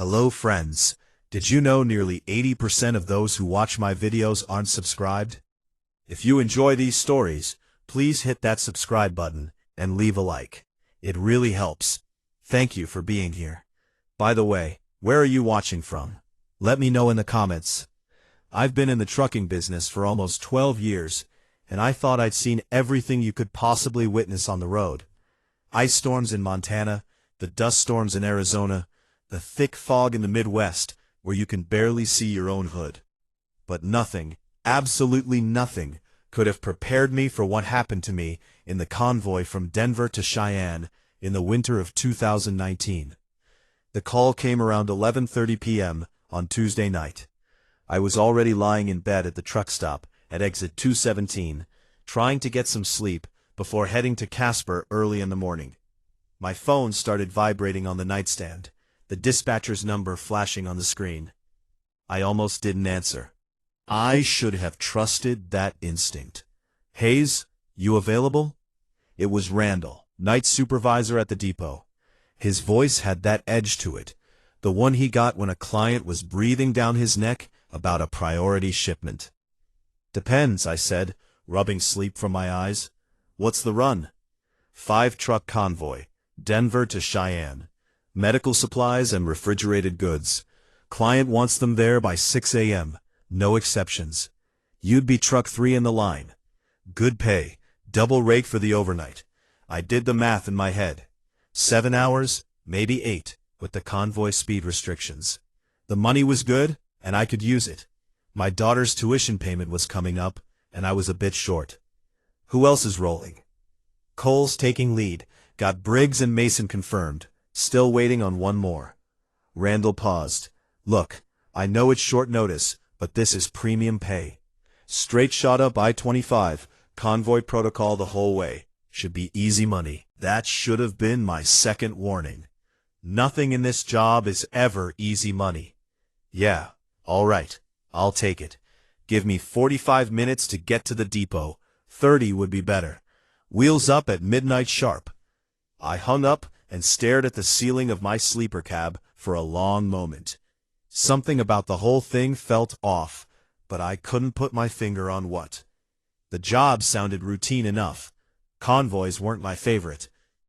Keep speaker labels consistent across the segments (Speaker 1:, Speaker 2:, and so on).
Speaker 1: Hello friends, did you know nearly 80% of those who watch my videos aren't subscribed? If you enjoy these stories, please hit that subscribe button and leave a like. It really helps. Thank you for being here. By the way, where are you watching from? Let me know in the comments. I've been in the trucking business for almost 12 years, and I thought I'd seen everything you could possibly witness on the road. Ice storms in Montana, the dust storms in Arizona, the thick fog in the Midwest, where you can barely see your own hood. But nothing, absolutely nothing, could have prepared me for what happened to me in the convoy from Denver to Cheyenne in the winter of 2019. The call came around 11:30 p.m. on Tuesday night. I was already lying in bed at the truck stop at exit 217, trying to get some sleep before heading to Casper early in the morning. My phone started vibrating on the nightstand, the dispatcher's number flashing on the screen. I almost didn't answer. I should have trusted that instinct. "Hayes, you available?" It was Randall, night supervisor at the depot. His voice had that edge to it, the one he got when a client was breathing down his neck about a priority shipment. "Depends," I said, rubbing sleep from my eyes. "What's the run?" 5-truck convoy, Denver to Cheyenne. Medical supplies and refrigerated goods. Client wants them there by 6 a.m. No exceptions. You'd be truck 3 in the line. Good pay, double rate for the overnight. I did the math in my head. 7 hours, maybe 8, with the convoy speed restrictions. The money was good, and I could use it. My daughter's tuition payment was coming up, and I was a bit short. Who else is rolling? Cole's taking lead. Got Briggs and Mason confirmed. Still waiting on one more. Randall paused. "Look, I know it's short notice, but this is premium pay. Straight shot up I-25, convoy protocol the whole way. Should be easy money." That should have been my second warning. Nothing in this job is ever easy money. "Yeah, all right, I'll take it. Give me 45 minutes to get to the depot. 30 would be better. Wheels up at midnight sharp." I hung up and stared at the ceiling of my sleeper cab for a long moment. Something about the whole thing felt off, but I couldn't put my finger on what. The job sounded routine enough. Convoys weren't my favorite.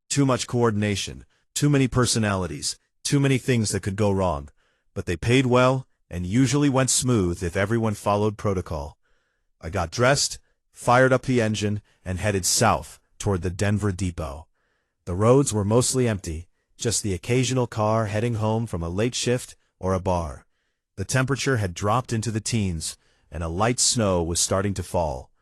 Speaker 1: Too much coordination, too many personalities, too many things that could go wrong. But they paid well and usually went smooth if everyone followed protocol. I got dressed, fired up the engine, and headed south toward the Denver depot. The roads were mostly empty, just the occasional car heading home from a late shift or a bar. The temperature had dropped into the teens, and a light snow was starting to fall.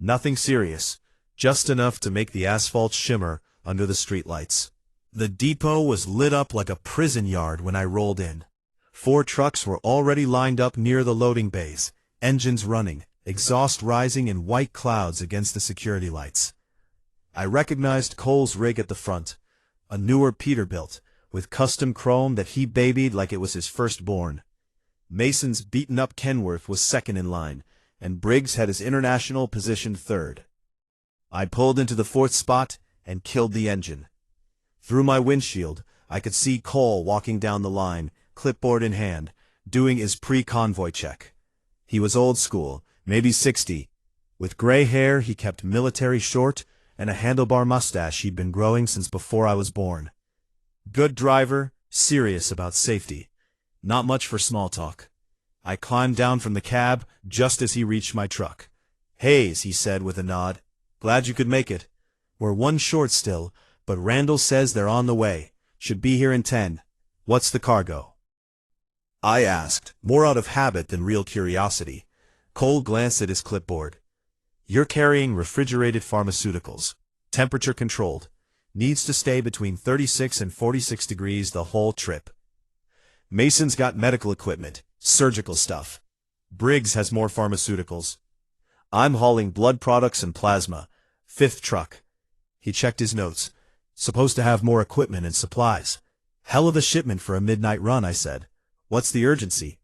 Speaker 1: Nothing serious, just enough to make the asphalt shimmer under the streetlights. The depot was lit up like a prison yard when I rolled in. 4 trucks were already lined up near the loading bays, engines running, exhaust rising in white clouds against the security lights. I recognized Cole's rig at the front, a newer Peterbilt, with custom chrome that he babied like it was his firstborn. Mason's beaten-up Kenworth was second in line, and Briggs had his International positioned third. I pulled into the 4th spot and killed the engine. Through my windshield, I could see Cole walking down the line, clipboard in hand, doing his pre-convoy check. He was old school, maybe 60. With gray hair he kept military short, and a handlebar mustache he'd been growing since before I was born. Good driver, serious about safety. Not much for small talk. I climbed down from the cab just as he reached my truck. "Hayes," he said with a nod. "Glad you could make it. We're 1 short still, but Randall says they're on the way. Should be here in 10. What's the cargo?" I asked, more out of habit than real curiosity. Cole glanced at his clipboard. "You're carrying refrigerated pharmaceuticals, temperature-controlled. Needs to stay between 36 and 46 degrees the whole trip. Mason's got medical equipment, surgical stuff. Briggs has more pharmaceuticals. I'm hauling blood products and plasma. 5th truck." He checked his notes. "Supposed to have more equipment and supplies." "Hell of a shipment for a midnight run," I said. "What's the urgency?"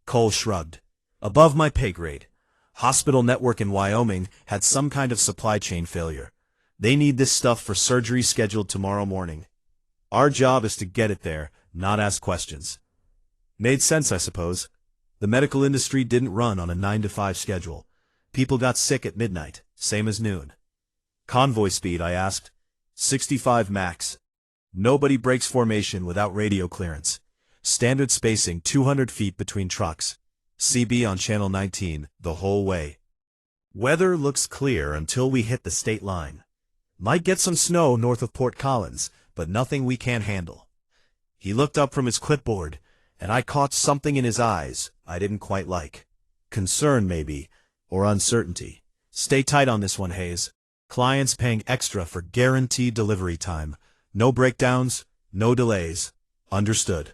Speaker 1: Cole shrugged. "Above my pay grade. Hospital network in Wyoming had some kind of supply chain failure. They need this stuff for surgery scheduled tomorrow morning. Our job is to get it there, not ask questions." Made sense, I suppose. The medical industry didn't run on a 9-to-5 schedule. People got sick at midnight, same as noon. Convoy speed, I asked. 65 max. Nobody breaks formation without radio clearance. Standard spacing 200 feet between trucks. CB on channel 19, the whole way. Weather looks clear until we hit the state line. Might get some snow north of Port Collins, but nothing we can't handle. He looked up from his clipboard, and I caught something in his eyes I didn't quite like. Concern, maybe, or uncertainty. Stay tight on this one, Hayes. Clients paying extra for guaranteed delivery time. No breakdowns, no delays. Understood.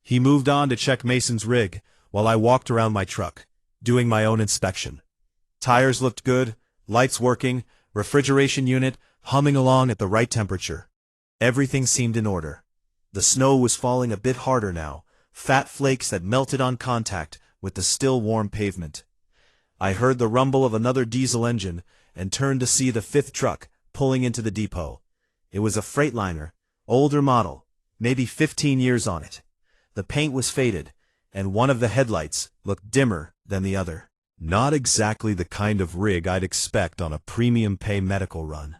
Speaker 1: He moved on to check Mason's rig, while I walked around my truck, doing my own inspection. Tires looked good, lights working, refrigeration unit humming along at the right temperature. Everything seemed in order. The snow was falling a bit harder now, fat flakes that melted on contact with the still warm pavement. I heard the rumble of another diesel engine and turned to see the fifth truck pulling into the depot. It was a Freightliner, older model, maybe 15 years on it. The paint was faded, and one of the headlights looked dimmer than the other. Not exactly the kind of rig I'd expect on a premium pay medical run.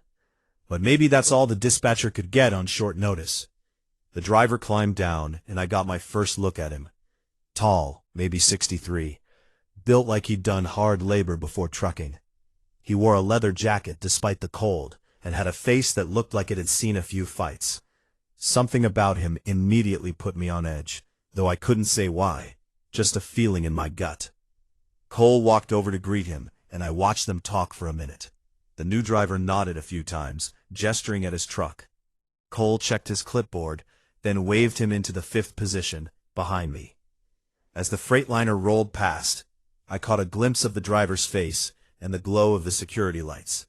Speaker 1: But maybe that's all the dispatcher could get on short notice. The driver climbed down, and I got my first look at him. Tall, maybe 63. Built like he'd done hard labor before trucking. He wore a leather jacket despite the cold, and had a face that looked like it had seen a few fights. Something about him immediately put me on edge, though I couldn't say why, just a feeling in my gut. Cole walked over to greet him, and I watched them talk for a minute. The new driver nodded a few times, gesturing at his truck. Cole checked his clipboard, then waved him into the fifth position, behind me. As the Freightliner rolled past, I caught a glimpse of the driver's face and the glow of the security lights.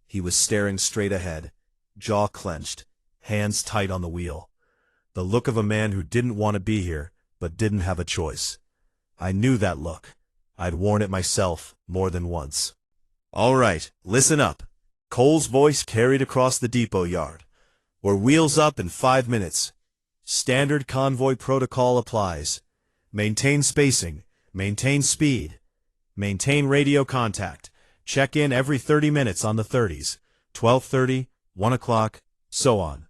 Speaker 1: He was staring straight ahead, jaw clenched, hands tight on the wheel. The look of a man who didn't want to be here, but didn't have a choice. I knew that look. I'd worn it myself more than once. All right, listen up. Cole's voice carried across the depot yard. We're wheels up in 5 minutes. Standard convoy protocol applies. Maintain spacing. Maintain speed. Maintain radio contact. Check in every 30 minutes on the 30s. 12:30, 1 o'clock, so on.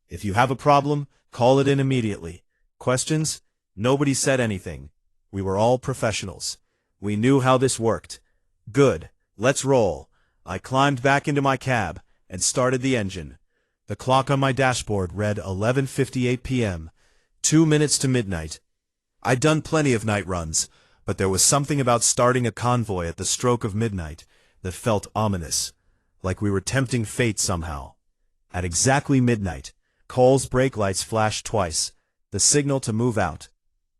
Speaker 1: If you have a problem, call it in immediately. Questions? Nobody said anything. We were all professionals. We knew how this worked. Good. Let's roll. I climbed back into my cab and started the engine. The clock on my dashboard read 11:58 p.m., 2 minutes to midnight. I'd done plenty of night runs, but there was something about starting a convoy at the stroke of midnight that felt ominous, like we were tempting fate somehow. At exactly midnight, Cole's brake lights flashed twice, the signal to move out.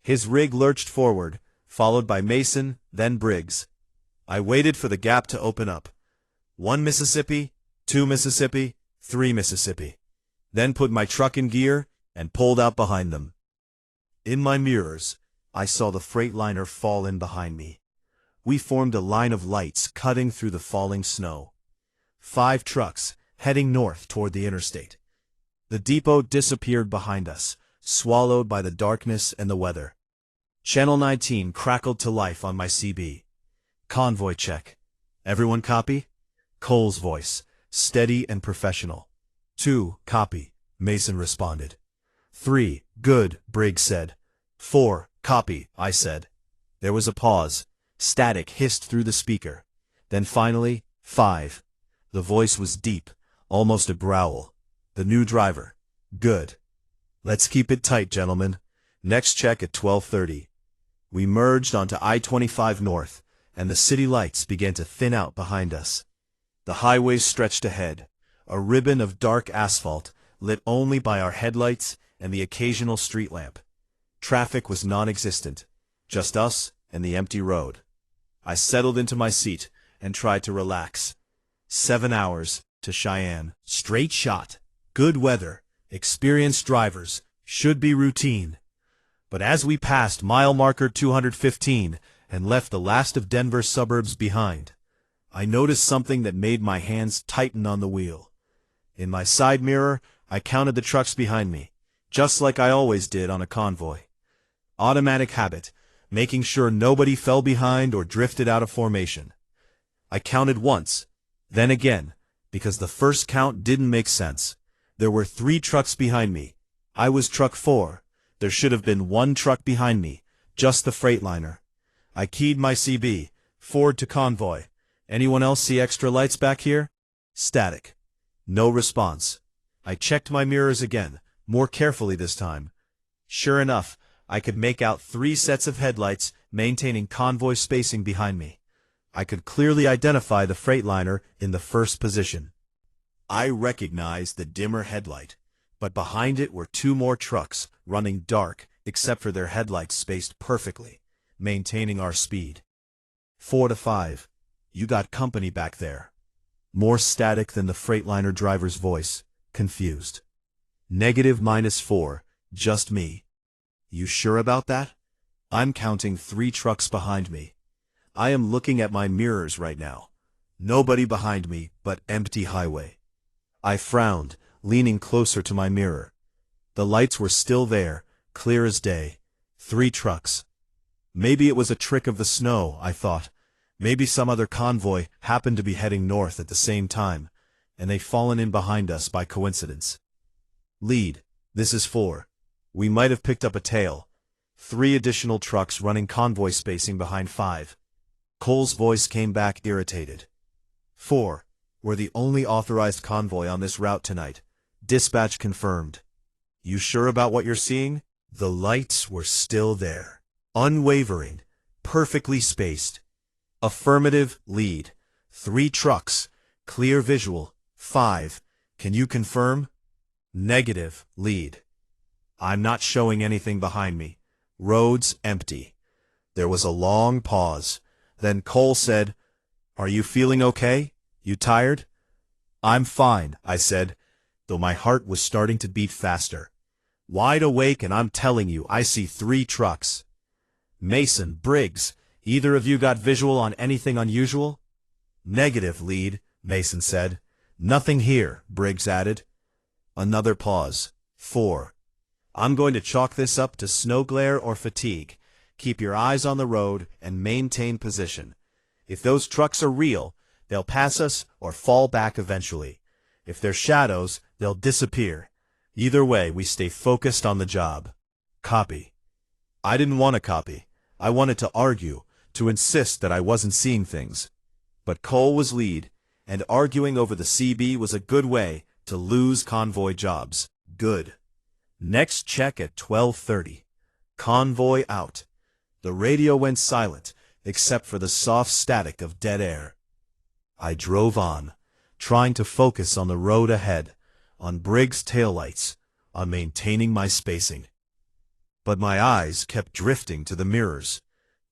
Speaker 1: His rig lurched forward, followed by Mason, then Briggs. I waited for the gap to open up. 1 Mississippi, 2 Mississippi, 3 Mississippi. Then put my truck in gear and pulled out behind them. In my mirrors, I saw the Freightliner fall in behind me. We formed a line of lights cutting through the falling snow. 5 trucks heading north toward the interstate. The depot disappeared behind us, swallowed by the darkness and the weather. Channel 19 crackled to life on my CB. Convoy check. Everyone copy? Cole's voice, steady and professional. 2, copy, Mason responded. 3, good, Briggs said. 4, copy, I said. There was a pause. Static hissed through the speaker. Then finally, 5. The voice was deep, almost a growl. The new driver. Good. Let's keep it tight, gentlemen. Next check at 12:30. We merged onto I-25 North, and the city lights began to thin out behind us. The highway stretched ahead, a ribbon of dark asphalt lit only by our headlights and the occasional street lamp. Traffic was non-existent, just us and the empty road. I settled into my seat and tried to relax. 7 hours to Cheyenne. Straight shot. Good weather. Experienced drivers. Should be routine. But as we passed mile marker 215 and left the last of Denver's suburbs behind, I noticed something that made my hands tighten on the wheel. In my side mirror, I counted the trucks behind me, just like I always did on a convoy. Automatic habit, making sure nobody fell behind or drifted out of formation. I counted once, then again, because the first count didn't make sense. There were 3 trucks behind me. I was truck 4. There should have been 1 truck behind me, just the Freightliner. I keyed my CB, forward to Convoy. Anyone else see extra lights back here? Static. No response. I checked my mirrors again, more carefully this time. Sure enough, I could make out 3 sets of headlights maintaining convoy spacing behind me. I could clearly identify the Freightliner in the first position. I recognized the dimmer headlight, but behind it were 2 more trucks, running dark except for their headlights spaced perfectly, maintaining our speed. 4 to 5. You got company back there. More static than the Freightliner driver's voice, confused. -4, just me. You sure about that? I'm counting 3 trucks behind me. I am looking at my mirrors right now. Nobody behind me, but empty highway. I frowned, leaning closer to my mirror. The lights were still there, clear as day. 3 trucks. Maybe it was a trick of the snow, I thought. Maybe some other convoy happened to be heading north at the same time, and they've fallen in behind us by coincidence. Lead, this is 4. We might have picked up a tail. 3 additional trucks running convoy spacing behind 5. Cole's voice came back irritated. 4. We're the only authorized convoy on this route tonight. Dispatch confirmed. You sure about what you're seeing? The lights were still there. Unwavering. Perfectly spaced. Affirmative, lead. 3 trucks. Clear visual. 5. Can you confirm? Negative, lead. I'm not showing anything behind me. Roads empty. There was a long pause. Then Cole said, "Are you feeling okay? You tired?" "I'm fine," I said, though my heart was starting to beat faster. Wide awake, and I'm telling you, I see 3 trucks. Mason, Briggs, either of you got visual on anything unusual? Negative, lead, Mason said. Nothing here, Briggs added. Another pause. 4. I'm going to chalk this up to snow glare or fatigue. Keep your eyes on the road and maintain position. If those trucks are real, they'll pass us or fall back eventually. If they're shadows, they'll disappear. Either way, we stay focused on the job. Copy. I didn't want to copy. I wanted to argue, to insist that I wasn't seeing things. But Cole was lead, and arguing over the CB was a good way to lose convoy jobs. Good. Next check at 12:30. Convoy out. The radio went silent, except for the soft static of dead air. I drove on, trying to focus on the road ahead, on Briggs' taillights, on maintaining my spacing. But my eyes kept drifting to the mirrors,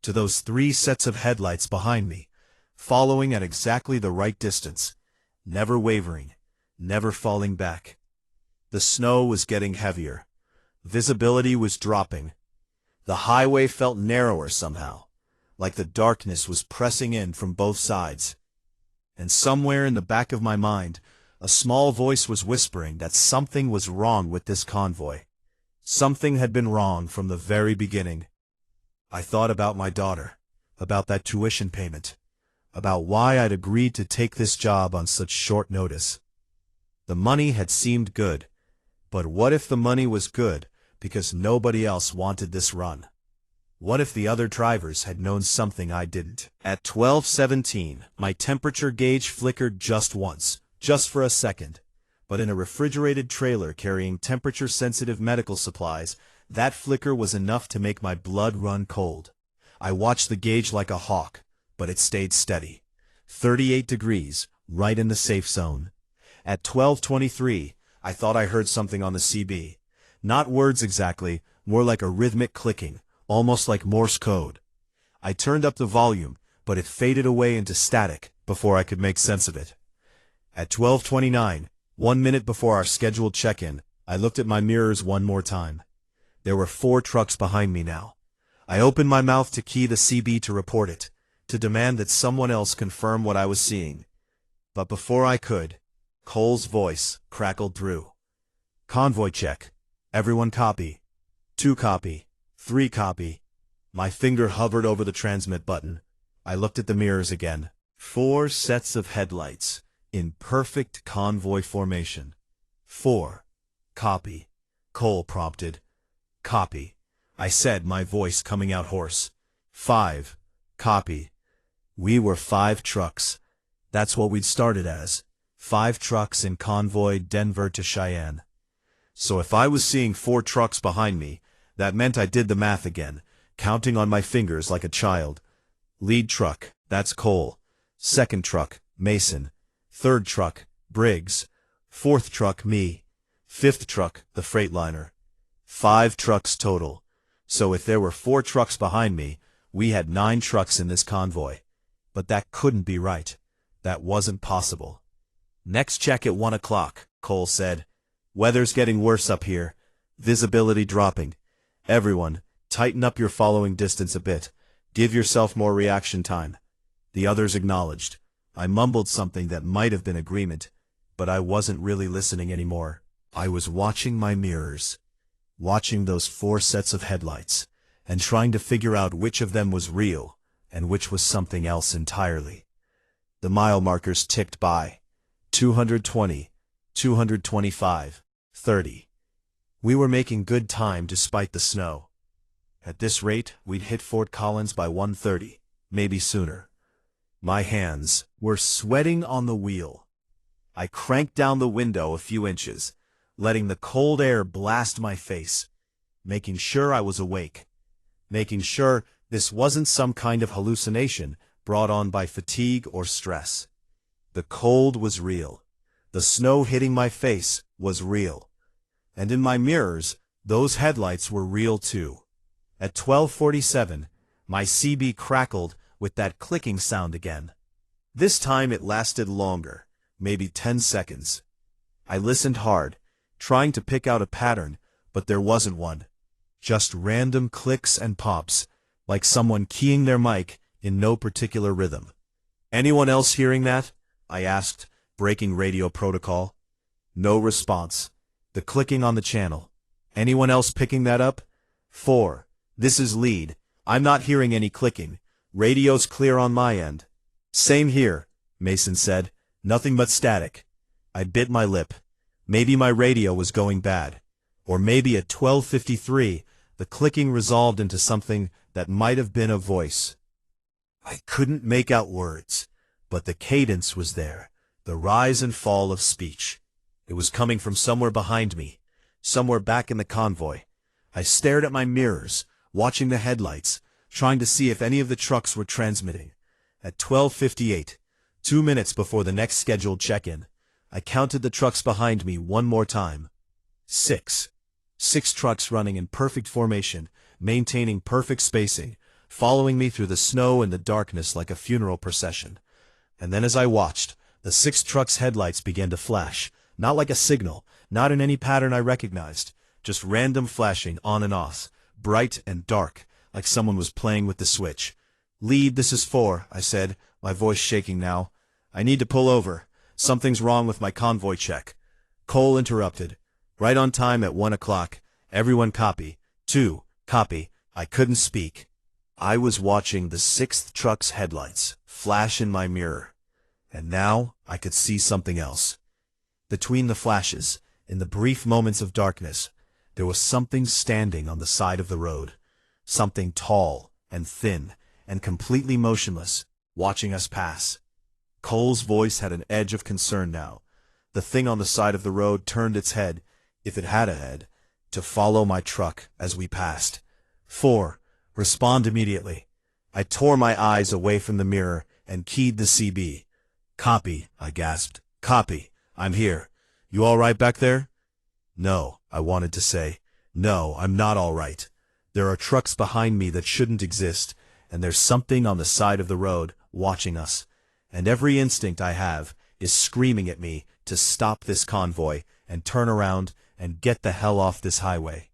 Speaker 1: to those 3 sets of headlights behind me, following at exactly the right distance, never wavering, never falling back. The snow was getting heavier. Visibility was dropping. The highway felt narrower somehow, like the darkness was pressing in from both sides. And somewhere in the back of my mind, a small voice was whispering that something was wrong with this convoy. Something had been wrong from the very beginning. I thought about my daughter, about that tuition payment, about why I'd agreed to take this job on such short notice. The money had seemed good, but what if the money was good because nobody else wanted this run? What if the other drivers had known something I didn't? At 12:17, my temperature gauge flickered just once, just for a second. But in a refrigerated trailer carrying temperature-sensitive medical supplies, that flicker was enough to make my blood run cold. I watched the gauge like a hawk, but it stayed steady. 38 degrees, right in the safe zone. At 12:23, I thought I heard something on the CB. Not words exactly, more like a rhythmic clicking, almost like Morse code. I turned up the volume, but it faded away into static before I could make sense of it. At 12:29, 1 minute before our scheduled check-in, I looked at my mirrors one more time. There were 4 trucks behind me now. I opened my mouth to key the CB to report it, to demand that someone else confirm what I was seeing. But before I could, Cole's voice crackled through. Convoy check. Everyone copy. 2 copy. 3 copy. My finger hovered over the transmit button. I looked at the mirrors again. 4 sets of headlights, in perfect convoy formation. 4. Copy. Cole prompted. Copy. I said, my voice coming out hoarse. 5. Copy. We were 5 trucks. That's what we'd started as. 5 trucks in convoy Denver to Cheyenne. So if I was seeing 4 trucks behind me, that meant I did the math again, counting on my fingers like a child. Lead truck, that's Cole. Second truck, Mason. Third truck, Briggs. Fourth truck, me. Fifth truck, the Freightliner. 5 trucks total. So if there were 4 trucks behind me, we had 9 trucks in this convoy. But that couldn't be right. That wasn't possible. Next check at 1 o'clock, Cole said. Weather's getting worse up here. Visibility dropping. Everyone, tighten up your following distance a bit. Give yourself more reaction time. The others acknowledged. I mumbled something that might have been agreement, but I wasn't really listening anymore. I was watching my mirrors, watching those 4 sets of headlights, and trying to figure out which of them was real and which was something else entirely. The mile markers ticked by. 220, 225, 30. We were making good time despite the snow. At this rate, we'd hit Fort Collins by 1:30, maybe sooner. My hands were sweating on the wheel. I cranked down the window a few inches, letting the cold air blast my face, making sure I was awake, making sure this wasn't some kind of hallucination brought on by fatigue or stress. The cold was real. The snow hitting my face was real. And in my mirrors, those headlights were real too. At 12:47, my CB crackled with that clicking sound again. This time it lasted longer, maybe 10 seconds. I listened hard, trying to pick out a pattern, but there wasn't one. Just random clicks and pops, like someone keying their mic in no particular rhythm. Anyone else hearing that? I asked, breaking radio protocol. No response. The clicking on the channel. Anyone else picking that up? 4. This is lead. I'm not hearing any clicking. Radio's clear on my end. Same here, Mason said. Nothing but static. I bit my lip. Maybe my radio was going bad. Or maybe at 12:53, the clicking resolved into something that might have been a voice. I couldn't make out words, but the cadence was there, the rise and fall of speech. It was coming from somewhere behind me, somewhere back in the convoy. I stared at my mirrors, watching the headlights, trying to see if any of the trucks were transmitting. At 12:58, 2 minutes before the next scheduled check-in, I counted the trucks behind me one more time. 6. 6 trucks running in perfect formation, maintaining perfect spacing, following me through the snow and the darkness like a funeral procession. And then as I watched, the 6 trucks' headlights began to flash, not like a signal, not in any pattern I recognized, just random flashing on and off, bright and dark, like someone was playing with the switch. Lead, this is 4, I said, my voice shaking now. I need to pull over. Something's wrong with my convoy check. Cole interrupted. Right on time at 1 o'clock. Everyone copy. 2, copy. I couldn't speak. I was watching the 6th truck's headlights flash in my mirror. And now I could see something else. Between the flashes, in the brief moments of darkness, there was something standing on the side of the road. Something tall and thin and completely motionless, watching us pass. Cole's voice had an edge of concern now. The thing on the side of the road turned its head, if it had a head, to follow my truck as we passed. 4. Respond immediately. I tore my eyes away from the mirror and keyed the CB. Copy, I gasped. Copy. I'm here. You all right back there? No, I wanted to say. No, I'm not all right. There are trucks behind me that shouldn't exist, and there's something on the side of the road watching us. And every instinct I have is screaming at me to stop this convoy and turn around and get the hell off this highway.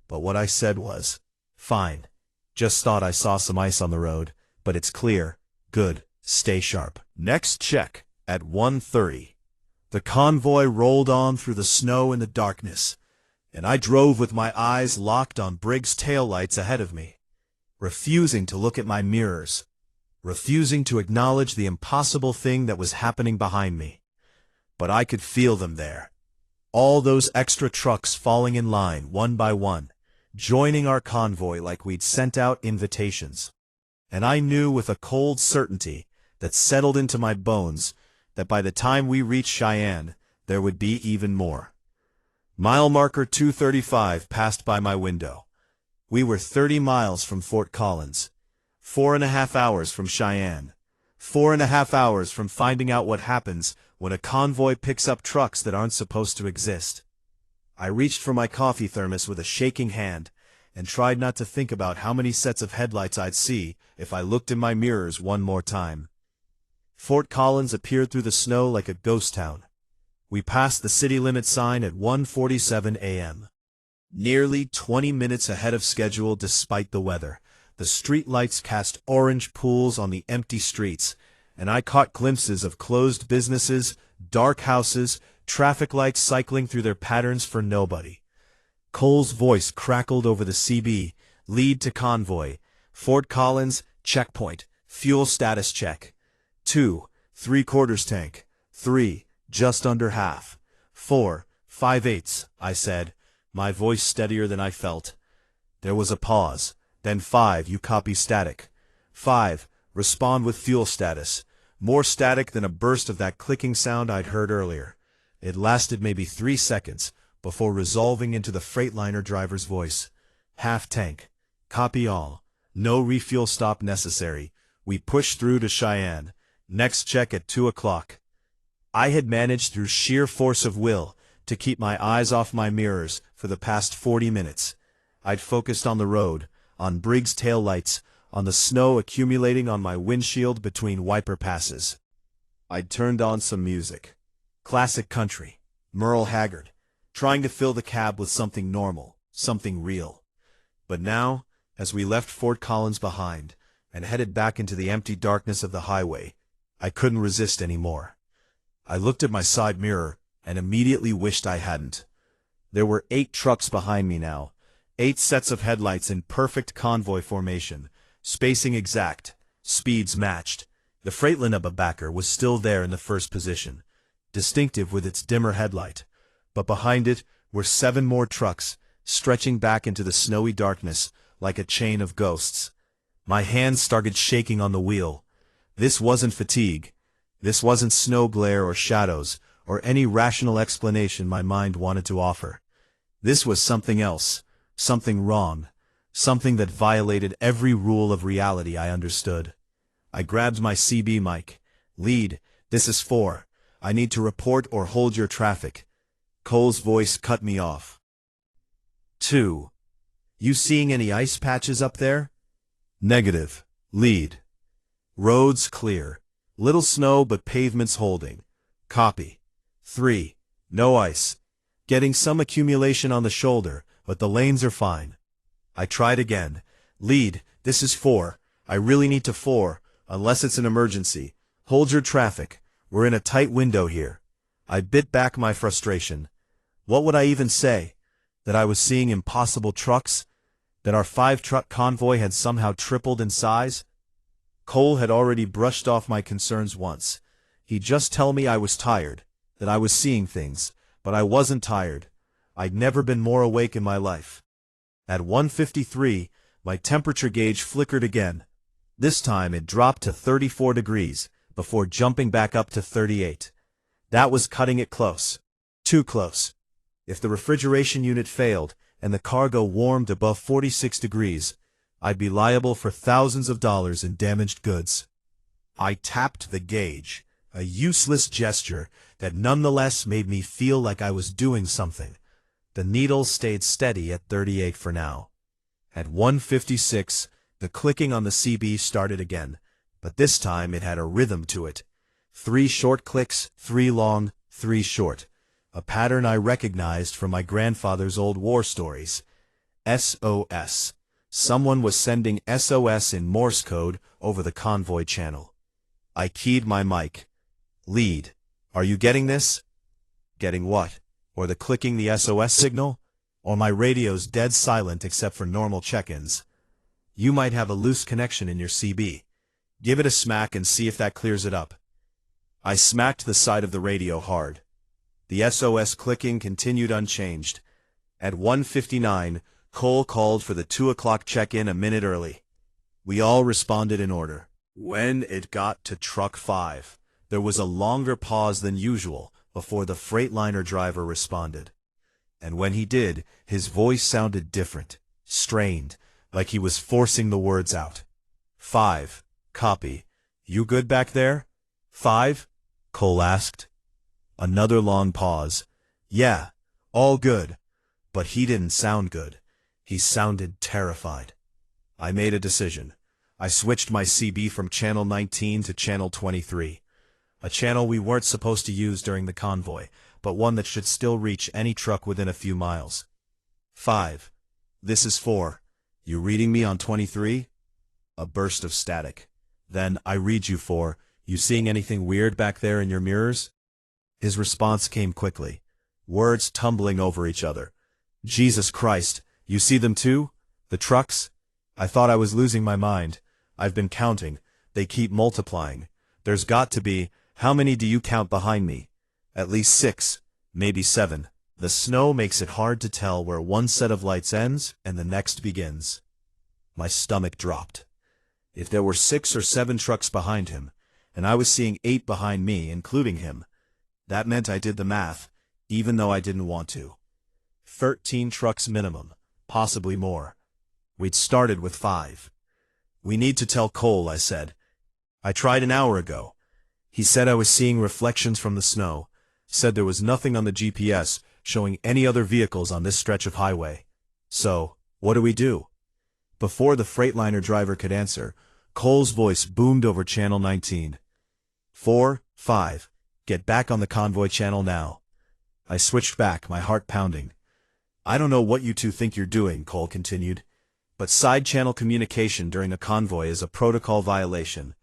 Speaker 1: But what I said was, fine. Just thought I saw some ice on the road, but it's clear. Good. Stay sharp. Next check at 1:30. The convoy rolled on through the snow and the darkness. and I drove with my eyes locked on Briggs' taillights ahead of me, refusing to look at my mirrors, refusing to acknowledge the impossible thing that was happening behind me. But I could feel them there. All those extra trucks falling in line one by one, joining our convoy like we'd sent out invitations. And I knew with a cold certainty that settled into my bones that by the time we reached Cheyenne, there would be even more. Mile marker 235 passed by my window. We were 30 miles from Fort Collins, 4.5 hours from Cheyenne, 4.5 hours from finding out what happens when a convoy picks up trucks that aren't supposed to exist. I reached for my coffee thermos with a shaking hand and tried not to think about how many sets of headlights I'd see if I looked in my mirrors one more time. Fort Collins appeared through the snow like a ghost town. We passed the city limit sign at 1:47 a.m. Nearly 20 minutes ahead of schedule despite the weather. The street lights cast orange pools on the empty streets, and I caught glimpses of closed businesses, dark houses, traffic lights cycling through their patterns for nobody. Cole's voice crackled over the CB, lead to convoy, Fort Collins, checkpoint, fuel status check. 2, 3/4 tank. 3, just under half. 4, 5/8, I said, my voice steadier than I felt. There was a pause. Then 5, you copy static. 5, respond with fuel status. More static than a burst of that clicking sound I'd heard earlier. It lasted maybe 3 seconds before resolving into the Freightliner driver's voice. Half tank. Copy all. No refuel stop necessary. We push through to Cheyenne. Next check at 2 o'clock. I had managed through sheer force of will to keep my eyes off my mirrors for the past 40 minutes. I'd focused on the road, on Briggs' taillights, on the snow accumulating on my windshield between wiper passes. I'd turned on some music. Classic country, Merle Haggard, trying to fill the cab with something normal, something real. But now, as we left Fort Collins behind and headed back into the empty darkness of the highway, I couldn't resist anymore. I looked at my side mirror and immediately wished I hadn't. There were 8 trucks behind me now, 8 sets of headlights in perfect convoy formation, spacing exact, speeds matched. The Freightliner backer was still there in the first position, distinctive with its dimmer headlight, but behind it were 7 more trucks, stretching back into the snowy darkness like a chain of ghosts. My hands started shaking on the wheel. This wasn't fatigue. This wasn't snow glare or shadows, or any rational explanation my mind wanted to offer. This was something else. Something wrong, something that violated every rule of reality I understood. I grabbed my CB mic. Lead, this is 4. I need to report or hold your traffic. Cole's voice cut me off. 2. You seeing any ice patches up there? Negative. Lead. Roads clear. Little snow but pavements holding. Copy. 3. No ice. Getting some accumulation on the shoulder, but the lanes are fine. I tried again. Lead, this is 4. I really need to 4, unless it's an emergency. Hold your traffic. We're in a tight window here. I bit back my frustration. What would I even say? That I was seeing impossible trucks? That our 5-truck convoy had somehow tripled in size? Cole had already brushed off my concerns once. He'd just tell me I was tired, that I was seeing things, but I wasn't tired. I'd never been more awake in my life. At 1:53, my temperature gauge flickered again. This time it dropped to 34 degrees, before jumping back up to 38. That was cutting it close. Too close. If the refrigeration unit failed, and the cargo warmed above 46 degrees, I'd be liable for thousands of dollars in damaged goods. I tapped the gauge, a useless gesture that nonetheless made me feel like I was doing something. The needle stayed steady at 38 for now. At 1:56, the clicking on the CB started again, but this time it had a rhythm to it. 3 short clicks, 3 long, 3 short. A pattern I recognized from my grandfather's old war stories. SOS. Someone was sending SOS in Morse code over the convoy channel. I keyed my mic. Lead. Are you getting this? Getting what? Or the clicking the SOS signal? or my radio's dead silent except for normal check-ins. You might have a loose connection in your CB. Give it a smack and see if that clears it up. I smacked the side of the radio hard. The SOS clicking continued unchanged. At 1:59, Cole called for the 2 o'clock check-in a minute early. We all responded in order. When it got to truck 5, there was a longer pause than usual before the Freightliner driver responded. And when he did, his voice sounded different, strained, like he was forcing the words out. 5, copy. You good back there? 5? Cole asked. Another long pause. Yeah, all good. But he didn't sound good. He sounded terrified. I made a decision. I switched my CB from channel 19 to channel 23. A channel we weren't supposed to use during the convoy, but one that should still reach any truck within a few miles. 5. This is 4. You reading me on 23? A burst of static. Then, I read you 4. You seeing anything weird back there in your mirrors? His response came quickly. Words tumbling over each other. Jesus Christ, you see them too? The trucks? I thought I was losing my mind. I've been counting. They keep multiplying. There's got to be, how many do you count behind me? At least 6, maybe 7. The snow makes it hard to tell where one set of lights ends and the next begins. My stomach dropped. If there were 6 or 7 trucks behind him, and I was seeing 8 behind me, including him, that meant I did the math, even though I didn't want to. 13 trucks minimum, possibly more. We'd started with 5. We need to tell Cole, I said. I tried an hour ago. He said I was seeing reflections from the snow, said there was nothing on the GPS showing any other vehicles on this stretch of highway. So, what do we do? Before the Freightliner driver could answer, Cole's voice boomed over channel 19. 4, 5, get back on the convoy channel now. I switched back, my heart pounding. I don't know what you two think you're doing, Cole continued, but side-channel communication during a convoy is a protocol violation.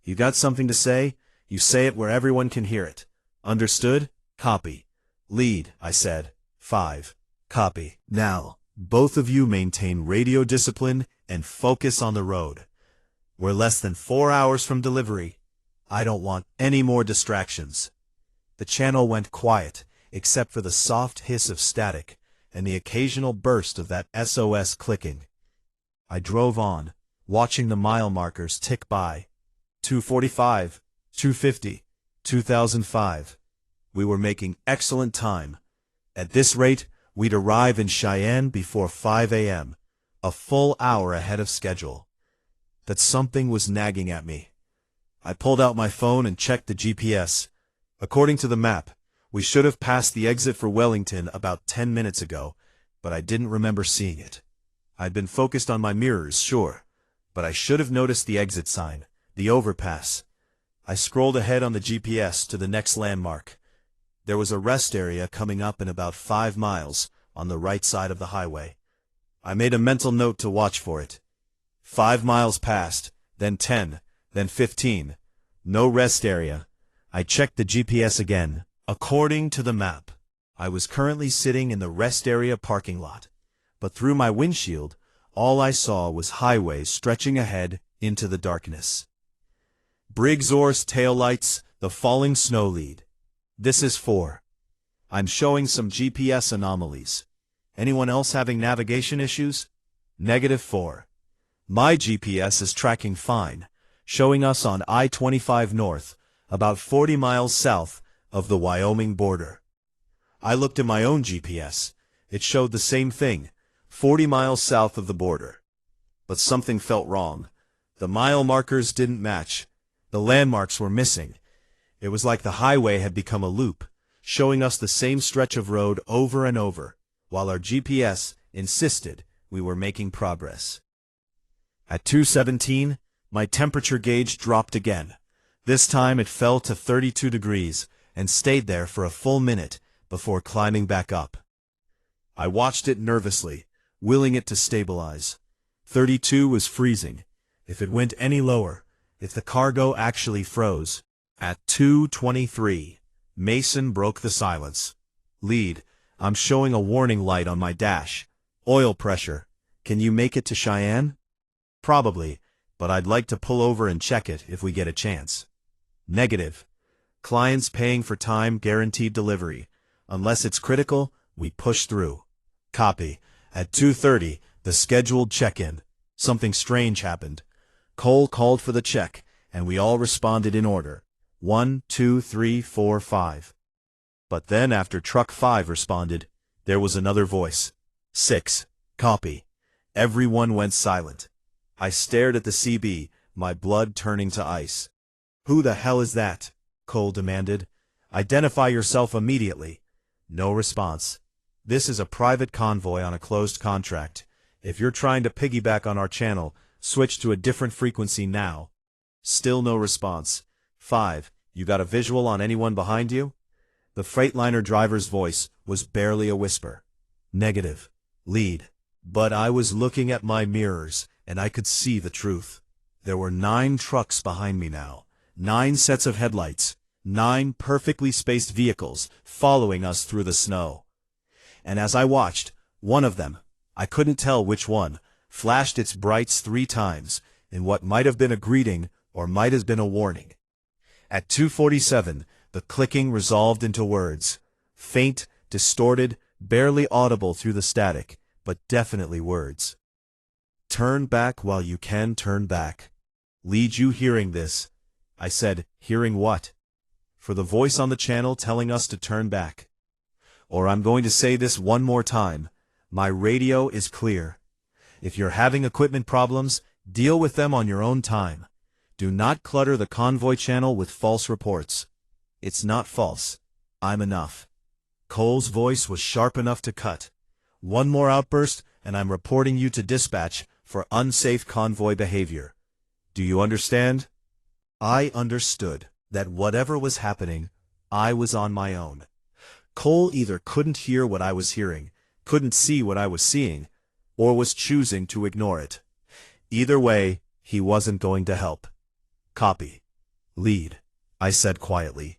Speaker 1: You got something to say? You say it where everyone can hear it. Understood? Copy. Lead, I said. 5. Copy. Now, both of you maintain radio discipline and focus on the road. We're less than 4 hours from delivery. I don't want any more distractions. The channel went quiet, except for the soft hiss of static and the occasional burst of that SOS clicking. I drove on, watching the mile markers tick by. 2:45, 2:50, 2005. We were making excellent time. At this rate, we'd arrive in Cheyenne before 5 a.m., a full hour ahead of schedule. That something was nagging at me. I pulled out my phone and checked the GPS. According to the map, we should have passed the exit for Wellington about 10 minutes ago, but I didn't remember seeing it. I'd been focused on my mirrors, sure, but I should have noticed the exit sign, the overpass. I scrolled ahead on the GPS to the next landmark. There was a rest area coming up in about 5 miles on the right side of the highway. I made a mental note to watch for it. 5 miles passed, then 10, then 15. No rest area. I checked the GPS again. According to the map, I was currently sitting in the rest area parking lot, but through my windshield, all I saw was highway stretching ahead into the darkness. Briggs-Orr's taillights, the falling snow lead. This is 4. I'm showing some GPS anomalies. Anyone else having navigation issues? -4. My GPS is tracking fine, showing us on I-25 north, about 40 miles south of the Wyoming border. I looked at my own GPS. It showed the same thing, 40 miles south of the border. But something felt wrong. The mile markers didn't match. The landmarks were missing. It was like the highway had become a loop, showing us the same stretch of road over and over, while our GPS insisted we were making progress. At 2:17, my temperature gauge dropped again. This time it fell to 32 degrees and stayed there for a full minute before climbing back up. I watched it nervously, willing it to stabilize. 32 was freezing. If it went any lower, if the cargo actually froze. At 2:23, Mason broke the silence. Lead, I'm showing a warning light on my dash. Oil pressure. Can you make it to Cheyenne? Probably, but I'd like to pull over and check it if we get a chance. Negative. Clients paying for time guaranteed delivery. Unless it's critical, we push through. Copy. At 2:30, the scheduled check-in. Something strange happened. Cole called for the check, and we all responded in order. 1, 2, 3, 4, 5. But then after truck 5 responded, there was another voice. 6. Copy. Everyone went silent. I stared at the CB, my blood turning to ice. Who the hell is that? Cole demanded. Identify yourself immediately. No response. This is a private convoy on a closed contract. If you're trying to piggyback on our channel, switch to a different frequency now. Still no response. 5. You got a visual on anyone behind you? The Freightliner driver's voice was barely a whisper. Negative. Lead. But I was looking at my mirrors, and I could see the truth. There were 9 trucks behind me now. 9 sets of headlights. 9 perfectly spaced vehicles following us through the snow. And as I watched, one of them, I couldn't tell which one, flashed its brights 3 times, in what might have been a greeting or might have been a warning. At 2:47, the clicking resolved into words. Faint, distorted, barely audible through the static, but definitely words. Turn back while you can turn back. Lead you hearing this? I said, hearing what? For the voice on the channel telling us to turn back. Or I'm going to say this one more time. My radio is clear. If you're having equipment problems, deal with them on your own time. Do not clutter the Convoy channel with false reports. It's not false. I'm enough. Cole's voice was sharp enough to cut. One more outburst, and I'm reporting you to dispatch for unsafe convoy behavior. Do you understand? I understood that whatever was happening, I was on my own. Cole either couldn't hear what I was hearing, couldn't see what I was seeing, or was choosing to ignore it. Either way, he wasn't going to help. Copy. Lead, I said quietly.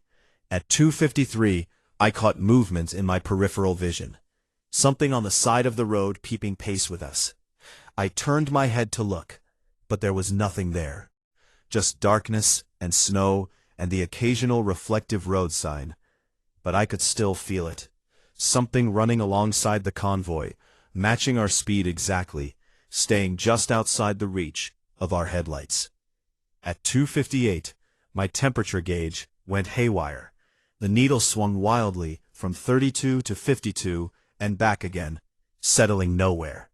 Speaker 1: At 2:53, I caught movement in my peripheral vision. Something on the side of the road keeping pace with us. I turned my head to look, but there was nothing there. Just darkness and snow and the occasional reflective road sign. But I could still feel it. Something running alongside the convoy, matching our speed exactly, staying just outside the reach of our headlights. At 2:58, my temperature gauge went haywire. The needle swung wildly from 32 to 52 and back again, settling nowhere.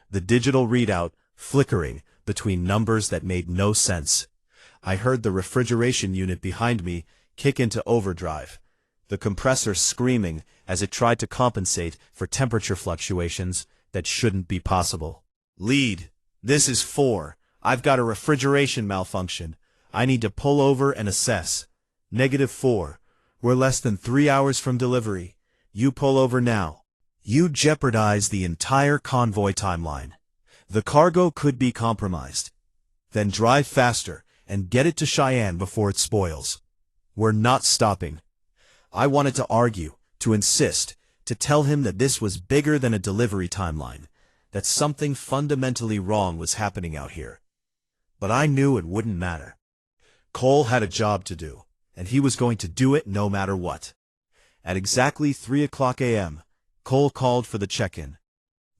Speaker 1: The digital readout flickering between numbers that made no sense. I heard the refrigeration unit behind me kick into overdrive, the compressor screaming as it tried to compensate for temperature fluctuations that shouldn't be possible. Lead, this is 4. I've got a refrigeration malfunction. I need to pull over and assess. -4. We're less than 3 hours from delivery. You pull over now. You jeopardize the entire convoy timeline. The cargo could be compromised. Then drive faster and get it to Cheyenne before it spoils. We're not stopping. I wanted to argue, to insist, to tell him that this was bigger than a delivery timeline, that something fundamentally wrong was happening out here. But I knew it wouldn't matter. Cole had a job to do, and he was going to do it no matter what. At exactly 3:00 a.m., Cole called for the check-in.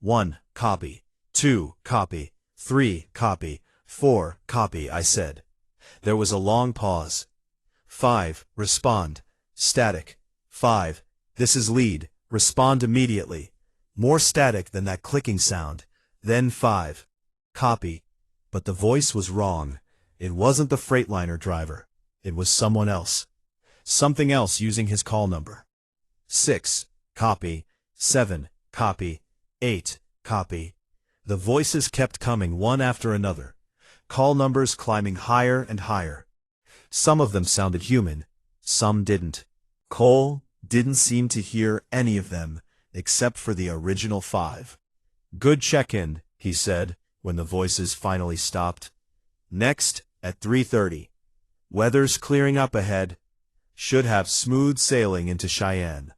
Speaker 1: 1, copy. 2, copy. 3, copy. 4, copy, I said. There was a long pause. 5, respond. Static. 5, this is lead. Respond immediately. More static than that clicking sound. Then 5, copy. But the voice was wrong. It wasn't the Freightliner driver. It was someone else. Something else using his call number. 6, copy. 7, copy. 8, copy. The voices kept coming one after another. Call numbers climbing higher and higher. Some of them sounded human. Some didn't. Cole didn't seem to hear any of them, except for the original 5. Good check-in, he said, when the voices finally stopped. Next, at 3:30. Weather's clearing up ahead. Should have smooth sailing into Cheyenne.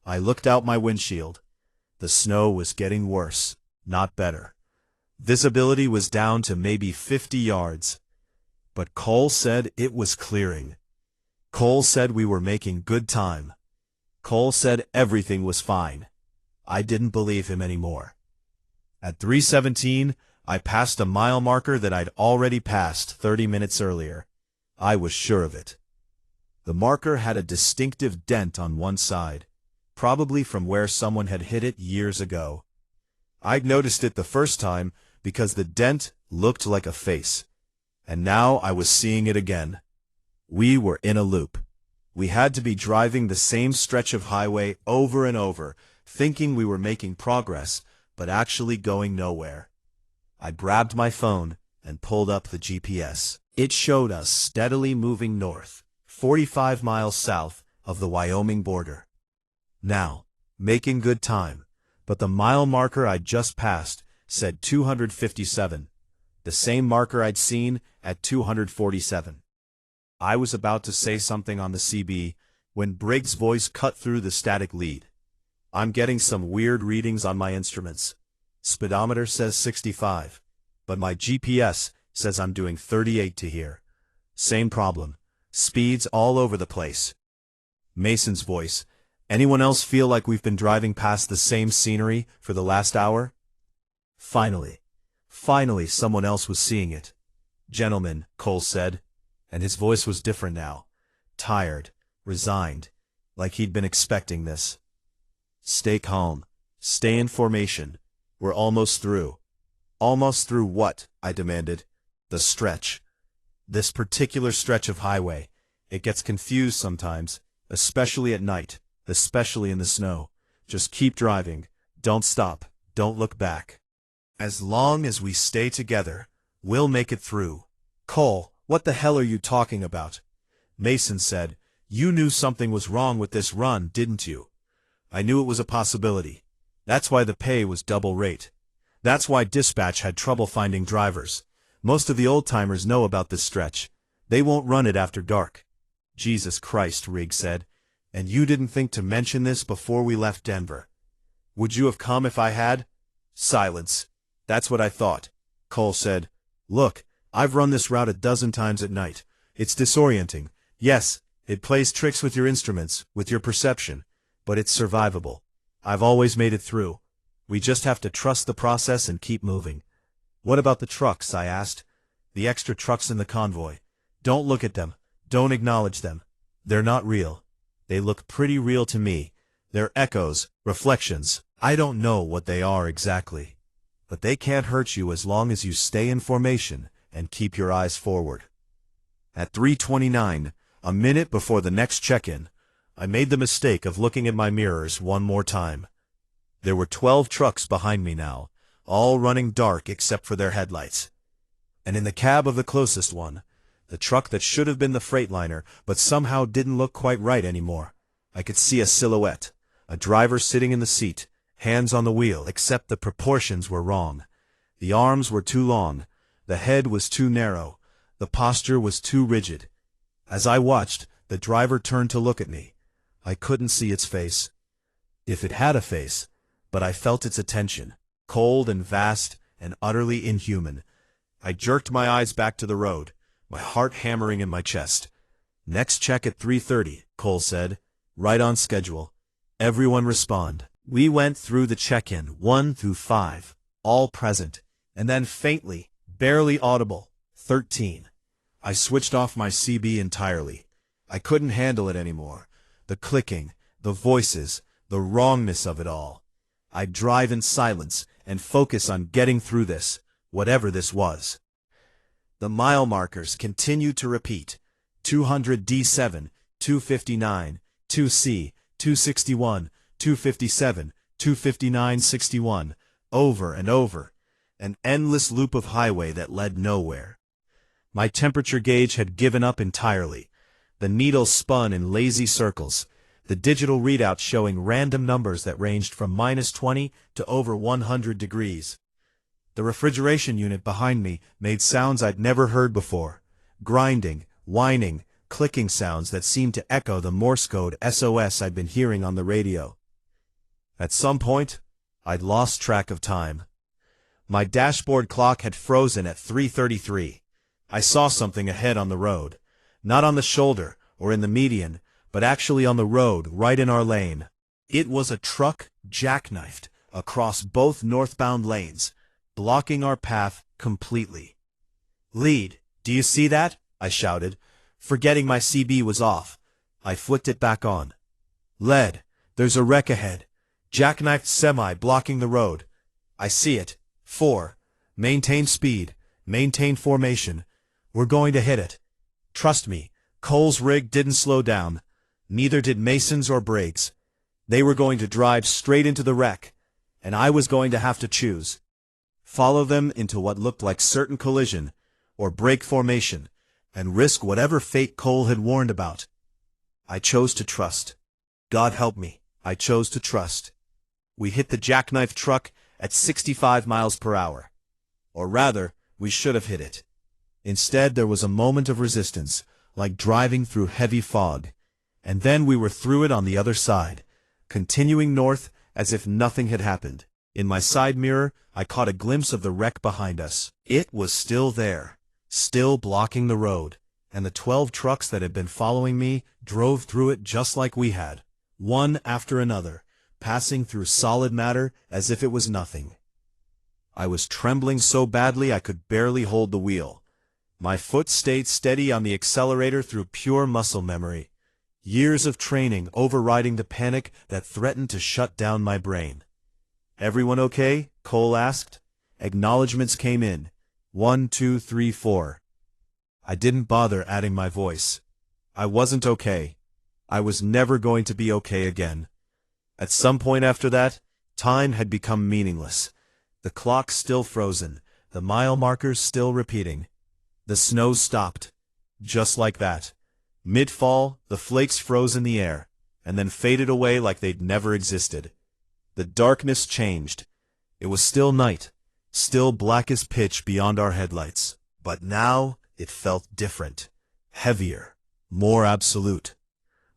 Speaker 1: I looked out my windshield. The snow was getting worse, not better. Visibility was down to maybe 50 yards. But Cole said it was clearing. Cole said we were making good time. Cole said everything was fine. I didn't believe him anymore. At 3:17, I passed a mile marker that I'd already passed 30 minutes earlier. I was sure of it. The marker had a distinctive dent on one side, probably from where someone had hit it years ago. I'd noticed it the first time because the dent looked like a face, and now I was seeing it again. We were in a loop. We had to be driving the same stretch of highway over and over, thinking we were making progress, but actually going nowhere. I grabbed my phone and pulled up the GPS. It showed us steadily moving north, 45 miles south of the Wyoming border. Now, making good time, but the mile marker I'd just passed said 257, the same marker I'd seen at 247. I was about to say something on the CB when Briggs' voice cut through the static lead. I'm getting some weird readings on my instruments. Speedometer says 65, but my GPS says I'm doing 38 to here. Same problem. Speeds all over the place. Mason's voice. Anyone else feel like we've been driving past the same scenery for the last hour? Finally someone else was seeing it. Gentlemen, Cole said, and his voice was different now. Tired, resigned, like he'd been expecting this. Stay calm. Stay in formation. We're almost through. Almost through what? I demanded. The stretch. This particular stretch of highway. It gets confused sometimes, especially at night, especially in the snow. Just keep driving. Don't stop. Don't look back. As long as we stay together, we'll make it through. Cole, what the hell are you talking about? Mason said, you knew something was wrong with this run, didn't you? I knew it was a possibility. That's why the pay was double rate. That's why dispatch had trouble finding drivers. Most of the old-timers know about this stretch. They won't run it after dark. Jesus Christ, Riggs said. And you didn't think to mention this before we left Denver. Would you have come if I had? Silence. That's what I thought. Cole said, look, I've run this route a dozen times at night. It's disorienting. Yes, it plays tricks with your instruments, with your perception, but it's survivable. I've always made it through. We just have to trust the process and keep moving. What about the trucks? I asked. The extra trucks in the convoy. Don't look at them. Don't acknowledge them. They're not real. They look pretty real to me. They're echoes, reflections. I don't know what they are exactly. But they can't hurt you as long as you stay in formation and keep your eyes forward. At 3:29, a minute before the next check-in, I made the mistake of looking at my mirrors one more time. There were 12 trucks behind me now, all running dark except for their headlights. And in the cab of the closest one, the truck that should have been the Freightliner but somehow didn't look quite right anymore, I could see a silhouette, a driver sitting in the seat, hands on the wheel, except the proportions were wrong. The arms were too long, the head was too narrow, the posture was too rigid. As I watched, the driver turned to look at me. I couldn't see its face. If it had a face, but I felt its attention, cold and vast and utterly inhuman. I jerked my eyes back to the road, my heart hammering in my chest. Next check at 3:30, Cole said. Right on schedule. Everyone respond. We went through the check-in, 1 through 5, all present, and then faintly, barely audible, 13. I switched off my CB entirely. I couldn't handle it anymore. The clicking, the voices, the wrongness of it all. I'd drive in silence and focus on getting through this, whatever this was. The mile markers continued to repeat. 200 D7, 259, 2C, 261, 257, 259, 61, over and over, an endless loop of highway that led nowhere. My temperature gauge had given up entirely. The needle spun in lazy circles, the digital readout showing random numbers that ranged from -20 to over 100 degrees. The refrigeration unit behind me made sounds I'd never heard before, grinding, whining, clicking sounds that seemed to echo the Morse code SOS I'd been hearing on the radio. At some point, I'd lost track of time. My dashboard clock had frozen at 3:33. I saw something ahead on the road. Not on the shoulder or in the median, but actually on the road right in our lane. It was a truck jackknifed across both northbound lanes, blocking our path completely. "Lead, do you see that?" I shouted, forgetting my CB was off. I flicked it back on. "Lead, there's a wreck ahead. Jackknifed semi blocking the road. I see it. 4. Maintain speed. Maintain formation. We're going to hit it. Trust me, Cole's rig didn't slow down. Neither did Mason's or Briggs. They were going to drive straight into the wreck, and I was going to have to choose. Follow them into what looked like certain collision, or break formation, and risk whatever fate Cole had warned about. I chose to trust. God help me, I chose to trust. We hit the jackknife truck at 65 miles per hour. Or rather, we should have hit it. Instead, there was a moment of resistance, like driving through heavy fog. And then we were through it on the other side, continuing north as if nothing had happened. In my side mirror, I caught a glimpse of the wreck behind us. It was still there, still blocking the road, and the 12 trucks that had been following me drove through it just like we had, one after another, passing through solid matter as if it was nothing. I was trembling so badly I could barely hold the wheel. My foot stayed steady on the accelerator through pure muscle memory, years of training overriding the panic that threatened to shut down my brain. "Everyone okay?" Cole asked. Acknowledgements came in. 1, 2, 3, 4. I didn't bother adding my voice. I wasn't okay. I was never going to be okay again. At some point after that, time had become meaningless. The clock still frozen, the mile markers still repeating. The snow stopped. Just like that. Mid-fall, the flakes froze in the air, and then faded away like they'd never existed. The darkness changed. It was still night, still black as pitch beyond our headlights. But now it felt different, heavier, more absolute.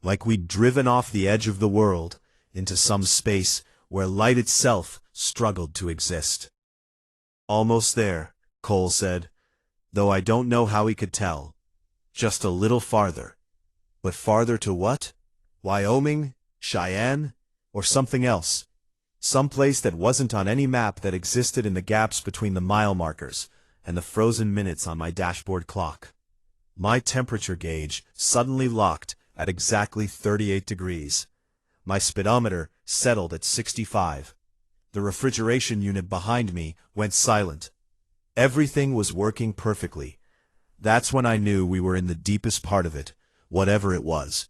Speaker 1: Like we'd driven off the edge of the world, into some space where light itself struggled to exist. "Almost there," Cole said, though I don't know how he could tell. "Just a little farther." But farther to what? Wyoming? Cheyenne? Or something else? Some place that wasn't on any map that existed in the gaps between the mile markers and the frozen minutes on my dashboard clock. My temperature gauge suddenly locked at exactly 38 degrees. My speedometer settled at 65. The refrigeration unit behind me went silent. Everything was working perfectly. That's when I knew we were in the deepest part of it, whatever it was.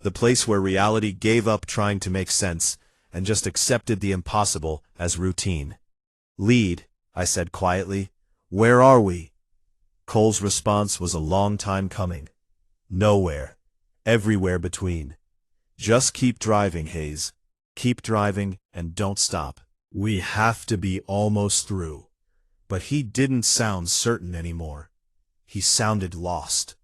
Speaker 1: The place where reality gave up trying to make sense and just accepted the impossible as routine. "Lead," I said quietly. "Where are we?" Cole's response was a long time coming. "Nowhere. Everywhere between. Just keep driving, Hayes. Keep driving and don't stop. We have to be almost through." But he didn't sound certain anymore. He sounded lost.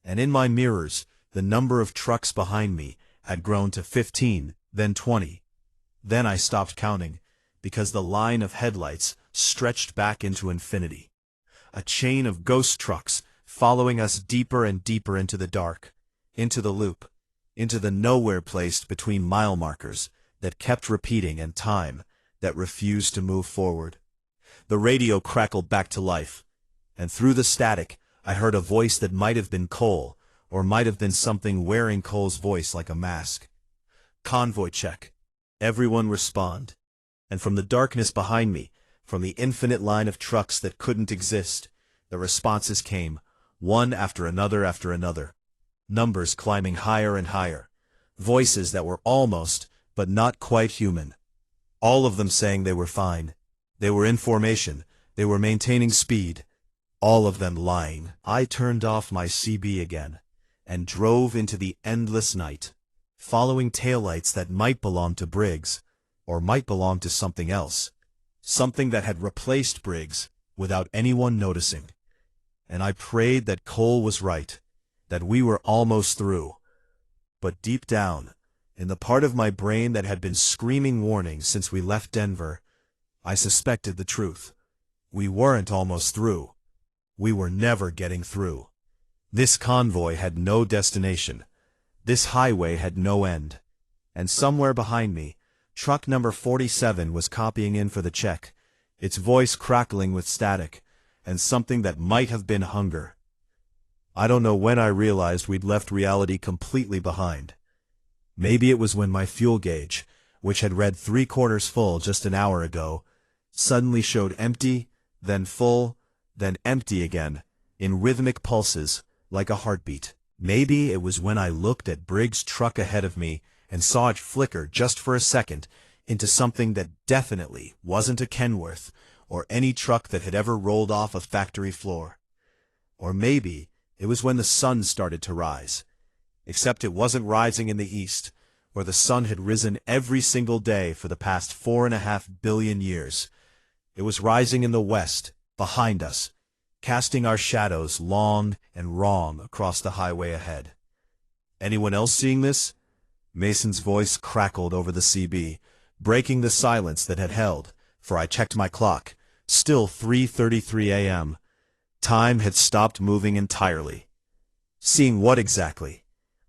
Speaker 1: And in my mirrors, the number of trucks behind me had grown to 15, then 20. Then I stopped counting, because the line of headlights stretched back into infinity. A chain of ghost trucks following us deeper and deeper into the dark, into the loop, into the nowhere placed between mile markers that kept repeating and time that refused to move forward. The radio crackled back to life, and through the static I heard a voice that might have been Cole, or might have been something wearing Cole's voice like a mask. "Convoy check. Everyone respond." And from the darkness behind me, from the infinite line of trucks that couldn't exist, the responses came, one after another after another. Numbers climbing higher and higher. Voices that were almost, but not quite human. All of them saying they were fine. They were in formation. They were maintaining speed. All of them lying. I turned off my CB again, and drove into the endless night, following taillights that might belong to Briggs, or might belong to something else. Something that had replaced Briggs, without anyone noticing. And I prayed that Cole was right, that we were almost through. But deep down, In the part of my brain that had been screaming warnings since we left Denver, I suspected the truth. We weren't almost through. We were never getting through. This convoy had no destination. This highway had no end. And somewhere behind me, truck number 47 was copying in for the check, its voice crackling with static, and something that might have been hunger. I don't know when I realized we'd left reality completely behind. Maybe it was when my fuel gauge, which had read 3/4 full just an hour ago, suddenly showed empty, then full, then empty again, in rhythmic pulses, like a heartbeat. Maybe it was when I looked at Briggs' truck ahead of me and saw it flicker just for a second into something that definitely wasn't a Kenworth or any truck that had ever rolled off a factory floor. Or maybe it was when the sun started to rise. Except it wasn't rising in the east, where the sun had risen every single day for the past 4.5 billion years. It was rising in the west, behind us, casting our shadows long and wrong across the highway ahead. Anyone else seeing this? Mason's voice crackled over the CB, breaking the silence that had held, for I checked my clock. Still 3:33 a.m. Time had stopped moving entirely. Seeing what exactly?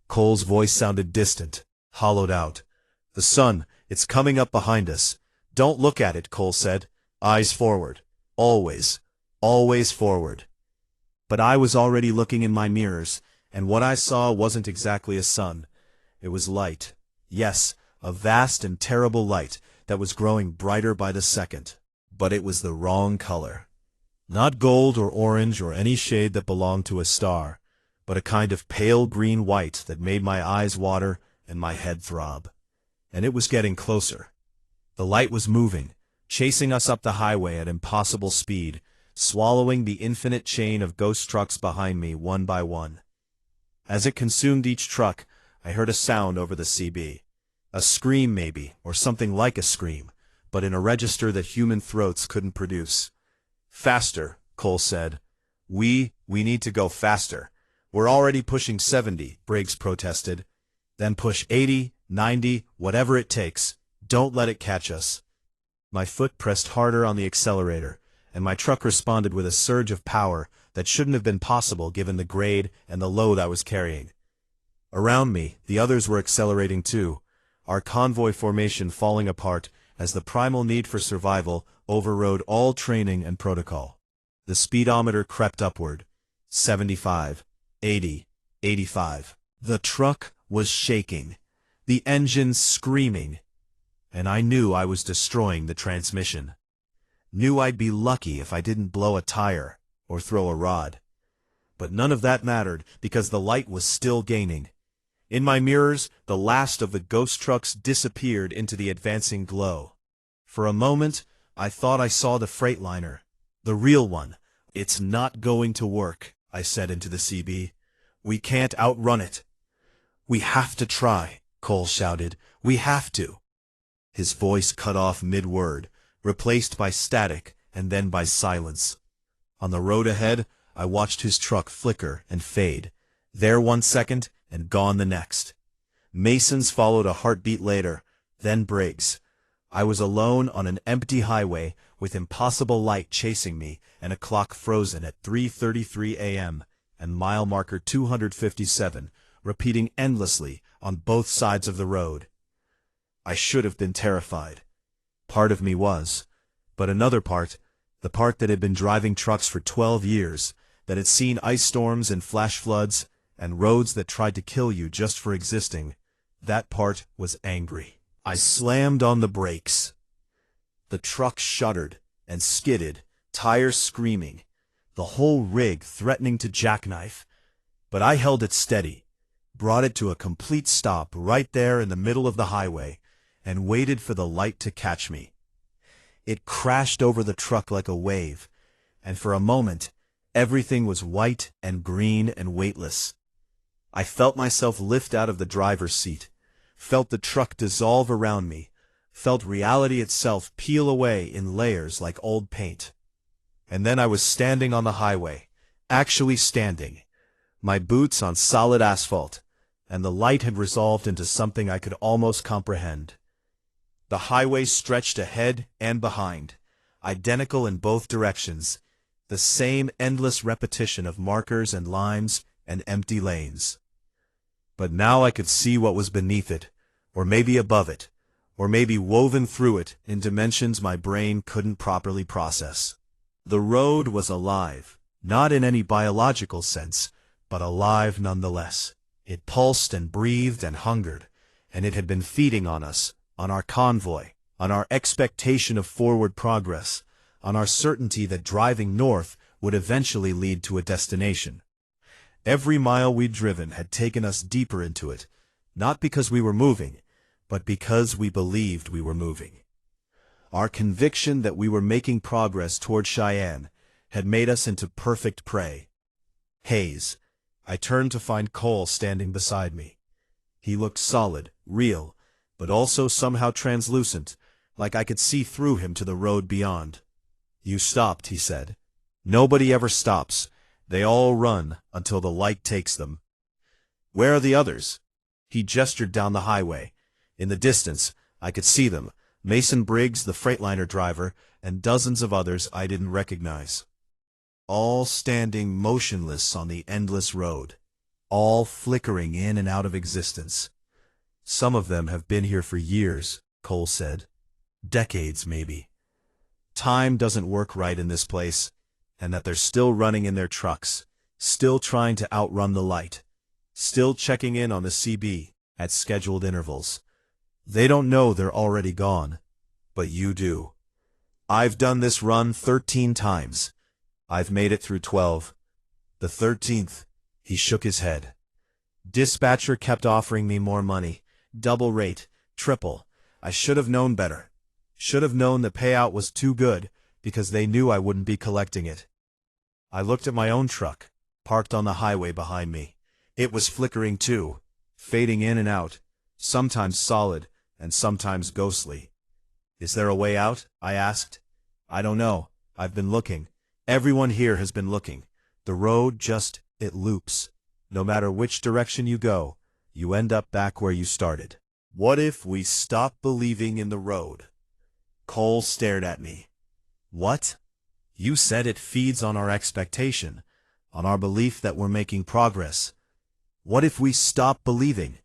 Speaker 1: Cole's voice sounded distant, hollowed out. The sun, it's coming up behind us. Don't look at it, Cole said. Eyes forward. Always. Always forward. But I was already looking in my mirrors, and what I saw wasn't exactly a sun. It was light. Yes, a vast and terrible light that was growing brighter by the second. But it was the wrong color. Not gold or orange or any shade that belonged to a star, but a kind of pale green white that made my eyes water and my head throb. And it was getting closer. The light was moving, chasing us up the highway at impossible speed, swallowing the infinite chain of ghost trucks behind me one by one. As it consumed each truck, I heard a sound over the CB. A scream maybe, or something like a scream, but in a register that human throats couldn't produce. Faster, Cole said. We need to go faster. We're already pushing 70, Briggs protested. Then push 80, 90, whatever it takes. Don't let it catch us. My foot pressed harder on the accelerator, and my truck responded with a surge of power that shouldn't have been possible given the grade and the load I was carrying. Around me, the others were accelerating too, our convoy formation falling apart as the primal need for survival overrode all training and protocol. The speedometer crept upward. 75, 80, 85. The truck was shaking, the engine screaming, and I knew I was destroying the transmission. Knew I'd be lucky if I didn't blow a tire or throw a rod. But none of that mattered because the light was still gaining. In my mirrors, the last of the ghost trucks disappeared into the advancing glow. For a moment, I thought I saw the Freightliner. The real one. It's not going to work, I said into the CB. We can't outrun it. We have to try, Cole shouted. We have to. His voice cut off mid-word, replaced by static and then by silence. On the road ahead, I watched his truck flicker and fade. There 1 second, and gone the next. Mason's followed a heartbeat later, then Briggs. I was alone on an empty highway with impossible light chasing me and a clock frozen at 3:33 a.m. and mile marker 257, repeating endlessly on both sides of the road. I should have been terrified. Part of me was. But another part, the part that had been driving trucks for 12 years, that had seen ice storms and flash floods, and roads that tried to kill you just for existing, that part was angry. I slammed on the brakes. The truck shuddered and skidded, tires screaming, the whole rig threatening to jackknife. But I held it steady, brought it to a complete stop right there in the middle of the highway, and waited for the light to catch me. It crashed over the truck like a wave, and for a moment, everything was white and green and weightless. I felt myself lift out of the driver's seat, felt the truck dissolve around me, felt reality itself peel away in layers like old paint. And then I was standing on the highway, actually standing, my boots on solid asphalt, and the light had resolved into something I could almost comprehend. The highway stretched ahead and behind, identical in both directions, the same endless repetition of markers and lines and empty lanes. But now I could see what was beneath it, or maybe above it, or maybe woven through it in dimensions my brain couldn't properly process. The road was alive, not in any biological sense, but alive nonetheless. It pulsed and breathed and hungered, and it had been feeding on us, on our convoy, on our expectation of forward progress, on our certainty that driving north would eventually lead to a destination. Every mile we'd driven had taken us deeper into it, not because we were moving, but because we believed we were moving. Our conviction that we were making progress toward Cheyenne had made us into perfect prey. Hayes. I turned to find Cole standing beside me. He looked solid, real, but also somehow translucent, like I could see through him to the road beyond. "You stopped," he said. "Nobody ever stops. They all run until the light takes them." "Where are the others?" He gestured down the highway. In the distance, I could see them, Mason Briggs, the Freightliner driver, and dozens of others I didn't recognize. All standing motionless on the endless road, all flickering in and out of existence. "Some of them have been here for years," Cole said. "Decades, maybe. Time doesn't work right in this place, and that they're still running in their trucks, still trying to outrun the light, still checking in on the CB at scheduled intervals. They don't know they're already gone, but you do. I've done this run 13 times. I've made it through 12. The 13th, he shook his head. Dispatcher kept offering me more money, double rate, triple. I should have known better. Should have known the payout was too good, because they knew I wouldn't be collecting it. I looked at my own truck, parked on the highway behind me. It was flickering too, fading in and out, sometimes solid and sometimes ghostly. "Is there a way out?" I asked. "I don't know. I've been looking. Everyone here has been looking. The road just, it loops. No matter which direction you go, you end up back where you started." "What if we stop believing in the road?" Cole stared at me. "What? You said it feeds on our expectation, on our belief that we're making progress. What if we stop believing?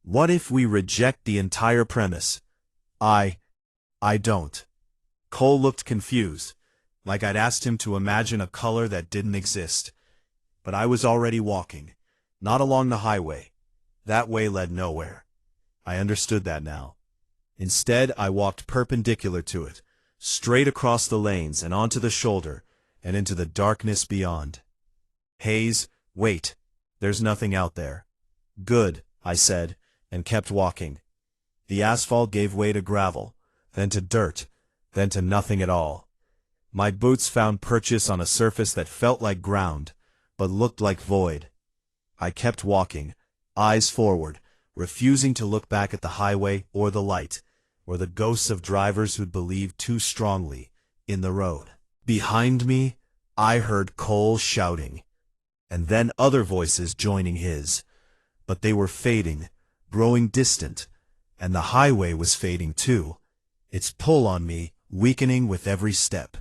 Speaker 1: What if we reject the entire premise?" I don't." Cole looked confused, like I'd asked him to imagine a color that didn't exist. But I was already walking, not along the highway. That way led nowhere. I understood that now. Instead, I walked perpendicular to it, straight across the lanes and onto the shoulder, and into the darkness beyond. "Hayes, wait. There's nothing out there." "Good," I said, and kept walking. The asphalt gave way to gravel, then to dirt, then to nothing at all. My boots found purchase on a surface that felt like ground, but looked like void. I kept walking, eyes forward, refusing to look back at the highway or the light, or the ghosts of drivers who'd believed too strongly in the road. Behind me, I heard Cole shouting, and then other voices joining his. But they were fading, growing distant, and the highway was fading too, its pull on me weakening with every step.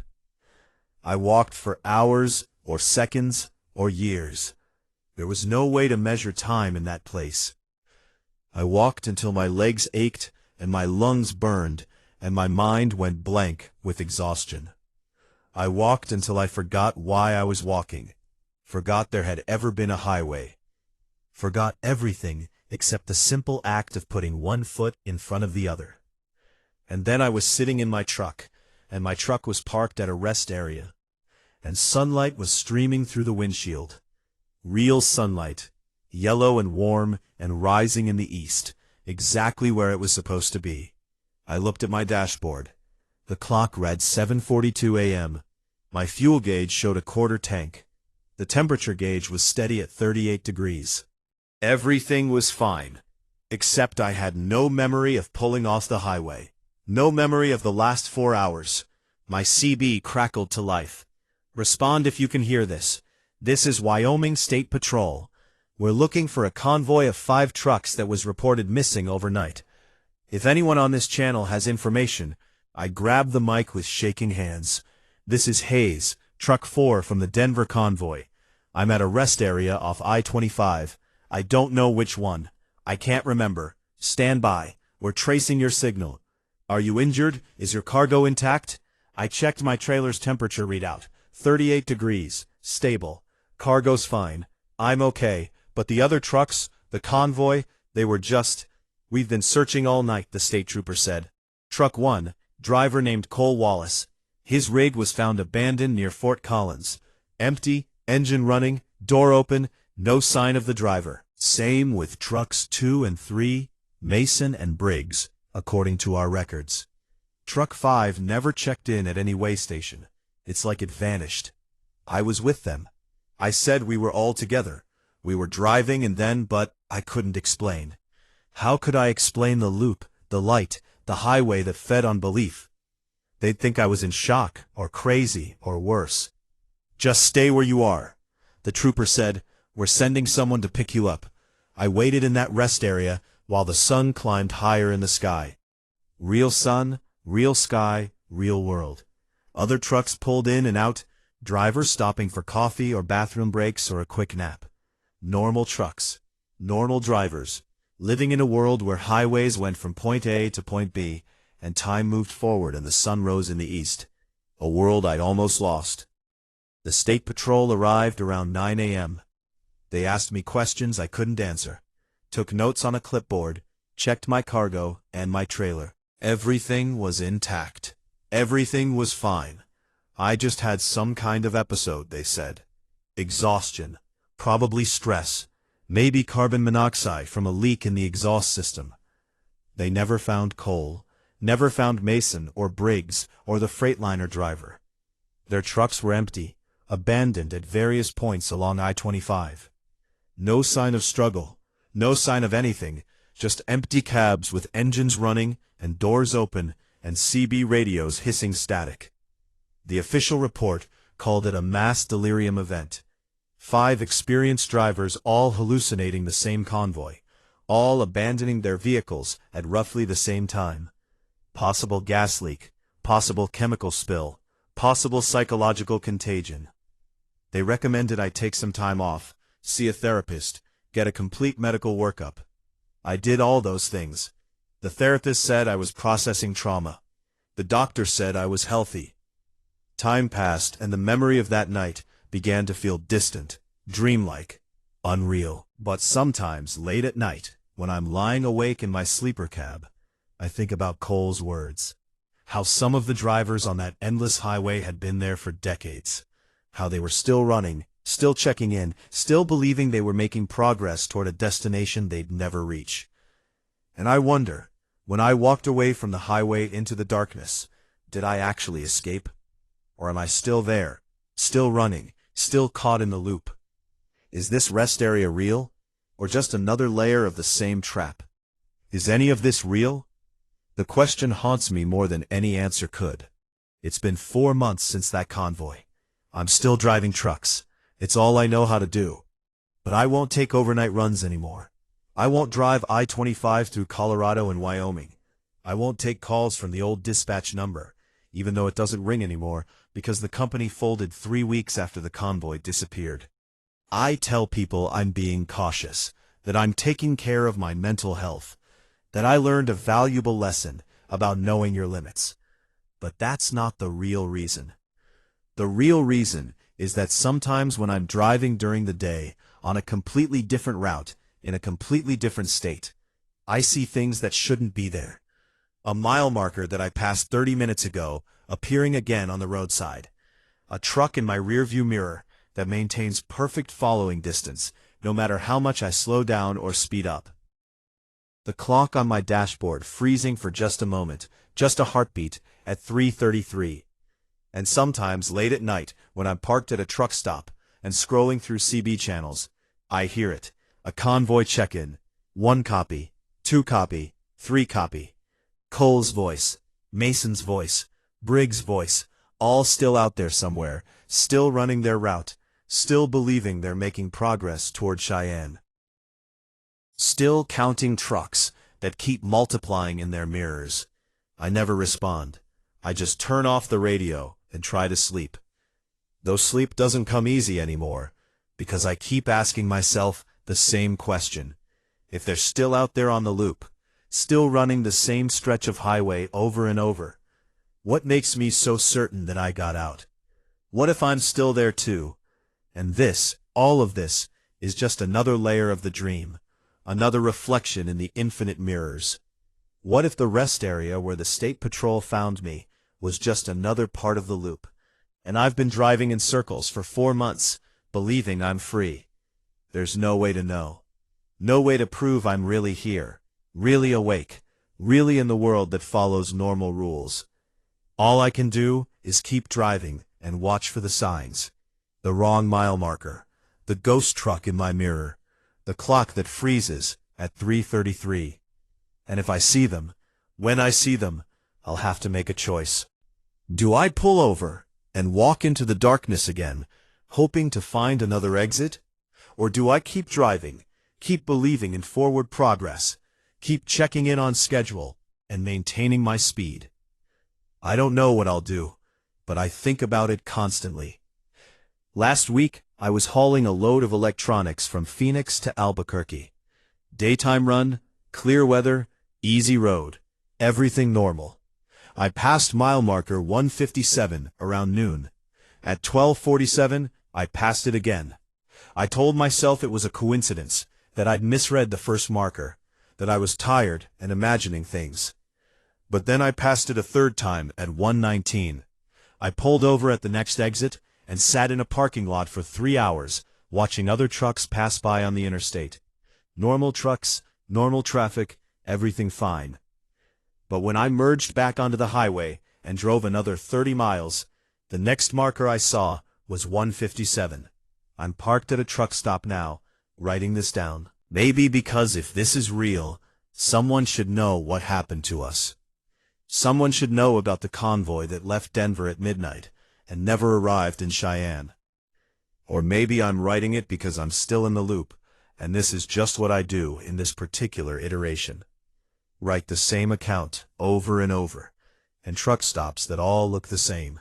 Speaker 1: I walked for hours, or seconds, or years. There was no way to measure time in that place. I walked until my legs ached and my lungs burned and my mind went blank with exhaustion. I walked until I forgot why I was walking, forgot there had ever been a highway, forgot everything except the simple act of putting one foot in front of the other. And then I was sitting in my truck, and my truck was parked at a rest area, and sunlight was streaming through the windshield. Real sunlight, yellow and warm and rising in the east, exactly where it was supposed to be. I looked at my dashboard. The clock read 7:42 a.m. My fuel gauge showed a quarter tank. The temperature gauge was steady at 38 degrees. Everything was fine, except I had no memory of pulling off the highway. No memory of the last 4 hours. My CB crackled to life. "Respond if you can hear this. This is Wyoming State Patrol. We're looking for a convoy of 5 trucks that was reported missing overnight. If anyone on this channel has information, I grab the mic with shaking hands. This is Hayes, Truck 4 from the Denver Convoy. I'm at a rest area off I-25. I don't know which one. I can't remember. Stand by. We're tracing your signal. Are you injured? Is your cargo intact? I checked my trailer's temperature readout. 38 degrees. Stable. Cargo's fine. I'm okay. But the other trucks, the convoy, they were just... We've been searching all night, the state trooper said. Truck 1, driver named Cole Wallace. His rig was found abandoned near Fort Collins. Empty, engine running, door open, no sign of the driver. Same with trucks 2 and 3, Mason and Briggs, according to our records. Truck 5 never checked in at any way station. It's like it vanished. I was with them. I said we were all together. We were driving and then, but I couldn't explain. How could I explain the loop, the light, the highway that fed on belief? They'd think I was in shock, or crazy, or worse. Just stay where you are. The trooper said, we're sending someone to pick you up. I waited in that rest area while the sun climbed higher in the sky. Real sun, real sky, real world. Other trucks pulled in and out, drivers stopping for coffee or bathroom breaks or a quick nap. Normal trucks, normal drivers, living in a world where highways went from point A to point B, and time moved forward and the sun rose in the east. A world I'd almost lost. The state patrol arrived around 9 a.m. They asked me questions I couldn't answer, took notes on a clipboard, checked my cargo and my trailer. Everything was intact. Everything was fine. I just had some kind of episode, they said. Exhaustion. Probably stress. Maybe carbon monoxide from a leak in the exhaust system. They never found Cole, never found Mason or Briggs or the Freightliner driver. Their trucks were empty, abandoned at various points along I-25. No sign of struggle, no sign of anything, just empty cabs with engines running and doors open and CB radios hissing static. The official report called it a mass delirium event. 5 experienced drivers all hallucinating the same convoy, all abandoning their vehicles at roughly the same time. Possible gas leak, possible chemical spill, possible psychological contagion. They recommended I take some time off, see a therapist, get a complete medical workup. I did all those things. The therapist said I was processing trauma. The doctor said I was healthy. Time passed and the memory of that night began to feel distant, dreamlike, unreal. But sometimes, late at night, when I'm lying awake in my sleeper cab, I think about Cole's words. How some of the drivers on that endless highway had been there for decades. How they were still running, still checking in, still believing they were making progress toward a destination they'd never reach. And I wonder, when I walked away from the highway into the darkness, did I actually escape? Or am I still there, still running, still caught in the loop? Is this rest area real, or just another layer of the same trap? Is any of this real? The question haunts me more than any answer could. It's been 4 months since that convoy. I'm still driving trucks. It's all I know how to do. But I won't take overnight runs anymore. I won't drive I-25 through Colorado and Wyoming. I won't take calls from the old dispatch number, even though it doesn't ring anymore, because the company folded 3 weeks after the convoy disappeared. I tell people I'm being cautious, that I'm taking care of my mental health, that I learned a valuable lesson about knowing your limits. But that's not the real reason. The real reason is that sometimes when I'm driving during the day on a completely different route, in a completely different state, I see things that shouldn't be there. A mile marker that I passed 30 minutes ago appearing again on the roadside. A truck in my rearview mirror that maintains perfect following distance, no matter how much I slow down or speed up. The clock on my dashboard freezing for just a moment, just a heartbeat, at 3:33. And sometimes late at night, when I'm parked at a truck stop and scrolling through CB channels, I hear it. A convoy check-in. 1 copy, 2 copy, 3 copy. Cole's voice, Mason's voice, Briggs' voice, all still out there somewhere, still running their route, still believing they're making progress toward Cheyenne. Still counting trucks that keep multiplying in their mirrors. I never respond. I just turn off the radio and try to sleep. Though sleep doesn't come easy anymore, because I keep asking myself the same question. If they're still out there on the loop, still running the same stretch of highway over and over, what makes me so certain that I got out? What if I'm still there too? And this, all of this, is just another layer of the dream, another reflection in the infinite mirrors. What if the rest area where the State Patrol found me was just another part of the loop, and I've been driving in circles for 4 months, believing I'm free? There's no way to know. No way to prove I'm really here, really awake, really in the world that follows normal rules. All I can do is keep driving and watch for the signs. The wrong mile marker, the ghost truck in my mirror, the clock that freezes at 3:33. And if I see them, when I see them, I'll have to make a choice. Do I pull over and walk into the darkness again, hoping to find another exit? Or do I keep driving, keep believing in forward progress, keep checking in on schedule, and maintaining my speed? I don't know what I'll do, but I think about it constantly. Last week, I was hauling a load of electronics from Phoenix to Albuquerque. Daytime run, clear weather, easy road, everything normal. I passed mile marker 157 around noon. At 12:47, I passed it again. I told myself it was a coincidence, that I'd misread the first marker, that I was tired and imagining things. But then I passed it a third time at 1:19. I pulled over at the next exit and sat in a parking lot for 3 hours, watching other trucks pass by on the interstate. Normal trucks, normal traffic, everything fine. But when I merged back onto the highway and drove another 30 miles, the next marker I saw was 157. I'm parked at a truck stop now, writing this down. Maybe because if this is real, someone should know what happened to us. Someone should know about the convoy that left Denver at midnight and never arrived in Cheyenne. Or maybe I'm writing it because I'm still in the loop, and this is just what I do in this particular iteration. Write the same account over and over, and truck stops that all look the same.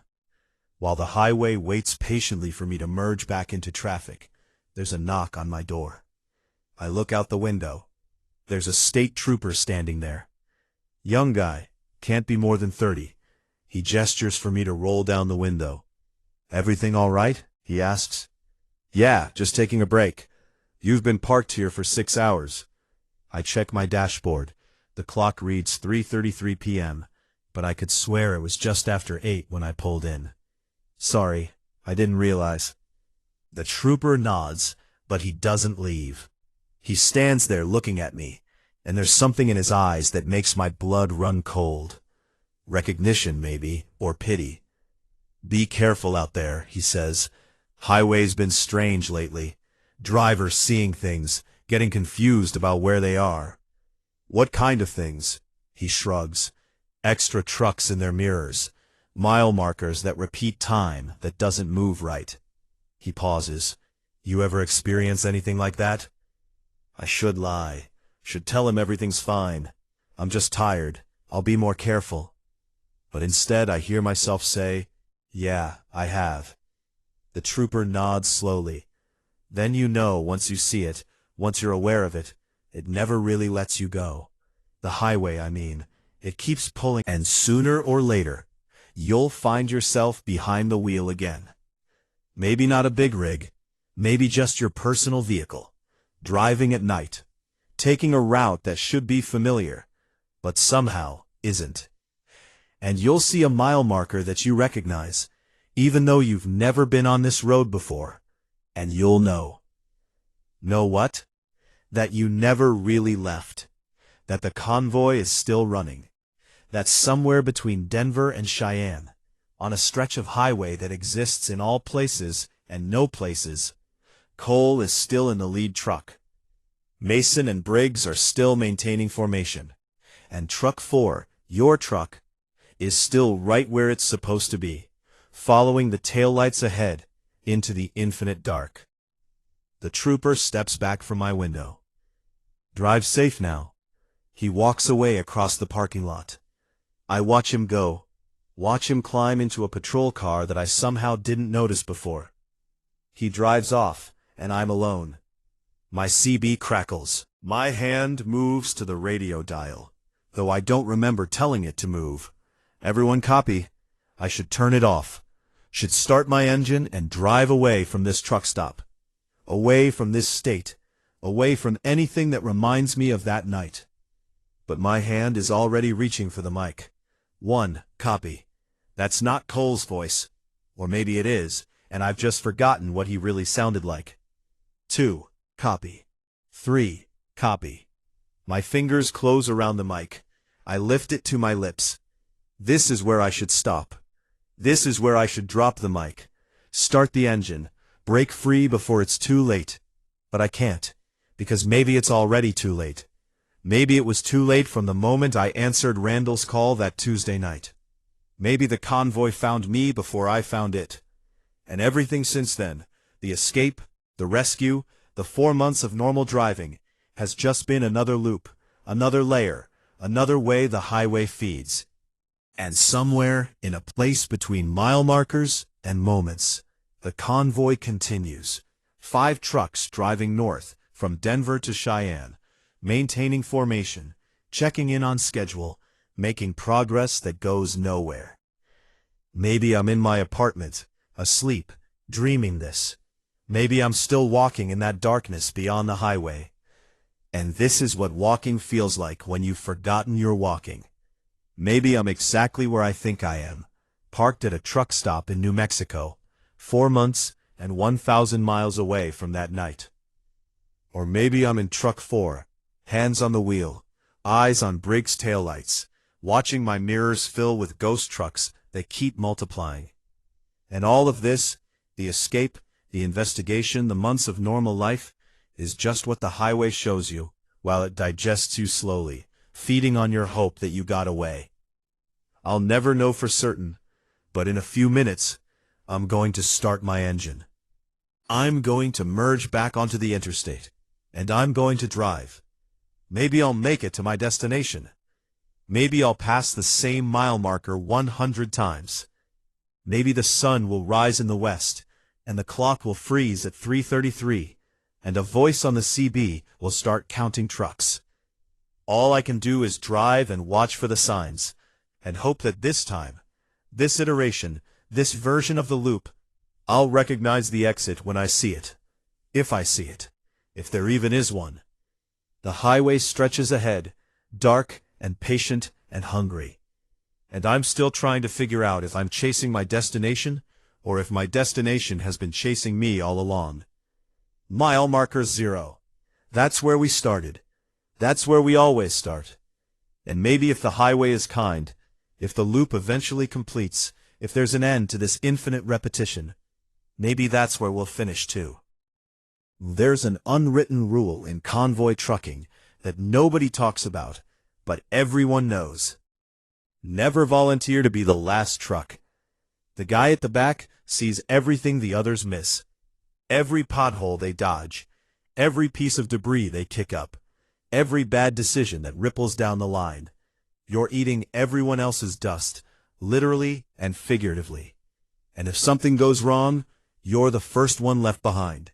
Speaker 1: While the highway waits patiently for me to merge back into traffic, there's a knock on my door. I look out the window. There's a state trooper standing there. Young guy, can't be more than 30. He gestures for me to roll down the window. "Everything all right?" he asks. "Yeah, just taking a break. You've been parked here for 6 hours. I check my dashboard. The clock reads 3:33 p.m., but I could swear it was just after 8 when I pulled in. "Sorry, I didn't realize." The trooper nods, but he doesn't leave. He stands there looking at me, and there's something in his eyes that makes my blood run cold. Recognition, maybe, or pity. "Be careful out there," he says. "Highway's been strange lately. Drivers seeing things, getting confused about where they are." "What kind of things?" He shrugs. "Extra trucks in their mirrors. Mile markers that repeat time that doesn't move right." He pauses. "You ever experience anything like that?" I should lie. Should tell him everything's fine. I'm just tired. I'll be more careful. But instead I hear myself say, "Yeah, I have." The trooper nods slowly. Then you know once you see it, once you're aware of it, it never really lets you go. The highway, I mean. It keeps pulling, and sooner or later, you'll find yourself behind the wheel again. Maybe not a big rig, maybe just your personal vehicle, driving at night, taking a route that should be familiar, but somehow isn't. And you'll see a mile marker that you recognize, even though you've never been on this road before, and you'll know. Know what? That you never really left, that the convoy is still running, that somewhere between Denver and Cheyenne, on a stretch of highway that exists in all places and no places, Cole is still in the lead truck. Mason and Briggs are still maintaining formation, and Truck 4, your truck, is still right where it's supposed to be, following the taillights ahead into the infinite dark. The trooper steps back from my window. Drive safe now. He walks away across the parking lot. I watch him go. Watch him climb into a patrol car that I somehow didn't notice before. He drives off, and I'm alone. My CB crackles. My hand moves to the radio dial, though I don't remember telling it to move. Everyone copy. I should turn it off. Should start my engine and drive away from this truck stop. Away from this state. Away from anything that reminds me of that night. But my hand is already reaching for the mic. 1. Copy. That's not Cole's voice. Or maybe it is, and I've just forgotten what he really sounded like. 2. Copy. 3. Copy. My fingers close around the mic. I lift it to my lips. This is where I should stop. This is where I should drop the mic. Start the engine. Break free before it's too late. But I can't, because maybe it's already too late. Maybe it was too late from the moment I answered Randall's call that Tuesday night. Maybe the convoy found me before I found it. And everything since then, the escape, the rescue, the 4 months of normal driving, has just been another loop, another layer, another way the highway feeds. And somewhere, in a place between mile markers and moments, the convoy continues. 5 trucks driving north from Denver to Cheyenne, maintaining formation, checking in on schedule, making progress that goes nowhere. Maybe I'm in my apartment, asleep, dreaming this. Maybe I'm still walking in that darkness beyond the highway. And this is what walking feels like when you've forgotten you're walking. Maybe I'm exactly where I think I am, parked at a truck stop in New Mexico, 4 months and 1,000 miles away from that night. Or maybe I'm in truck 4, hands on the wheel, eyes on Briggs taillights, watching my mirrors fill with ghost trucks that keep multiplying. And all of this, the escape, the investigation, the months of normal life, is just what the highway shows you, while it digests you slowly, feeding on your hope that you got away. I'll never know for certain, but in a few minutes, I'm going to start my engine. I'm going to merge back onto the interstate, and I'm going to drive. Maybe I'll make it to my destination. Maybe I'll pass the same mile marker 100 times. Maybe the sun will rise in the west, and the clock will freeze at 3:33, and a voice on the CB will start counting trucks. All I can do is drive and watch for the signs, and hope that this time, this iteration, this version of the loop, I'll recognize the exit when I see it. If I see it. If there even is one. The highway stretches ahead, dark and patient and hungry. And I'm still trying to figure out if I'm chasing my destination, or if my destination has been chasing me all along. Mile marker 0. That's where we started. That's where we always start. And maybe if the highway is kind, if the loop eventually completes, if there's an end to this infinite repetition, maybe that's where we'll finish too. There's an unwritten rule in convoy trucking that nobody talks about, but everyone knows. Never volunteer to be the last truck. The guy at the back sees everything the others miss. Every pothole they dodge, every piece of debris they kick up, every bad decision that ripples down the line. You're eating everyone else's dust, literally and figuratively. And if something goes wrong, you're the first one left behind.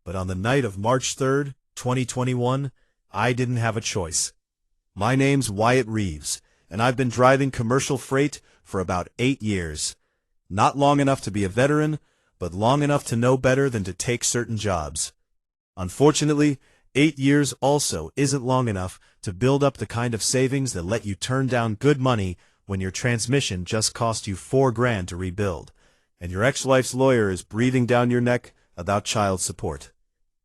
Speaker 1: But on the night of March 3rd, 2021, I didn't have a choice. My name's Wyatt Reeves, and I've been driving commercial freight for about 8 years. Not long enough to be a veteran, but long enough to know better than to take certain jobs. Unfortunately, 8 years also isn't long enough to build up the kind of savings that let you turn down good money when your transmission just cost you $4,000 to rebuild, and your ex-wife's lawyer is breathing down your neck about child support.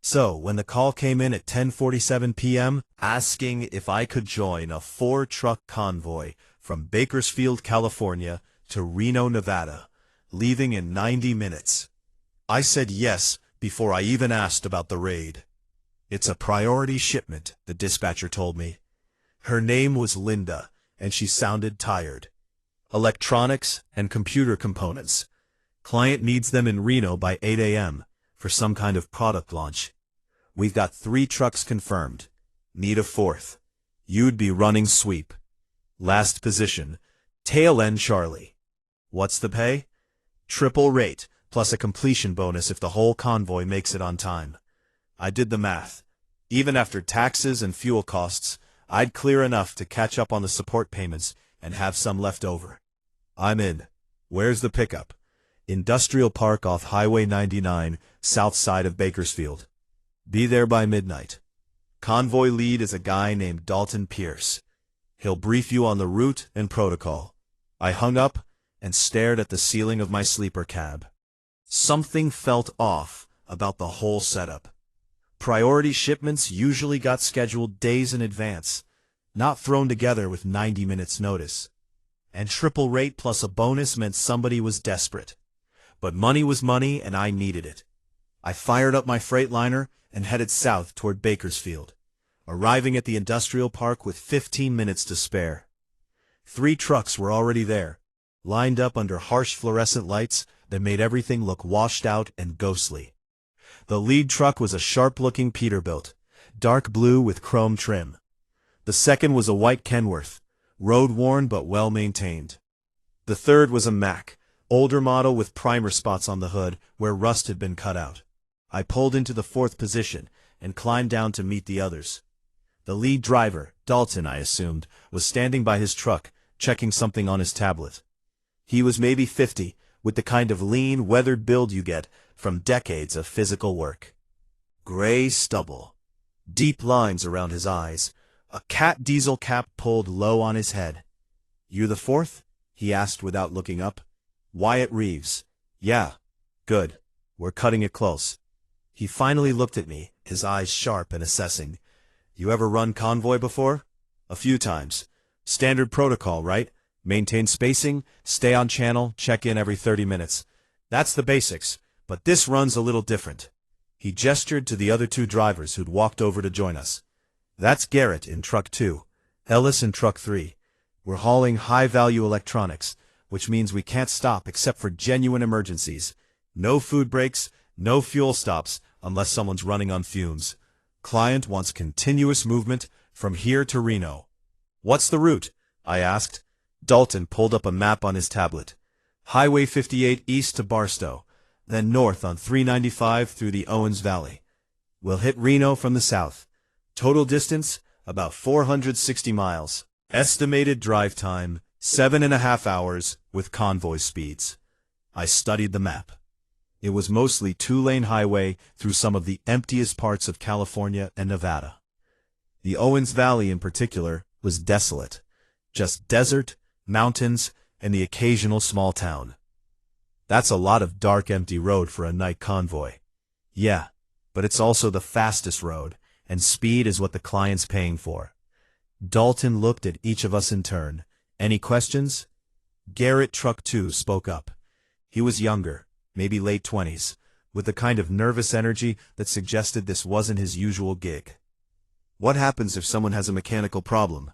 Speaker 1: So, when the call came in at 10:47 p.m., asking if I could join a 4-truck convoy from Bakersfield, California to Reno, Nevada, leaving in 90 minutes, I said yes before I even asked about the raid. It's a priority shipment, the dispatcher told me. Her name was Linda, and she sounded tired. Electronics and computer components. Client needs them in Reno by 8 a.m. for some kind of product launch. We've got 3 trucks confirmed. Need a fourth. You'd be running sweep. Last position. Tail end Charlie. What's the pay? Triple rate, plus a completion bonus if the whole convoy makes it on time. I did the math. Even after taxes and fuel costs, I'd clear enough to catch up on the support payments and have some left over. I'm in. Where's the pickup? Industrial Park off Highway 99, south side of Bakersfield. Be there by midnight. Convoy lead is a guy named Dalton Pierce. He'll brief you on the route and protocol. I hung up and stared at the ceiling of my sleeper cab. Something felt off about the whole setup. Priority shipments usually got scheduled days in advance, not thrown together with 90 minutes notice. And triple rate plus a bonus meant somebody was desperate. But money was money and I needed it. I fired up my Freightliner and headed south toward Bakersfield, arriving at the industrial park with 15 minutes to spare. 3 trucks were already there, lined up under harsh fluorescent lights that made everything look washed out and ghostly. The lead truck was a sharp-looking Peterbilt, dark blue with chrome trim. The second was a white Kenworth, road-worn but well-maintained. The third was a Mack, older model with primer spots on the hood where rust had been cut out. I pulled into the 4th position and climbed down to meet the others. The lead driver, Dalton I assumed, was standing by his truck, checking something on his tablet. He was maybe 50, with the kind of lean, weathered build you get from decades of physical work. Gray stubble, deep lines around his eyes, a cat diesel cap pulled low on his head. You the 4th? He asked without looking up. Wyatt Reeves. Yeah. Good. We're cutting it close. He finally looked at me, his eyes sharp and assessing. You ever run Convoy before? A few times. Standard protocol, right? Maintain spacing, stay on channel, check in every 30 minutes. That's the basics, but this run's a little different. He gestured to the other 2 drivers who'd walked over to join us. That's Garrett in Truck 2, Ellis in Truck 3. We're hauling high-value electronics, which means we can't stop except for genuine emergencies. No food breaks, no fuel stops unless someone's running on fumes. Client wants continuous movement from here to Reno. What's the route? I asked. Dalton pulled up a map on his tablet. Highway 58 east to Barstow, then north on 395 through the Owens Valley. We'll hit Reno from the south. Total distance, about 460 miles. Estimated drive time, 7.5 hours with convoy speeds. I studied the map. It was mostly 2-lane highway through some of the emptiest parts of California and Nevada. The Owens Valley in particular was desolate. Just desert, mountains, and the occasional small town. That's a lot of dark, empty road for a night convoy. Yeah, but it's also the fastest road, and speed is what the client's paying for. Dalton looked at each of us in turn. Any questions? Garrett Truck 2 spoke up. He was younger, maybe late 20s, with the kind of nervous energy that suggested this wasn't his usual gig. What happens if someone has a mechanical problem?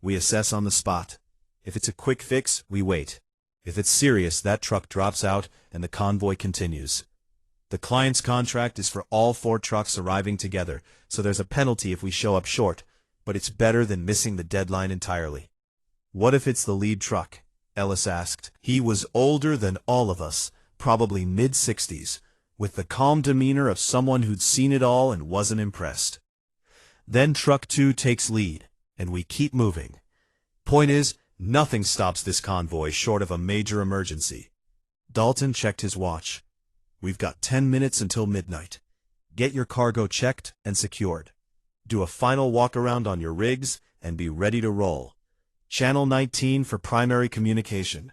Speaker 1: We assess on the spot. If it's a quick fix, we wait. If it's serious, that truck drops out and the convoy continues. The client's contract is for all 4 trucks arriving together, so there's a penalty if we show up short, but it's better than missing the deadline entirely. What if it's the lead truck? Ellis asked. He was older than all of us, probably mid-60s, with the calm demeanor of someone who'd seen it all and wasn't impressed. Then Truck 2 takes lead, and we keep moving. Point is, nothing stops this convoy short of a major emergency. Dalton checked his watch. We've got 10 minutes until midnight. Get your cargo checked and secured. Do a final walk-around on your rigs and be ready to roll. Channel 19 for primary communication.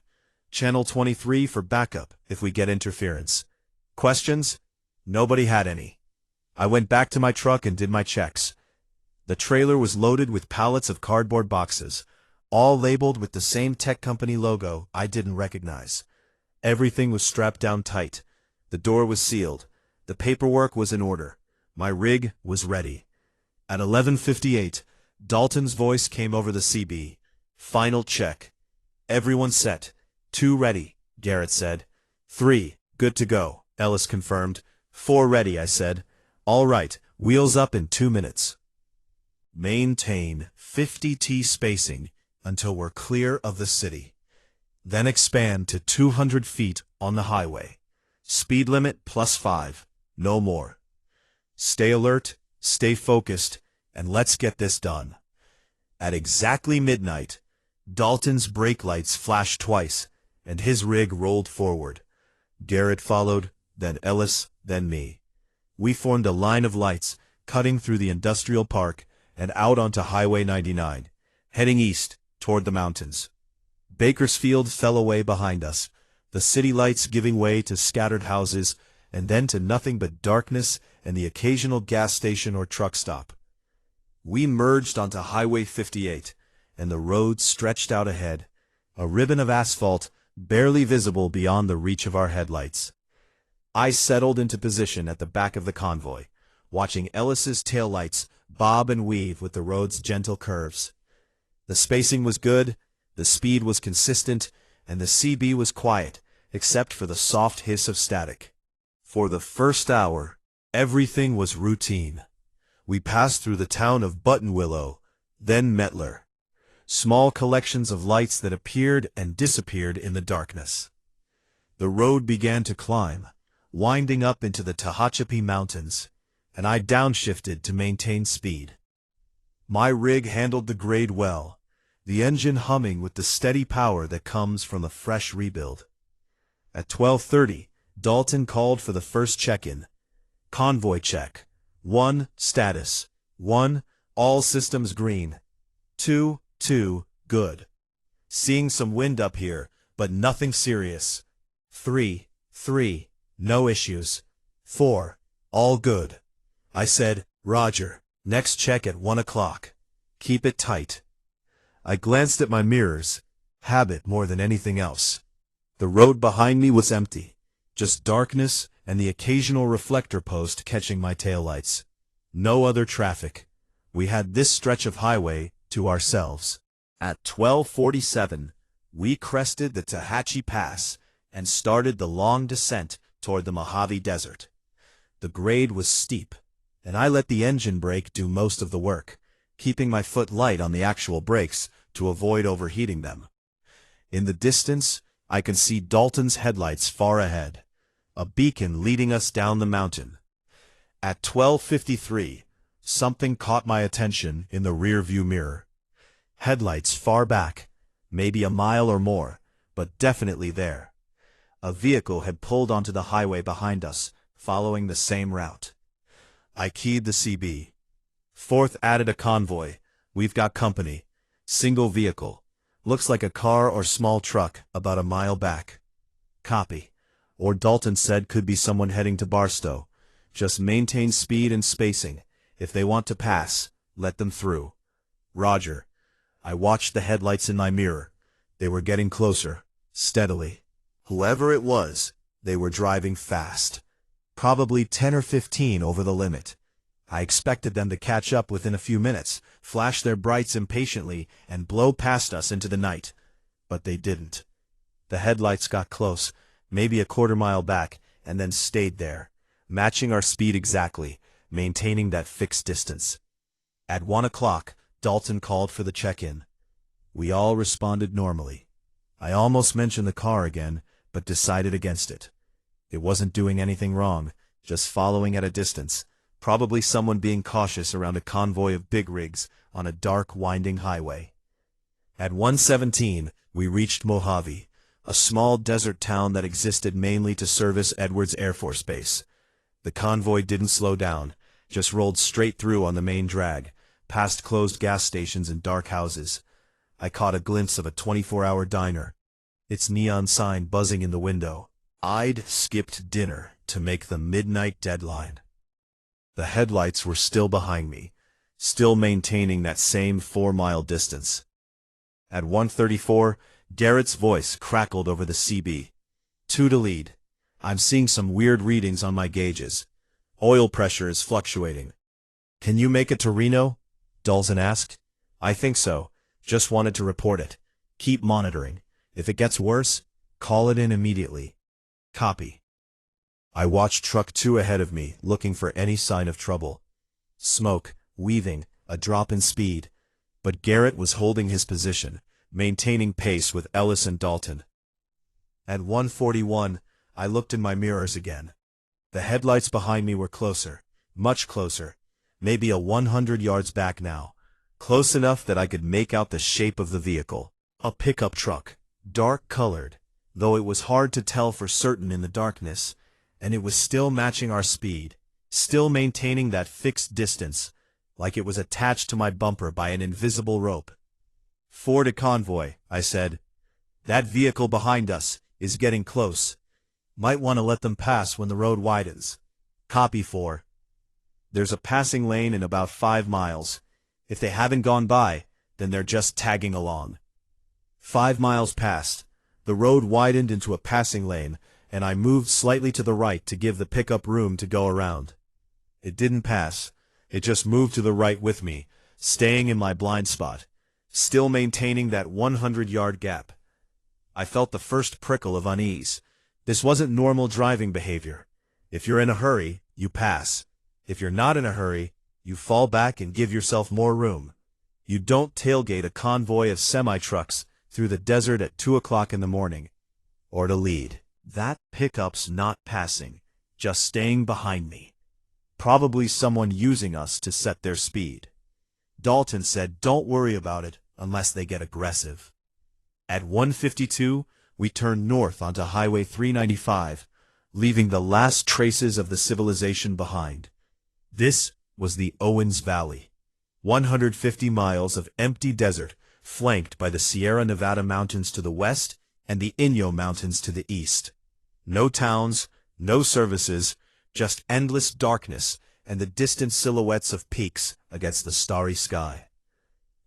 Speaker 1: Channel 23 for backup if we get interference. Questions? Nobody had any. I went back to my truck and did my checks. The trailer was loaded with pallets of cardboard boxes, all labeled with the same tech company logo I didn't recognize. Everything was strapped down tight. The door was sealed. The paperwork was in order. My rig was ready. At 11:58, Dalton's voice came over the CB. Final check. Everyone set. 2 ready, Garrett said. 3, good to go, Ellis confirmed. 4 ready, I said. All right, wheels up in 2 minutes. Maintain 50 spacing until we're clear of the city. Then expand to 200 feet on the highway. Speed limit +5, no more. Stay alert, stay focused, and let's get this done. At exactly midnight, Dalton's brake lights flashed twice, and his rig rolled forward. Garrett followed, then Ellis, then me. We formed a line of lights, cutting through the industrial park and out onto Highway 99, heading east toward the mountains. Bakersfield fell away behind us, the city lights giving way to scattered houses, and then to nothing but darkness and the occasional gas station or truck stop. We merged onto Highway 58, and the road stretched out ahead, a ribbon of asphalt barely visible beyond the reach of our headlights. I settled into position at the back of the convoy, watching Ellis's taillights bob and weave with the road's gentle curves. The spacing was good, the speed was consistent, and the CB was quiet, except for the soft hiss of static. For the first hour, everything was routine. We passed through the town of Buttonwillow, then Mettler. Small collections of lights that appeared and disappeared in the darkness. The road began to climb, winding up into the Tehachapi Mountains, and I downshifted to maintain speed. My rig handled the grade well, the engine humming with the steady power that comes from a fresh rebuild. At 12:30, Dalton called for the first check-in. Convoy check. 1, status. 1, all systems green. 2, good. Seeing some wind up here, but nothing serious. 3, no issues. 4, all good. I said, Roger, next check at 1 o'clock. Keep it tight. I glanced at my mirrors, habit more than anything else. The road behind me was empty, just darkness and the occasional reflector post catching my taillights. No other traffic. We had this stretch of highway to ourselves. At 12:47, we crested the Tehachapi Pass and started the long descent toward the Mojave Desert. The grade was steep, and I let the engine brake do most of the work, keeping my foot light on the actual brakes to avoid overheating them. In the distance, I could see Dalton's headlights far ahead, a beacon leading us down the mountain. At 12:53, something caught my attention in the rear-view mirror. Headlights far back, maybe a mile or more, but definitely there. A vehicle had pulled onto the highway behind us, following the same route. I keyed the CB. 4th added a convoy. We've got company. Single vehicle. Looks like a car or small truck about a mile back. Copy. Or Dalton said could be someone heading to Barstow. Just maintain speed and spacing. If they want to pass, let them through. Roger. I watched the headlights in my mirror. They were getting closer, steadily. Whoever it was, they were driving fast. Probably 10 or 15 over the limit. I expected them to catch up within a few minutes, flash their brights impatiently, and blow past us into the night. But they didn't. The headlights got close, maybe a quarter-mile back, and then stayed there, matching our speed exactly, maintaining that fixed distance. At 1 o'clock, Dalton called for the check-in. We all responded normally. I almost mentioned the car again, but decided against it. It wasn't doing anything wrong, just following at a distance, probably someone being cautious around a convoy of big rigs on a dark, winding highway. At 1:17, we reached Mojave, a small desert town that existed mainly to service Edwards Air Force Base. The convoy didn't slow down, just rolled straight through on the main drag, past closed gas stations and dark houses. I caught a glimpse of a 24-hour diner, its neon sign buzzing in the window. I'd skipped dinner to make the midnight deadline. The headlights were still behind me, still maintaining that same 4-mile distance. At 1:34, Garrett's voice crackled over the CB. 2 to lead. I'm seeing some weird readings on my gauges. Oil pressure is fluctuating. Can you make it to Reno? Dalton asked. I think so. Just wanted to report it. Keep monitoring. If it gets worse, call it in immediately. Copy. I watched Truck 2 ahead of me, looking for any sign of trouble. Smoke, weaving, a drop in speed, but Garrett was holding his position, maintaining pace with Ellis and Dalton. At 1:41, I looked in my mirrors again. The headlights behind me were closer, much closer, maybe 100 yards back now, close enough that I could make out the shape of the vehicle. A pickup truck, dark-colored, though it was hard to tell for certain in the darkness, and it was still matching our speed, still maintaining that fixed distance, like it was attached to my bumper by an invisible rope. "4 to Convoy," I said. "That vehicle behind us is getting close. Might want to let them pass when the road widens." "Copy 4. There's a passing lane in about 5 miles. If they haven't gone by, then they're just tagging along." 5 miles passed. The road widened into a passing lane, and I moved slightly to the right to give the pickup room to go around. It didn't pass. It just moved to the right with me, staying in my blind spot, still maintaining that 100-yard gap. I felt the first prickle of unease. This wasn't normal driving behavior. If you're in a hurry, you pass. If you're not in a hurry, you fall back and give yourself more room. You don't tailgate a convoy of semi-trucks through the desert at 2 o'clock in the morning. Or to lead. That pickup's not passing, just staying behind me. Probably someone using us to set their speed. Dalton said, "Don't worry about it unless they get aggressive." At 1:52, we turned north onto Highway 395, leaving the last traces of the civilization behind. This was the Owens Valley, 150 miles of empty desert, flanked by the Sierra Nevada mountains to the west and the Inyo Mountains to the east. No towns, no services, just endless darkness and the distant silhouettes of peaks against the starry sky.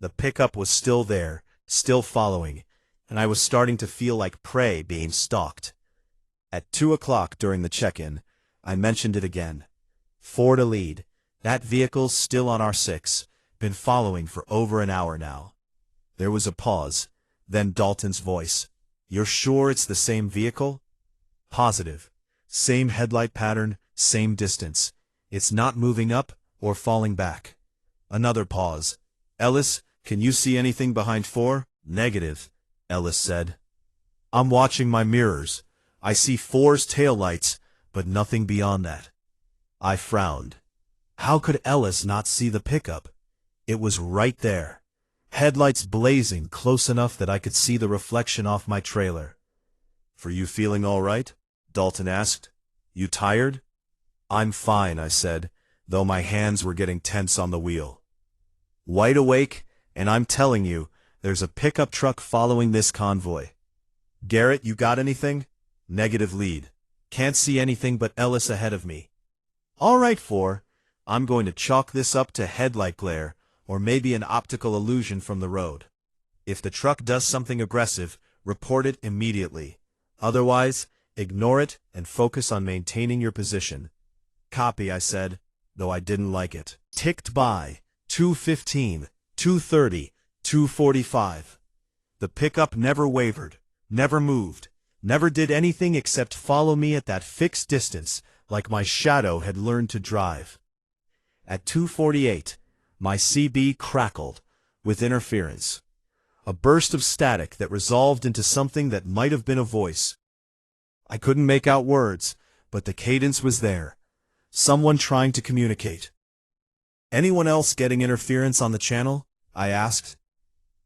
Speaker 1: The pickup was still there, still following, and I was starting to feel like prey being stalked. At 2 o'clock during the check-in, I mentioned it again. 4 to lead. That vehicle's still on R6, been following for over an hour now. There was a pause, then Dalton's voice. "You're sure it's the same vehicle?" "Positive. Same headlight pattern, same distance. It's not moving up or falling back." Another pause. "Ellis, can you see anything behind 4? "Negative," Ellis said. "I'm watching my mirrors. I see 4's taillights, but nothing beyond that." I frowned. How could Ellis not see the pickup? It was right there. Headlights blazing close enough that I could see the reflection off my trailer. "For you feeling all right?" Dalton asked. "You tired?" "I'm fine," I said, though my hands were getting tense on the wheel. "Wide awake, and I'm telling you, there's a pickup truck following this convoy." "Garrett, you got anything?" "Negative lead. Can't see anything but Ellis ahead of me." "All right, 4. I'm going to chalk this up to headlight glare, or maybe an optical illusion from the road. If the truck does something aggressive, report it immediately. Otherwise, ignore it and focus on maintaining your position." "Copy," I said, though I didn't like it. Ticked by. 2:15, 2:30, 2:45. The pickup never wavered, never moved, never did anything except follow me at that fixed distance, like my shadow had learned to drive. At 2:48, my CB crackled, with interference. A burst of static that resolved into something that might have been a voice. I couldn't make out words, but the cadence was there. Someone trying to communicate. "Anyone else getting interference on the channel?" I asked.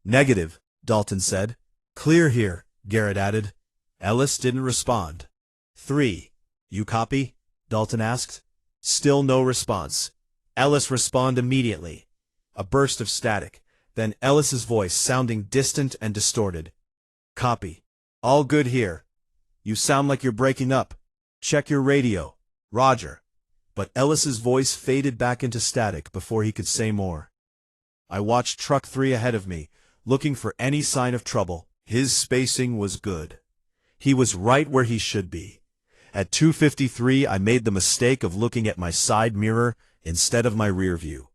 Speaker 1: "Negative," Dalton said. "Clear here," Garrett added. Ellis didn't respond. 3. "You copy?" Dalton asked. Still no response. Ellis responded immediately. A burst of static, then Ellis's voice sounding distant and distorted. "Copy. All good here. You sound like you're breaking up. Check your radio. Roger." But Ellis's voice faded back into static before he could say more. I watched Truck 3 ahead of me, looking for any sign of trouble. His spacing was good. He was right where he should be. At 2:53, I made the mistake of looking at my side mirror instead of my rear view.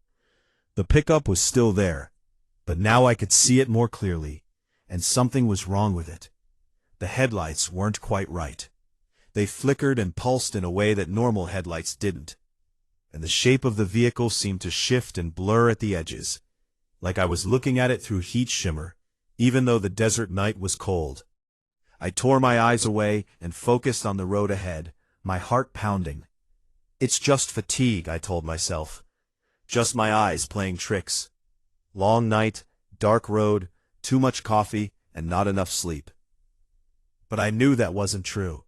Speaker 1: The pickup was still there, but now I could see it more clearly, and something was wrong with it. The headlights weren't quite right. They flickered and pulsed in a way that normal headlights didn't. and the shape of the vehicle seemed to shift and blur at the edges, like I was looking at it through heat shimmer, even though the desert night was cold. I tore my eyes away and focused on the road ahead, my heart pounding. It's just fatigue, I told myself. Just my eyes playing tricks. Long night, dark road, too much coffee, and not enough sleep. But I knew that wasn't true.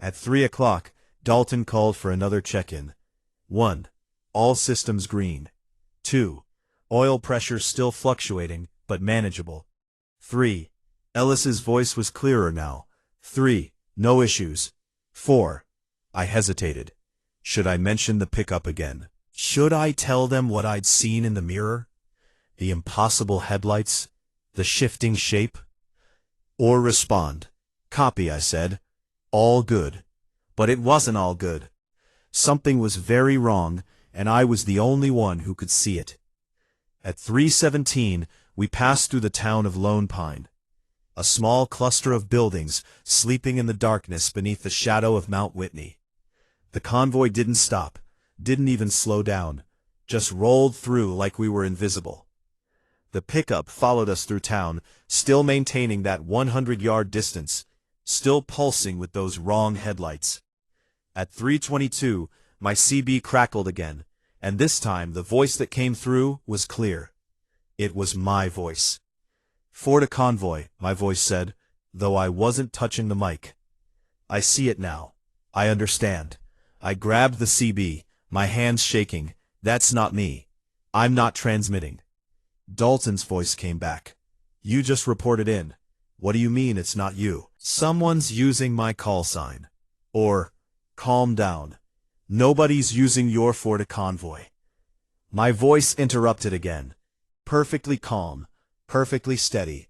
Speaker 1: At 3 o'clock, Dalton called for another check-in. 1. All systems green. 2. Oil pressure still fluctuating, but manageable. 3. Ellis's voice was clearer now. 3. No issues. 4. I hesitated. Should I mention the pickup again? Should I tell them what I'd seen in the mirror? The impossible headlights? The shifting shape? Or respond? Copy, I said. All good. But it wasn't all good. Something was very wrong, and I was the only one who could see it. At 3:17, we passed through the town of Lone Pine. A small cluster of buildings sleeping in the darkness beneath the shadow of Mount Whitney. The convoy didn't stop, didn't even slow down, just rolled through like we were invisible. The pickup followed us through town, still maintaining that 100-yard distance, still pulsing with those wrong headlights. At 3:22, my CB crackled again, and this time the voice that came through was clear. It was my voice. "For the convoy," my voice said, though I wasn't touching the mic. I see it now. I understand. I grabbed the CB, my hands shaking. That's not me. I'm not transmitting. Dalton's voice came back. "You just reported in. What do you mean it's not you? Someone's using my call sign." Or, "Calm down. Nobody's using your for the convoy." My voice interrupted again. Perfectly calm, perfectly steady.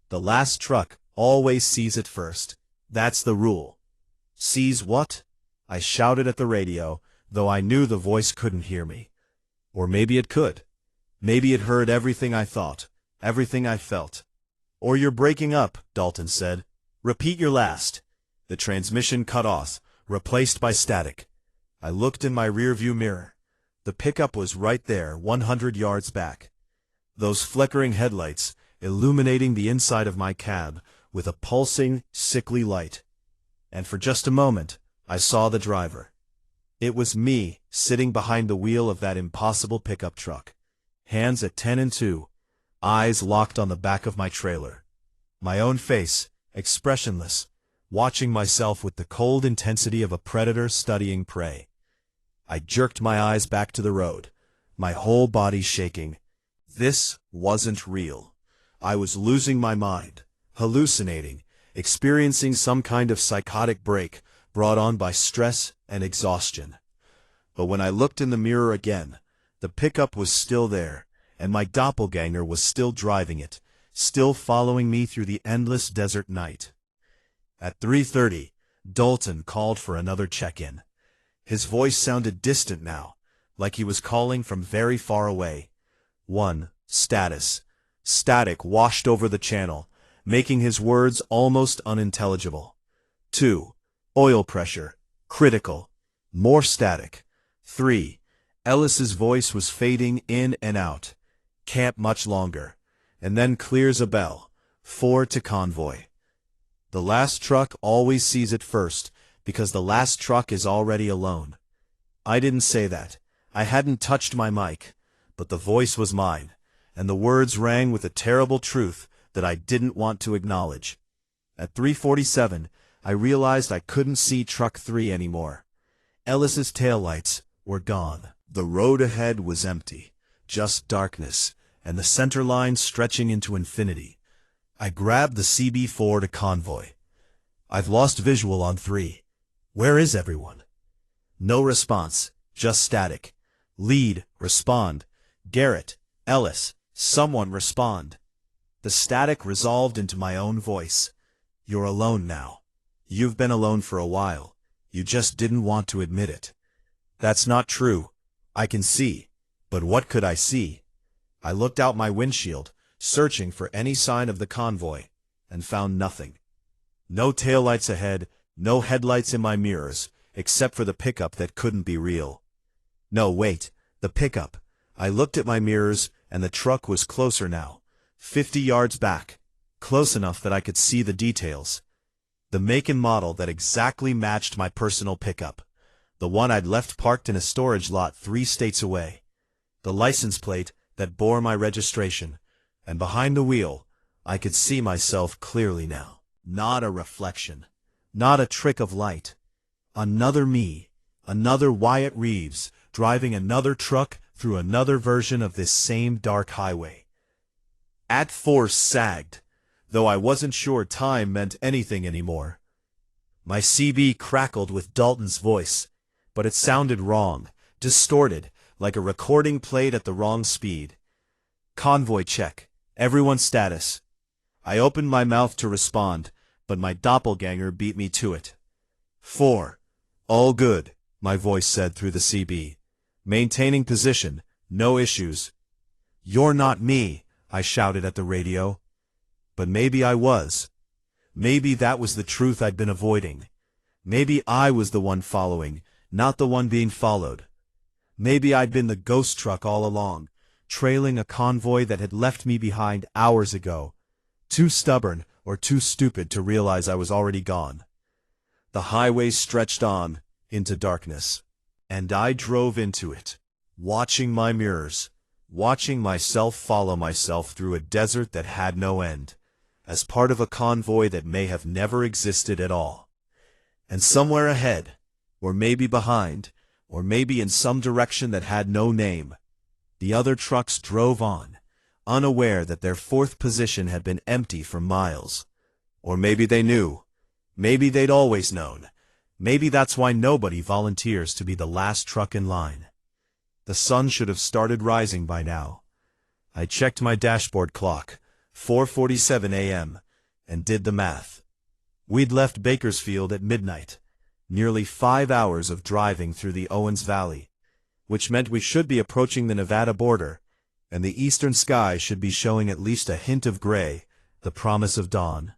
Speaker 1: The last truck always sees it first. That's the rule. Sees what? I shouted at the radio, though I knew the voice couldn't hear me. Or maybe it could. Maybe it heard everything I thought, everything I felt. "Or you're breaking up," Dalton said. "Repeat your last." The transmission cut off, replaced by static. I looked in my rearview mirror. The pickup was right there, 100 yards back. Those flickering headlights, illuminating the inside of my cab with a pulsing, sickly light. And for just a moment, I saw the driver. It was me, sitting behind the wheel of that impossible pickup truck. Hands at 10 and 2, eyes locked on the back of my trailer. My own face, expressionless, watching myself with the cold intensity of a predator studying prey. I jerked my eyes back to the road, my whole body shaking. This wasn't real. I was losing my mind, hallucinating, experiencing some kind of psychotic break brought on by stress and exhaustion. But when I looked in the mirror again, the pickup was still there, and my doppelganger was still driving it, still following me through the endless desert night. At 3:30, Dalton called for another check-in. His voice sounded distant now, like he was calling from very far away. 1. Status. Static washed over the channel, making his words almost unintelligible. 2. Oil pressure. Critical. More static. 3. Ellis's voice was fading in and out. Can't much longer. And then clears a bell. 4 to convoy. The last truck always sees it first, because the last truck is already alone. I didn't say that. I hadn't touched my mic, but the voice was mine, and the words rang with a terrible truth that I didn't want to acknowledge. At 3:47, I realized I couldn't see truck 3 anymore. Ellis's taillights were gone. The road ahead was empty, just darkness, and the center line stretching into infinity. I grabbed the CB4 to convoy. "I've lost visual on 3. Where is everyone?" No response, just static. "Lead, respond. Garrett, Ellis, someone respond." The static resolved into my own voice. "You're alone now. You've been alone for a while. You just didn't want to admit it." "That's not true. I can see." But what could I see? I looked out my windshield, searching for any sign of the convoy, and found nothing. No taillights ahead, no headlights in my mirrors, except for the pickup that couldn't be real. No, wait, the pickup. I looked at my mirrors, and the truck was closer now. 50 yards back. Close enough that I could see the details. The make and model that exactly matched my personal pickup. The one I'd left parked in a storage lot 3 states away. The license plate that bore my registration. And behind the wheel, I could see myself clearly now. Not a reflection. Not a trick of light. Another me. Another Wyatt Reeves, driving another truck through another version of this same dark highway. At force sagged, though I wasn't sure time meant anything anymore. My CB crackled with Dalton's voice, but it sounded wrong, distorted, like a recording played at the wrong speed. Convoy check. Everyone's status. I opened my mouth to respond, but my doppelganger beat me to it. 4. All good, my voice said through the CB. Maintaining position, no issues. You're not me, I shouted at the radio. But maybe I was. Maybe that was the truth I'd been avoiding. Maybe I was the one following, not the one being followed. Maybe I'd been the ghost truck all along, trailing a convoy that had left me behind hours ago. Too stubborn or too stupid to realize I was already gone. The highway stretched on into darkness, and I drove into it, watching my mirrors, watching myself follow myself through a desert that had no end, as part of a convoy that may have never existed at all. And somewhere ahead, or maybe behind, or maybe in some direction that had no name, the other trucks drove on, unaware that their 4th position had been empty for miles. Or maybe they knew. Maybe they'd always known. Maybe that's why nobody volunteers to be the last truck in line. The sun should have started rising by now. I checked my dashboard clock, 4:47 a.m., and did the math. We'd left Bakersfield at midnight, nearly 5 hours of driving through the Owens Valley, which meant we should be approaching the Nevada border, and the eastern sky should be showing at least a hint of gray, the promise of dawn.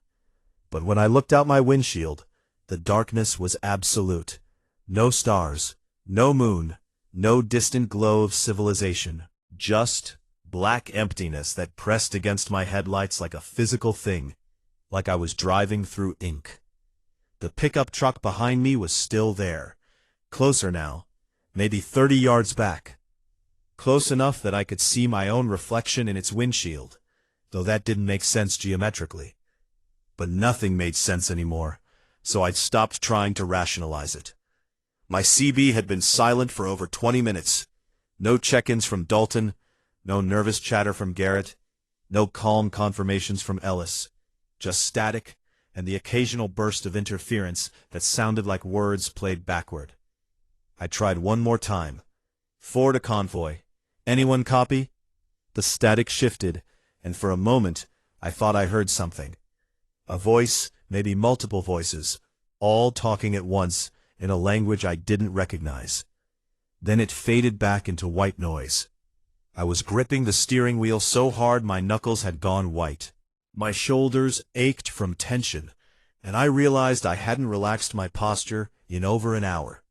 Speaker 1: But when I looked out my windshield, the darkness was absolute. No stars, no moon, no distant glow of civilization. Just black emptiness that pressed against my headlights like a physical thing, like I was driving through ink. The pickup truck behind me was still there, closer now, maybe 30 yards back. Close enough that I could see my own reflection in its windshield, though that didn't make sense geometrically. But nothing made sense anymore, so I'd stopped trying to rationalize it. My CB had been silent for over 20 minutes. No check-ins from Dalton, no nervous chatter from Garrett, no calm confirmations from Ellis. Just static, and the occasional burst of interference that sounded like words played backward. I tried one more time. 4 to Convoy. Anyone copy? The static shifted, and for a moment I thought I heard something. A voice, maybe multiple voices, all talking at once in a language I didn't recognize. Then it faded back into white noise. I was gripping the steering wheel so hard my knuckles had gone white. My shoulders ached from tension, and I realized I hadn't relaxed my posture in over an hour.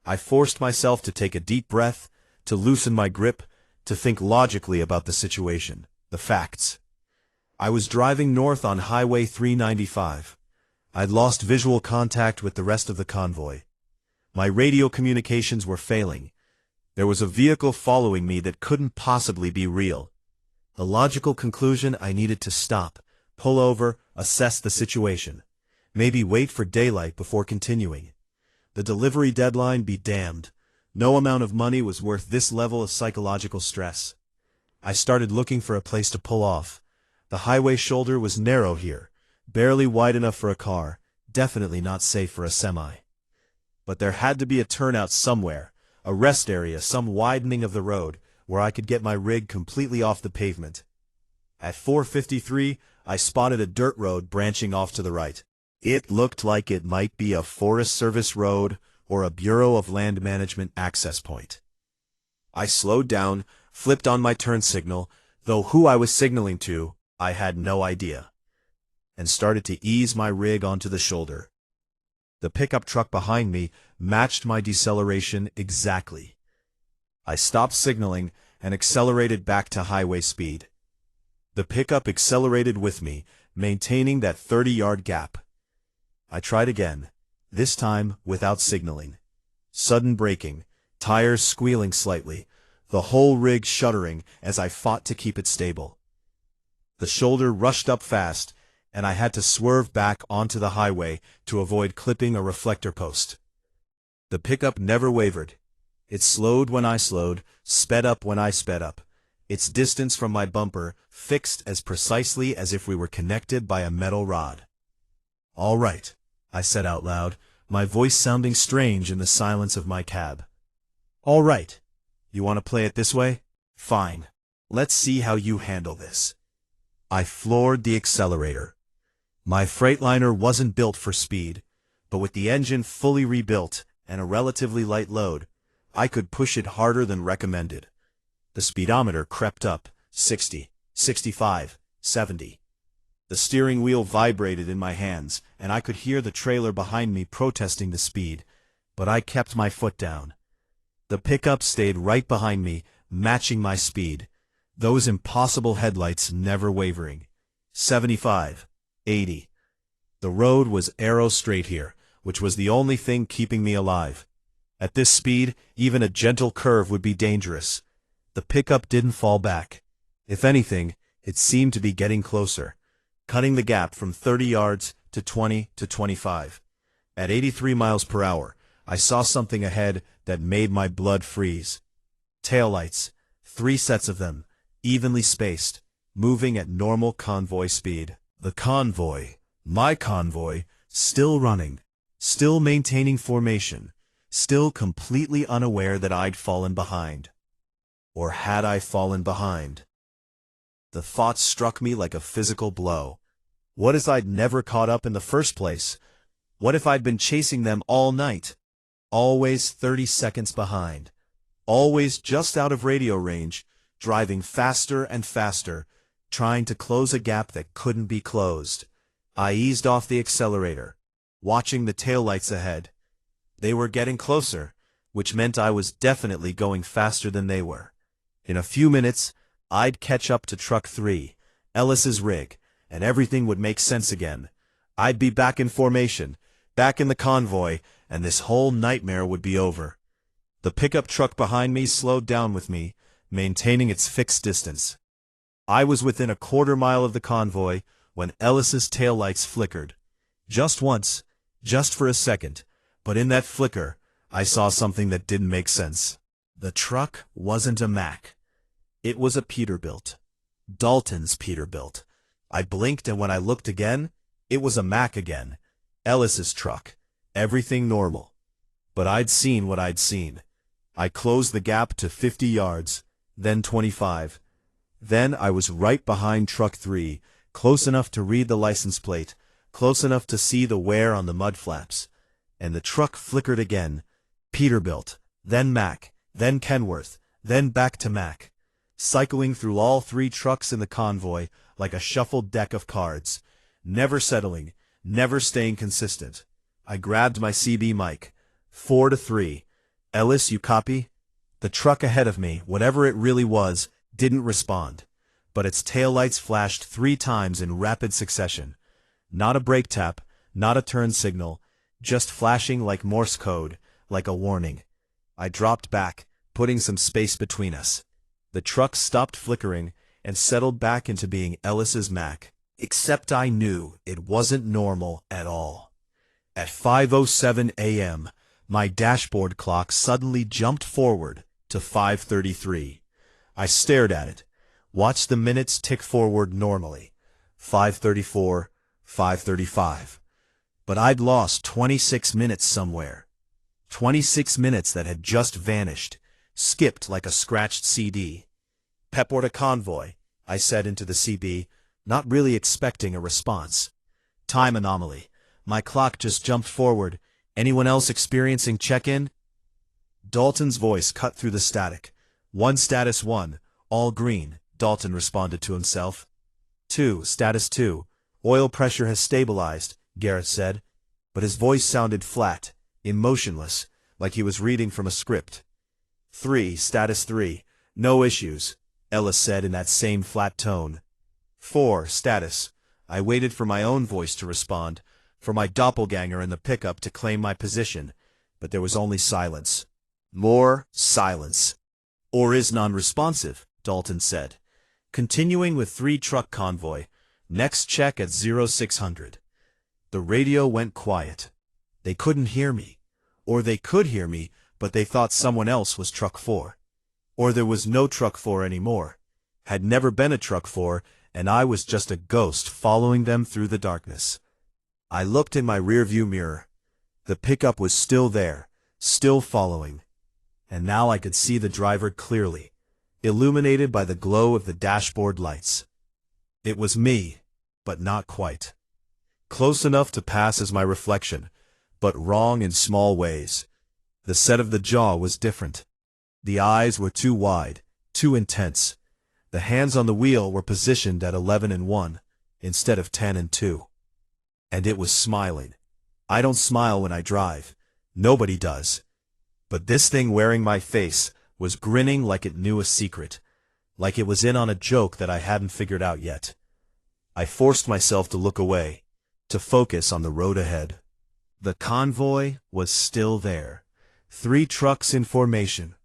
Speaker 1: I forced myself to take a deep breath, to loosen my grip, to think logically about the situation, the facts. I was driving north on Highway 395. I'd lost visual contact with the rest of the convoy. My radio communications were failing. There was a vehicle following me that couldn't possibly be real. The logical conclusion: I needed to stop, pull over, assess the situation. Maybe wait for daylight before continuing. The delivery deadline be damned. No amount of money was worth this level of psychological stress. I started looking for a place to pull off. The highway shoulder was narrow here, barely wide enough for a car, definitely not safe for a semi. But there had to be a turnout somewhere, a rest area, some widening of the road, where I could get my rig completely off the pavement. At 4:53, I spotted a dirt road branching off to the right. It looked like it might be a Forest Service road or a Bureau of Land Management access point. I slowed down, flipped on my turn signal, though who I was signaling to, I had no idea, and started to ease my rig onto the shoulder. The pickup truck behind me matched my deceleration exactly. I stopped signaling and accelerated back to highway speed. The pickup accelerated with me, maintaining that 30-yard gap. I tried again, this time without signaling. Sudden braking, tires squealing slightly, the whole rig shuddering as I fought to keep it stable. The shoulder rushed up fast, and I had to swerve back onto the highway to avoid clipping a reflector post. The pickup never wavered. It slowed when I slowed, sped up when I sped up. Its distance from my bumper fixed as precisely as if we were connected by a metal rod. "All right," I said out loud, my voice sounding strange in the silence of my cab. "All right. You want to play it this way? Fine. Let's see how you handle this." I floored the accelerator. My Freightliner wasn't built for speed, but with the engine fully rebuilt and a relatively light load, I could push it harder than recommended. The speedometer crept up, 60, 65, 70. The steering wheel vibrated in my hands, and I could hear the trailer behind me protesting the speed, but I kept my foot down. The pickup stayed right behind me, matching my speed, those impossible headlights never wavering. 75, 80. The road was arrow straight here, which was the only thing keeping me alive. At this speed, even a gentle curve would be dangerous. The pickup didn't fall back. If anything, it seemed to be getting closer, cutting the gap from 30 yards to 20 to 25. At 83 miles per hour, I saw something ahead that made my blood freeze. Taillights, 3 sets of them, evenly spaced, moving at normal convoy speed. The convoy, my convoy, still running, still maintaining formation, still completely unaware that I'd fallen behind. Or had I fallen behind? The thought struck me like a physical blow. What if I'd never caught up in the first place? What if I'd been chasing them all night? Always 30 seconds behind. Always just out of radio range, driving faster and faster, trying to close a gap that couldn't be closed. I eased off the accelerator, watching the taillights ahead. They were getting closer, which meant I was definitely going faster than they were. In a few minutes, I'd catch up to Truck 3, Ellis's rig, and everything would make sense again. I'd be back in formation, back in the convoy, and this whole nightmare would be over. The pickup truck behind me slowed down with me, maintaining its fixed distance. I was within a quarter mile of the convoy when Ellis's taillights flickered. Just once, just for a second, but in that flicker, I saw something that didn't make sense. The truck wasn't a Mack. It was a Peterbilt. Dalton's Peterbilt. I blinked, and when I looked again, it was a Mack again. Ellis's truck. Everything normal. But I'd seen what I'd seen. I closed the gap to 50 yards, then 25. Then I was right behind Truck 3, close enough to read the license plate, close enough to see the wear on the mud flaps. And the truck flickered again. Peterbilt, then Mack, then Kenworth, then back to Mack. Cycling through all 3 trucks in the convoy like a shuffled deck of cards. Never settling, never staying consistent. I grabbed my CB mic. 4-3. Ellis, you copy? The truck ahead of me, whatever it really was, didn't respond. But its taillights flashed 3 times in rapid succession. Not a brake tap, not a turn signal, just flashing like Morse code, like a warning. I dropped back, putting some space between us. The truck stopped flickering and settled back into being Ellis's Mack. Except I knew it wasn't normal at all. At 5:07 a.m., my dashboard clock suddenly jumped forward to 5:33. I stared at it, watched the minutes tick forward normally. 5:34, 5:35. But I'd lost 26 minutes somewhere. 26 minutes that had just vanished, skipped like a scratched CD. "Peport a convoy," I said into the CB, not really expecting a response. "Time anomaly. My clock just jumped forward. Anyone else experiencing check-in?" Dalton's voice cut through the static. "1 status 1, all green," Dalton responded to himself. 2, status 2, oil pressure has stabilized, Garrett said, but his voice sounded flat, emotionless, like he was reading from a script. 3, status 3, no issues, Ellis said in that same flat tone. 4, status. I waited for my own voice to respond, for my doppelganger in the pickup to claim my position, but there was only silence. More silence. Or is non-responsive, Dalton said. Continuing with 3-truck convoy. Next check at 0600. The radio went quiet. They couldn't hear me. Or they could hear me, but they thought someone else was truck 4. Or there was no truck 4 anymore. Had never been a truck 4, and I was just a ghost following them through the darkness. I looked in my rearview mirror. The pickup was still there, still following. And now I could see the driver clearly, illuminated by the glow of the dashboard lights. It was me, but not quite. Close enough to pass as my reflection, but wrong in small ways. The set of the jaw was different. The eyes were too wide, too intense. The hands on the wheel were positioned at 11 and 1, instead of 10 and 2. And it was smiling. I don't smile when I drive. Nobody does. But this thing wearing my face was grinning like it knew a secret, like it was in on a joke that I hadn't figured out yet. I forced myself to look away, to focus on the road ahead. The convoy was still there. 3 trucks in formation.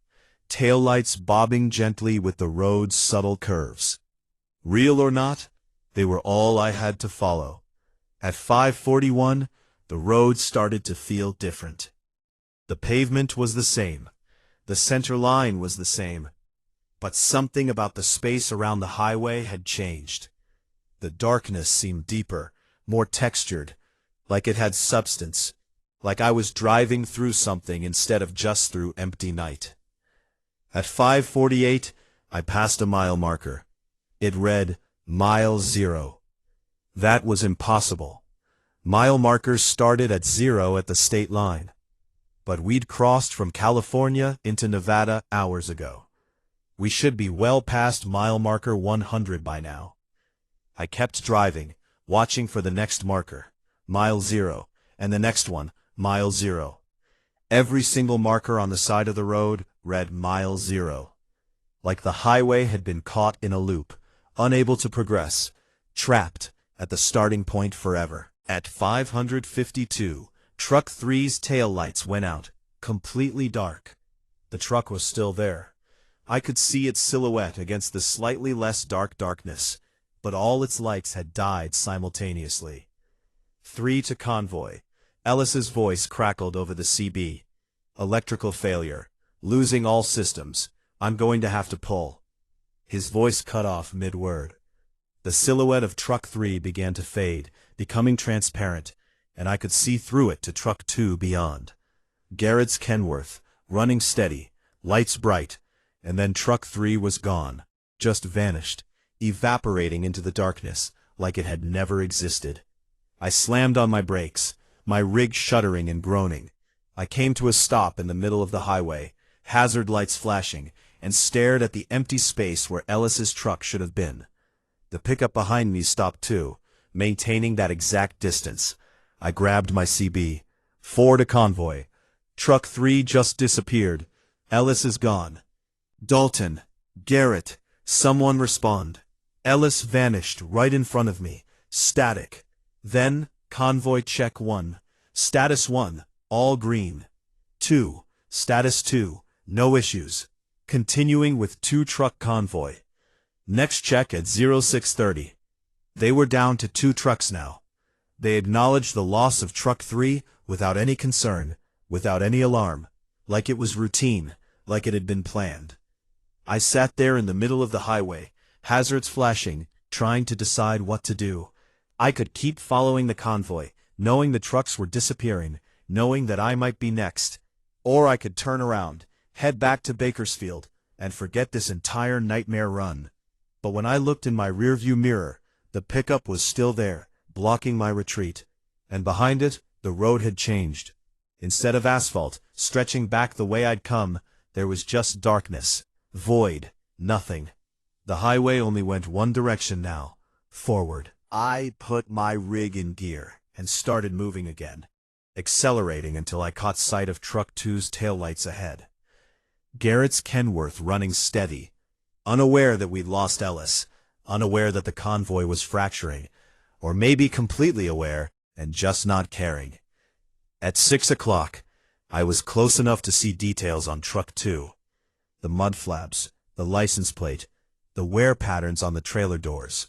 Speaker 1: Taillights bobbing gently with the road's subtle curves. Real or not, they were all I had to follow. At 5:41, the road started to feel different. The pavement was the same. The center line was the same. But something about the space around the highway had changed. The darkness seemed deeper, more textured, like it had substance, like I was driving through something instead of just through empty night. At 5:48, I passed a mile marker. It read, Mile 0. That was impossible. Mile markers started at 0 at the state line. But we'd crossed from California into Nevada hours ago. We should be well past mile marker 100 by now. I kept driving, watching for the next marker, Mile 0, and the next one, Mile 0. Every single marker on the side of the road read Mile 0. Like the highway had been caught in a loop, unable to progress, trapped at the starting point forever. At 552, Truck 3's taillights went out, completely dark. The truck was still there. I could see its silhouette against the slightly less dark darkness, but all its lights had died simultaneously. 3 to Convoy. Ellis's voice crackled over the CB. Electrical failure. Losing all systems. I'm going to have to pull. His voice cut off mid-word. The silhouette of Truck 3 began to fade, becoming transparent, and I could see through it to Truck 2 beyond. Garrett's Kenworth, running steady, lights bright, and then Truck 3 was gone, just vanished, evaporating into the darkness like it had never existed. I slammed on my brakes, my rig shuddering and groaning. I came to a stop in the middle of the highway, hazard lights flashing, and stared at the empty space where Ellis's truck should have been. The pickup behind me stopped too, maintaining that exact distance. I grabbed my CB. 4 to Convoy. Truck 3 just disappeared. Ellis is gone. Dalton. Garrett. Someone respond. Ellis vanished right in front of me. Static. Then, Convoy check 1. Status 1. All green. 2. Status 2. No issues. Continuing with 2-truck convoy. Next check at 0630. They were down to 2 trucks now. They acknowledged the loss of Truck 3 without any concern, without any alarm, like it was routine, like it had been planned. I sat there in the middle of the highway, hazards flashing, trying to decide what to do. I could keep following the convoy, knowing the trucks were disappearing, knowing that I might be next. Or I could turn around, head back to Bakersfield, and forget this entire nightmare run. But when I looked in my rearview mirror, the pickup was still there, blocking my retreat. And behind it, the road had changed. Instead of asphalt, stretching back the way I'd come, there was just darkness, void, nothing. The highway only went one direction now, forward. I put my rig in gear and started moving again, accelerating until I caught sight of Truck 2's taillights ahead. Garrett's Kenworth running steady, unaware that we'd lost Ellis, unaware that the convoy was fracturing, or maybe completely aware and just not caring. At 6 o'clock, I was close enough to see details on Truck 2. The mud flaps, the license plate, the wear patterns on the trailer doors.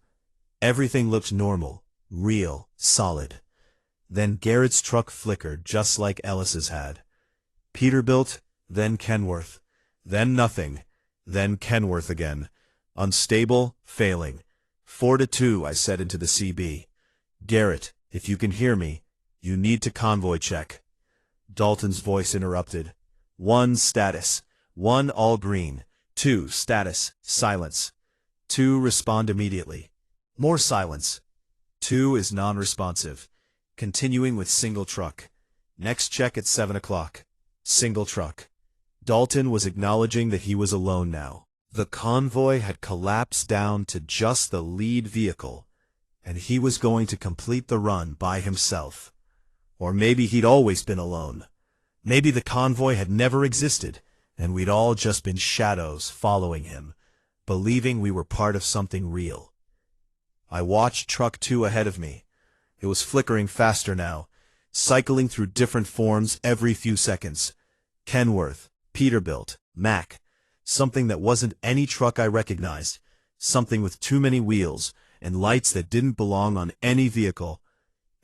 Speaker 1: Everything looked normal, real, solid. Then Garrett's truck flickered just like Ellis's had. Peterbilt, then Kenworth, then nothing, then Kenworth again. Unstable, failing. 4-2, I said into the CB. Garrett, if you can hear me, you need to convoy check. Dalton's voice interrupted. 1 status. 1 all green. 2 status. Silence. 2 respond immediately. More silence. 2 is non-responsive. Continuing with single truck. Next check at 7 o'clock. Single truck. Dalton was acknowledging that he was alone now. The convoy had collapsed down to just the lead vehicle, and he was going to complete the run by himself. Or maybe he'd always been alone. Maybe the convoy had never existed, and we'd all just been shadows following him, believing we were part of something real. I watched Truck 2 ahead of me. It was flickering faster now, cycling through different forms every few seconds. Kenworth, Peterbilt, Mack, something that wasn't any truck I recognized, something with too many wheels and lights that didn't belong on any vehicle.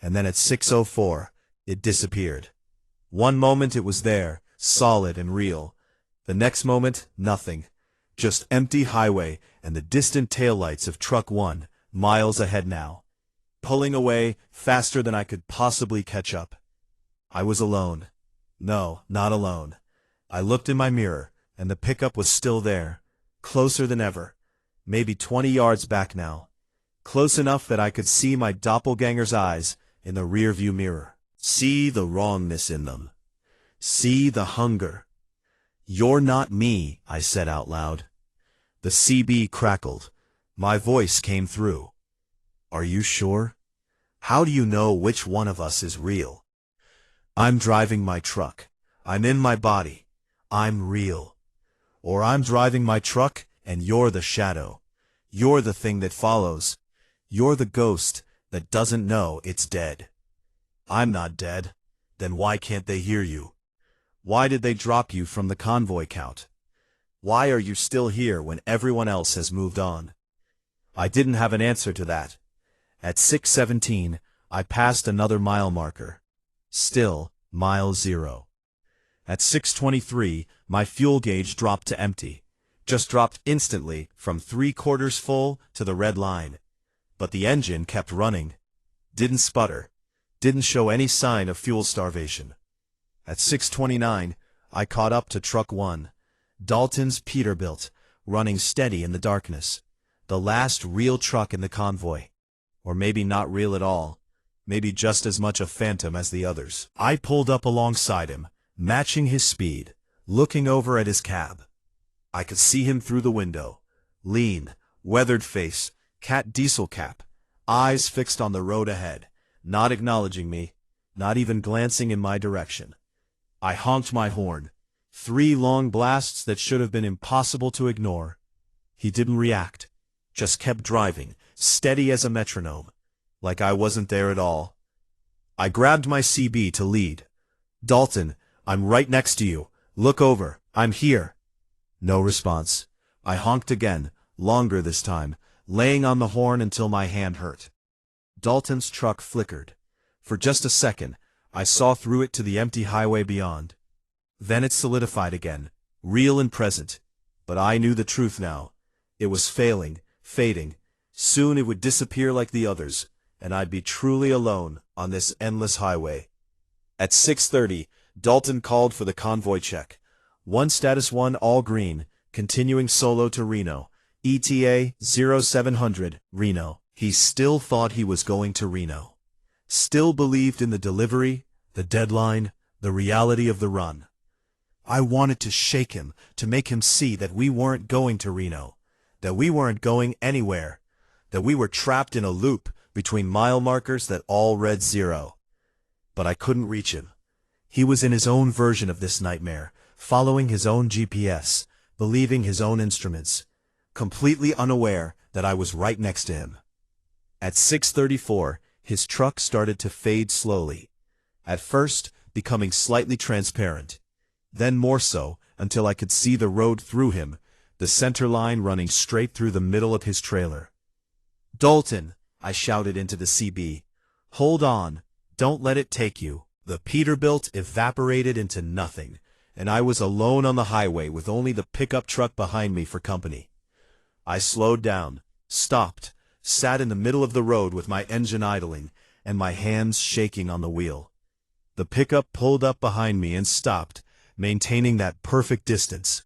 Speaker 1: And then at 6:04, it disappeared. One moment it was there, solid and real. The next moment, nothing. Just empty highway and the distant taillights of Truck 1, miles ahead now. Pulling away faster than I could possibly catch up. I was alone. No, not alone. I looked in my mirror, and the pickup was still there, closer than ever, maybe 20 yards back now. Close enough that I could see my doppelganger's eyes in the rearview mirror. See the wrongness in them. See the hunger. You're not me, I said out loud. The CB crackled. My voice came through. Are you sure? How do you know which one of us is real? I'm driving my truck. I'm in my body. I'm real. Or I'm driving my truck and you're the shadow. You're the thing that follows. You're the ghost that doesn't know it's dead. I'm not dead. Then why can't they hear you? Why did they drop you from the convoy count? Why are you still here when everyone else has moved on? I didn't have an answer to that. At 6:17, I passed another mile marker. Still, mile 0. At 6:23, my fuel gauge dropped to empty. Just dropped instantly from 3/4 full to the red line. But the engine kept running. Didn't sputter. Didn't show any sign of fuel starvation. At 6:29, I caught up to Truck 1, Dalton's Peterbilt, running steady in the darkness. The last real truck in the convoy. Or maybe not real at all. Maybe just as much a phantom as the others. I pulled up alongside him, matching his speed, looking over at his cab. I could see him through the window. Lean, weathered face, cat diesel cap, eyes fixed on the road ahead, not acknowledging me, not even glancing in my direction. I honked my horn. 3 long blasts that should have been impossible to ignore. He didn't react, just kept driving, steady as a metronome, like I wasn't there at all. I grabbed my CB to lead. Dalton, I'm right next to you. Look over. I'm here. No response. I honked again, longer this time, laying on the horn until my hand hurt. Dalton's truck flickered. For just a second, I saw through it to the empty highway beyond. Then it solidified again, real and present. But I knew the truth now. It was failing, fading. Soon it would disappear like the others, and I'd be truly alone on this endless highway. At 6:30, Dalton called for the convoy check. 1 status 1 all green, continuing solo to Reno. ETA 0700, Reno. He still thought he was going to Reno. Still believed in the delivery, the deadline, the reality of the run. I wanted to shake him, to make him see that we weren't going to Reno, that we weren't going anywhere, that we were trapped in a loop between mile markers that all read 0. But I couldn't reach him. He was in his own version of this nightmare, following his own GPS, believing his own instruments, completely unaware that I was right next to him. At 6:34, his truck started to fade slowly, at first becoming slightly transparent, then more so until I could see the road through him, the center line running straight through the middle of his trailer. "Dalton," I shouted into the CB. "Hold on, don't let it take you." The Peterbilt evaporated into nothing, and I was alone on the highway with only the pickup truck behind me for company. I slowed down, stopped, sat in the middle of the road with my engine idling and my hands shaking on the wheel. The pickup pulled up behind me and stopped, maintaining that perfect distance.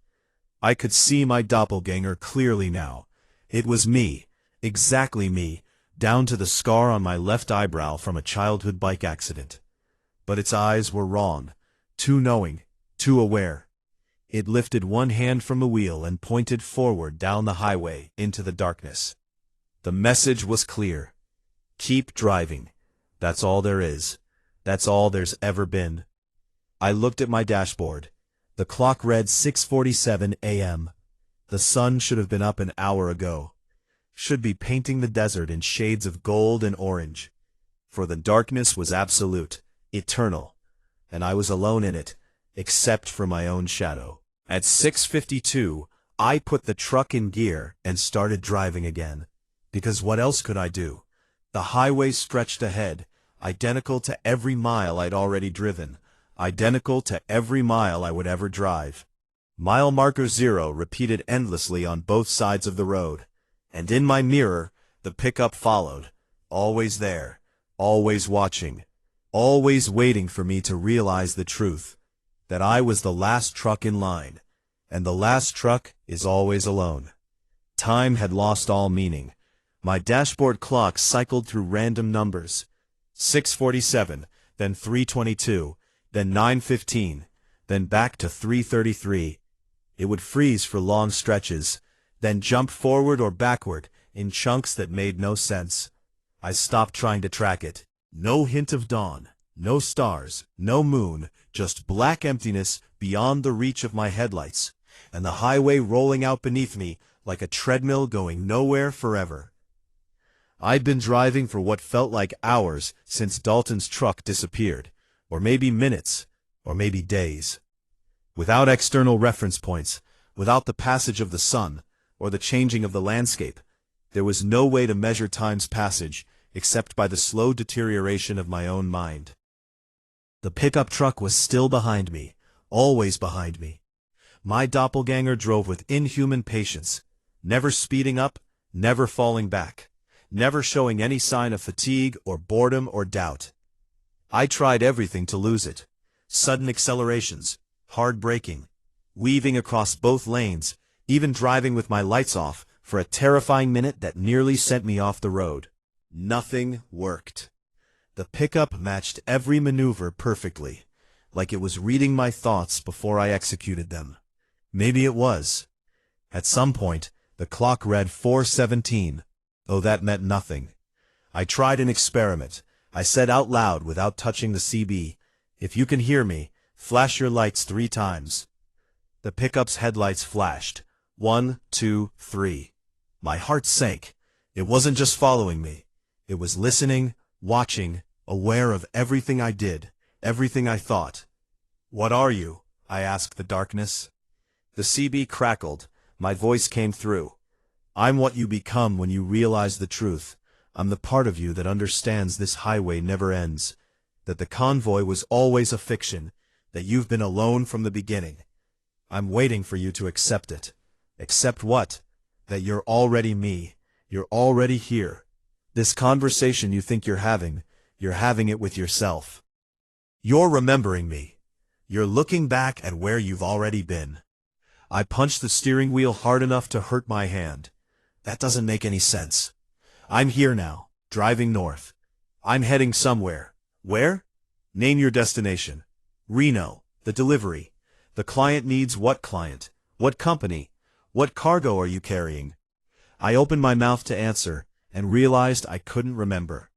Speaker 1: I could see my doppelganger clearly now. It was me, exactly me, down to the scar on my left eyebrow from a childhood bike accident. But its eyes were wrong, too knowing, too aware. It lifted one hand from the wheel and pointed forward down the highway into the darkness. The message was clear. Keep driving. That's all there is. That's all there's ever been. I looked at my dashboard. The clock read 6:47 a.m. The sun should have been up an hour ago. Should be painting the desert in shades of gold and orange. For the darkness was absolute, eternal, and I was alone in it, except for my own shadow. At 6:52, I put the truck in gear and started driving again. Because what else could I do? The highway stretched ahead, identical to every mile I'd already driven, identical to every mile I would ever drive. Mile marker 0 repeated endlessly on both sides of the road. And in my mirror, the pickup followed, always there, always watching, always waiting for me to realize the truth, that I was the last truck in line, and the last truck is always alone. Time had lost all meaning. My dashboard clock cycled through random numbers. 6:47, then 3:22, then 9:15, then back to 3:33. It would freeze for long stretches, then jump forward or backward in chunks that made no sense. I stopped trying to track it. No hint of dawn, no stars, no moon, just black emptiness beyond the reach of my headlights, and the highway rolling out beneath me like a treadmill going nowhere forever. I'd been driving for what felt like hours since Dalton's truck disappeared, or maybe minutes, or maybe days. Without external reference points, without the passage of the sun, or the changing of the landscape, there was no way to measure time's passage except by the slow deterioration of my own mind. The pickup truck was still behind me, always behind me. My doppelganger drove with inhuman patience, never speeding up, never falling back, never showing any sign of fatigue or boredom or doubt. I tried everything to lose it. Sudden accelerations, hard braking, weaving across both lanes, even driving with my lights off for a terrifying minute that nearly sent me off the road. Nothing worked. The pickup matched every maneuver perfectly, like it was reading my thoughts before I executed them. Maybe it was. At some point, the clock read 4:17, though that meant nothing. I tried an experiment. I said out loud without touching the CB, "If you can hear me, flash your lights 3 times. The pickup's headlights flashed. 1, 2, 3. My heart sank. It wasn't just following me. It was listening, watching, aware of everything I did, everything I thought. "What are you?" I asked the darkness. The CB crackled. My voice came through. "I'm what you become when you realize the truth. I'm the part of you that understands this highway never ends, that the convoy was always a fiction, that you've been alone from the beginning. I'm waiting for you to accept it." "Accept what?" "That you're already me. You're already here. This conversation you think you're having it with yourself. You're remembering me. You're looking back at where you've already been." I punched the steering wheel hard enough to hurt my hand. That doesn't make any sense. I'm here now, driving north. I'm heading somewhere. Where? Name your destination. Reno, the delivery. The client needs what client? What company? What cargo are you carrying? I opened my mouth to answer, and realized I couldn't remember.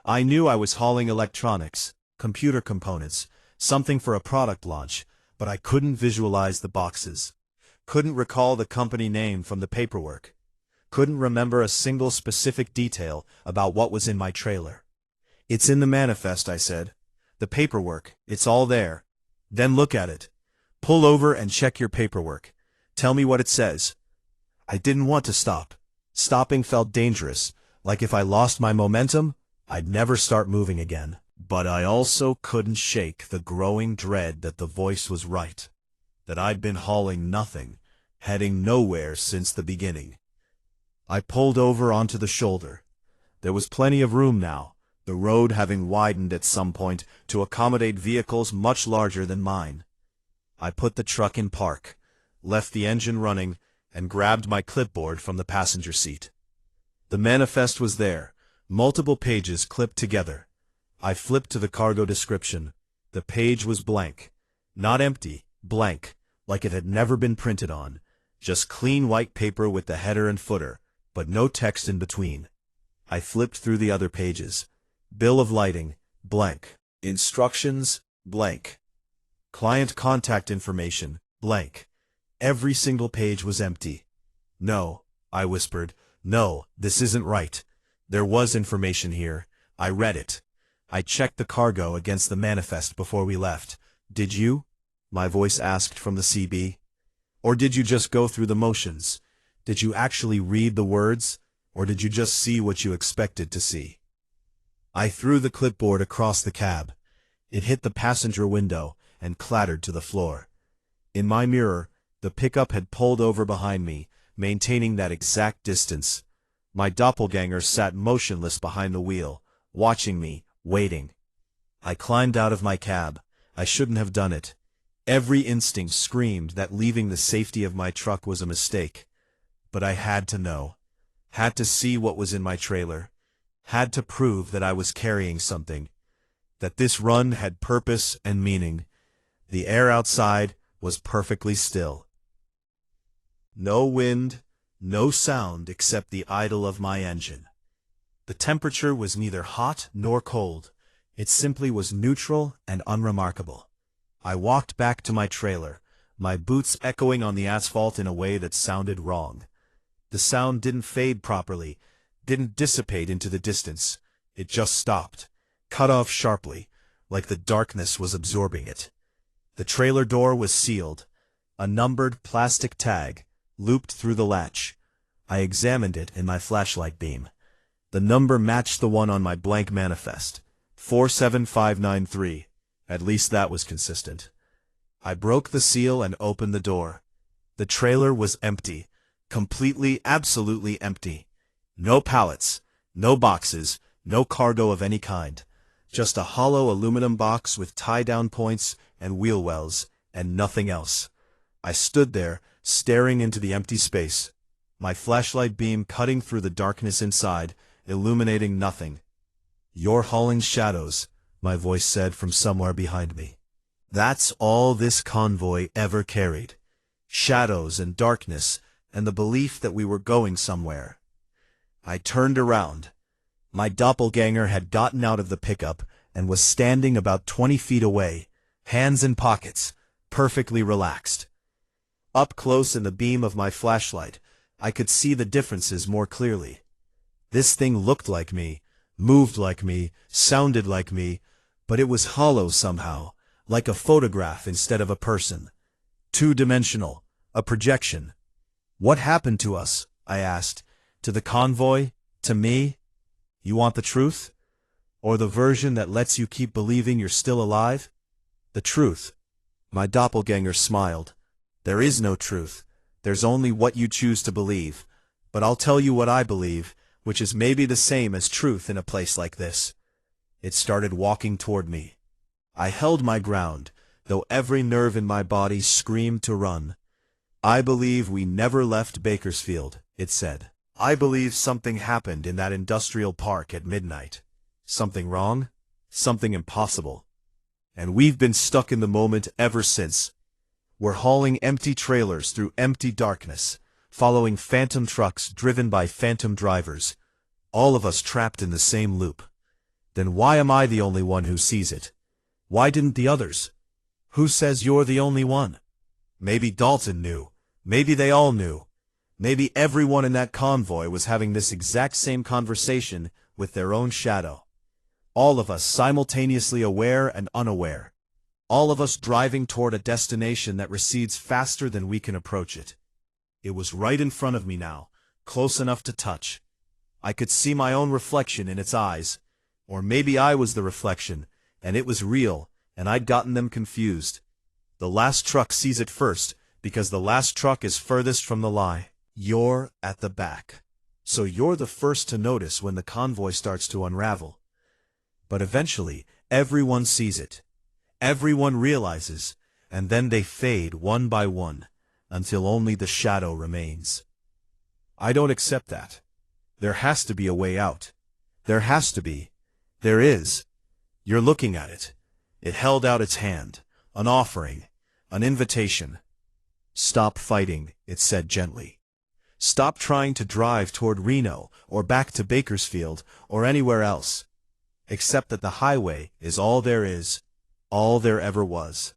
Speaker 1: I knew I was hauling electronics, computer components, something for a product launch, but I couldn't visualize the boxes. Couldn't recall the company name from the paperwork. Couldn't remember a single specific detail about what was in my trailer. "It's in the manifest," I said. "The paperwork, it's all there." "Then look at it. Pull over and check your paperwork. Tell me what it says." I didn't want to stop. Stopping felt dangerous, like if I lost my momentum, I'd never start moving again. But I also couldn't shake the growing dread that the voice was right, that I'd been hauling nothing, heading nowhere since the beginning. I pulled over onto the shoulder. There was plenty of room now, the road having widened at some point to accommodate vehicles much larger than mine. I put the truck in park, left the engine running, and grabbed my clipboard from the passenger seat. The manifest was there, multiple pages clipped together. I flipped to the cargo description. The page was blank. Not empty, blank, like it had never been printed on. Just clean white paper with the header and footer, but no text in between. I flipped through the other pages. Bill of lading, blank. Instructions, blank. Client contact information, blank. Every single page was empty. "No," I whispered. "No, this isn't right. There was information here. I read it. I checked the cargo against the manifest before we left." "Did you?" my voice asked from the CB. "Or did you just go through the motions? Did you actually read the words? Or did you just see what you expected to see?" I threw the clipboard across the cab. It hit the passenger window and clattered to the floor. In my mirror, the pickup had pulled over behind me, maintaining that exact distance. My doppelganger sat motionless behind the wheel, watching me, waiting. I climbed out of my cab. I shouldn't have done it. Every instinct screamed that leaving the safety of my truck was a mistake. But I had to know. Had to see what was in my trailer. Had to prove that I was carrying something. That this run had purpose and meaning. The air outside was perfectly still. No wind, no sound except the idle of my engine. The temperature was neither hot nor cold. It simply was neutral and unremarkable. I walked back to my trailer, my boots echoing on the asphalt in a way that sounded wrong. The sound didn't fade properly, didn't dissipate into the distance. It just stopped, cut off sharply, like the darkness was absorbing it. The trailer door was sealed, a numbered plastic tag looped through the latch. I examined it in my flashlight beam. The number matched the one on my blank manifest, 47593. At least that was consistent. I broke the seal and opened the door. The trailer was empty, completely, absolutely empty. No pallets, no boxes, no cargo of any kind. Just a hollow aluminum box with tie-down points and wheel wells, and nothing else. I stood there, staring into the empty space, my flashlight beam cutting through the darkness inside, illuminating nothing. "You're hauling shadows," my voice said from somewhere behind me. That's all this convoy ever carried. Shadows and darkness, and the belief that we were going somewhere. I turned around. My doppelganger had gotten out of the pickup and was standing about 20 feet away, hands in pockets, perfectly relaxed. Up close in the beam of my flashlight, I could see the differences more clearly. This thing looked like me, moved like me, sounded like me, but it was hollow somehow, like a photograph instead of a person. Two-dimensional, a projection. "What happened to us?" I asked. "To the convoy? To me? You want the truth? Or the version that lets you keep believing you're still alive?" "The truth." My doppelganger smiled. "There is no truth. There's only what you choose to believe. But I'll tell you what I believe, which is maybe the same as truth in a place like this." It started walking toward me. I held my ground, though every nerve in my body screamed to run. "I believe we never left Bakersfield," it said. "I believe something happened in that industrial park at midnight. Something wrong? Something impossible. And we've been stuck in the moment ever since. We're hauling empty trailers through empty darkness, following phantom trucks driven by phantom drivers, all of us trapped in the same loop. Then why am I the only one who sees it? Why didn't the others? Who says you're the only one? Maybe Dalton knew. Maybe they all knew. Maybe everyone in that convoy was having this exact same conversation with their own shadow. All of us simultaneously aware and unaware. All of us driving toward a destination that recedes faster than we can approach it. It was right in front of me now, close enough to touch. I could see my own reflection in its eyes. Or maybe I was the reflection, and it was real, and I'd gotten them confused. The last truck sees it first, because the last truck is furthest from the lie. You're at the back. So you're the first to notice when the convoy starts to unravel. But eventually, everyone sees it. Everyone realizes, and then they fade one by one, until only the shadow remains. I don't accept that. There has to be a way out. There has to be. There is. You're looking at it. It held out its hand, an offering, an invitation. Stop fighting, it said gently. Stop trying to drive toward Reno, or back to Bakersfield, or anywhere else. Accept that the highway is all there is, all there ever was.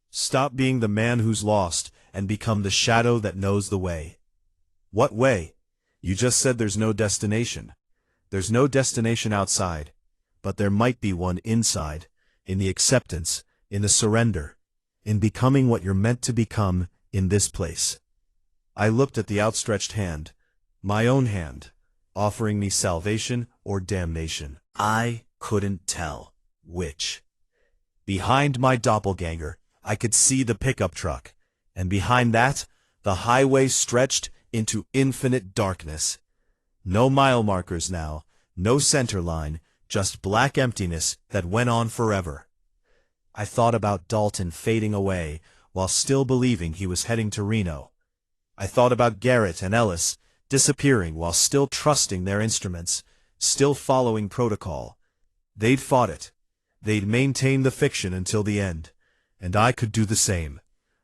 Speaker 1: Stop being the man who's lost, and become the shadow that knows the way. What way? You just said there's no destination. There's no destination outside. But there might be one inside, in the acceptance, in the surrender, in becoming what you're meant to become in this place. I looked at the outstretched hand, my own hand, offering me salvation or damnation. I couldn't tell which. Behind my doppelganger, I could see the pickup truck, and behind that, the highway stretched into infinite darkness. No mile markers now, no center line, just black emptiness that went on forever. I thought about Dalton fading away while still believing he was heading to Reno. I thought about Garrett and Ellis disappearing while still trusting their instruments, still following protocol. They'd fought it. They'd maintained the fiction until the end. And I could do the same.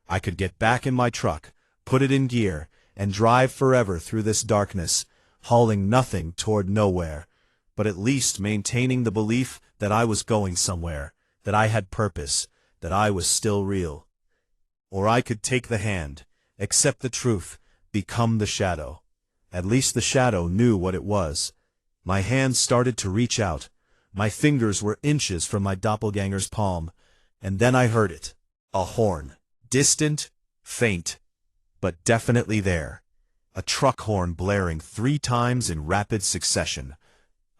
Speaker 1: I could get back in my truck, put it in gear, and drive forever through this darkness, hauling nothing toward nowhere, but at least maintaining the belief that I was going somewhere, that I had purpose, that I was still real. Or I could take the hand, accept the truth, become the shadow. At least the shadow knew what it was. My hand started to reach out. My fingers were inches from my doppelganger's palm, and then I heard it. A horn. Distant, faint, but definitely there. A truck horn blaring 3 times in rapid succession.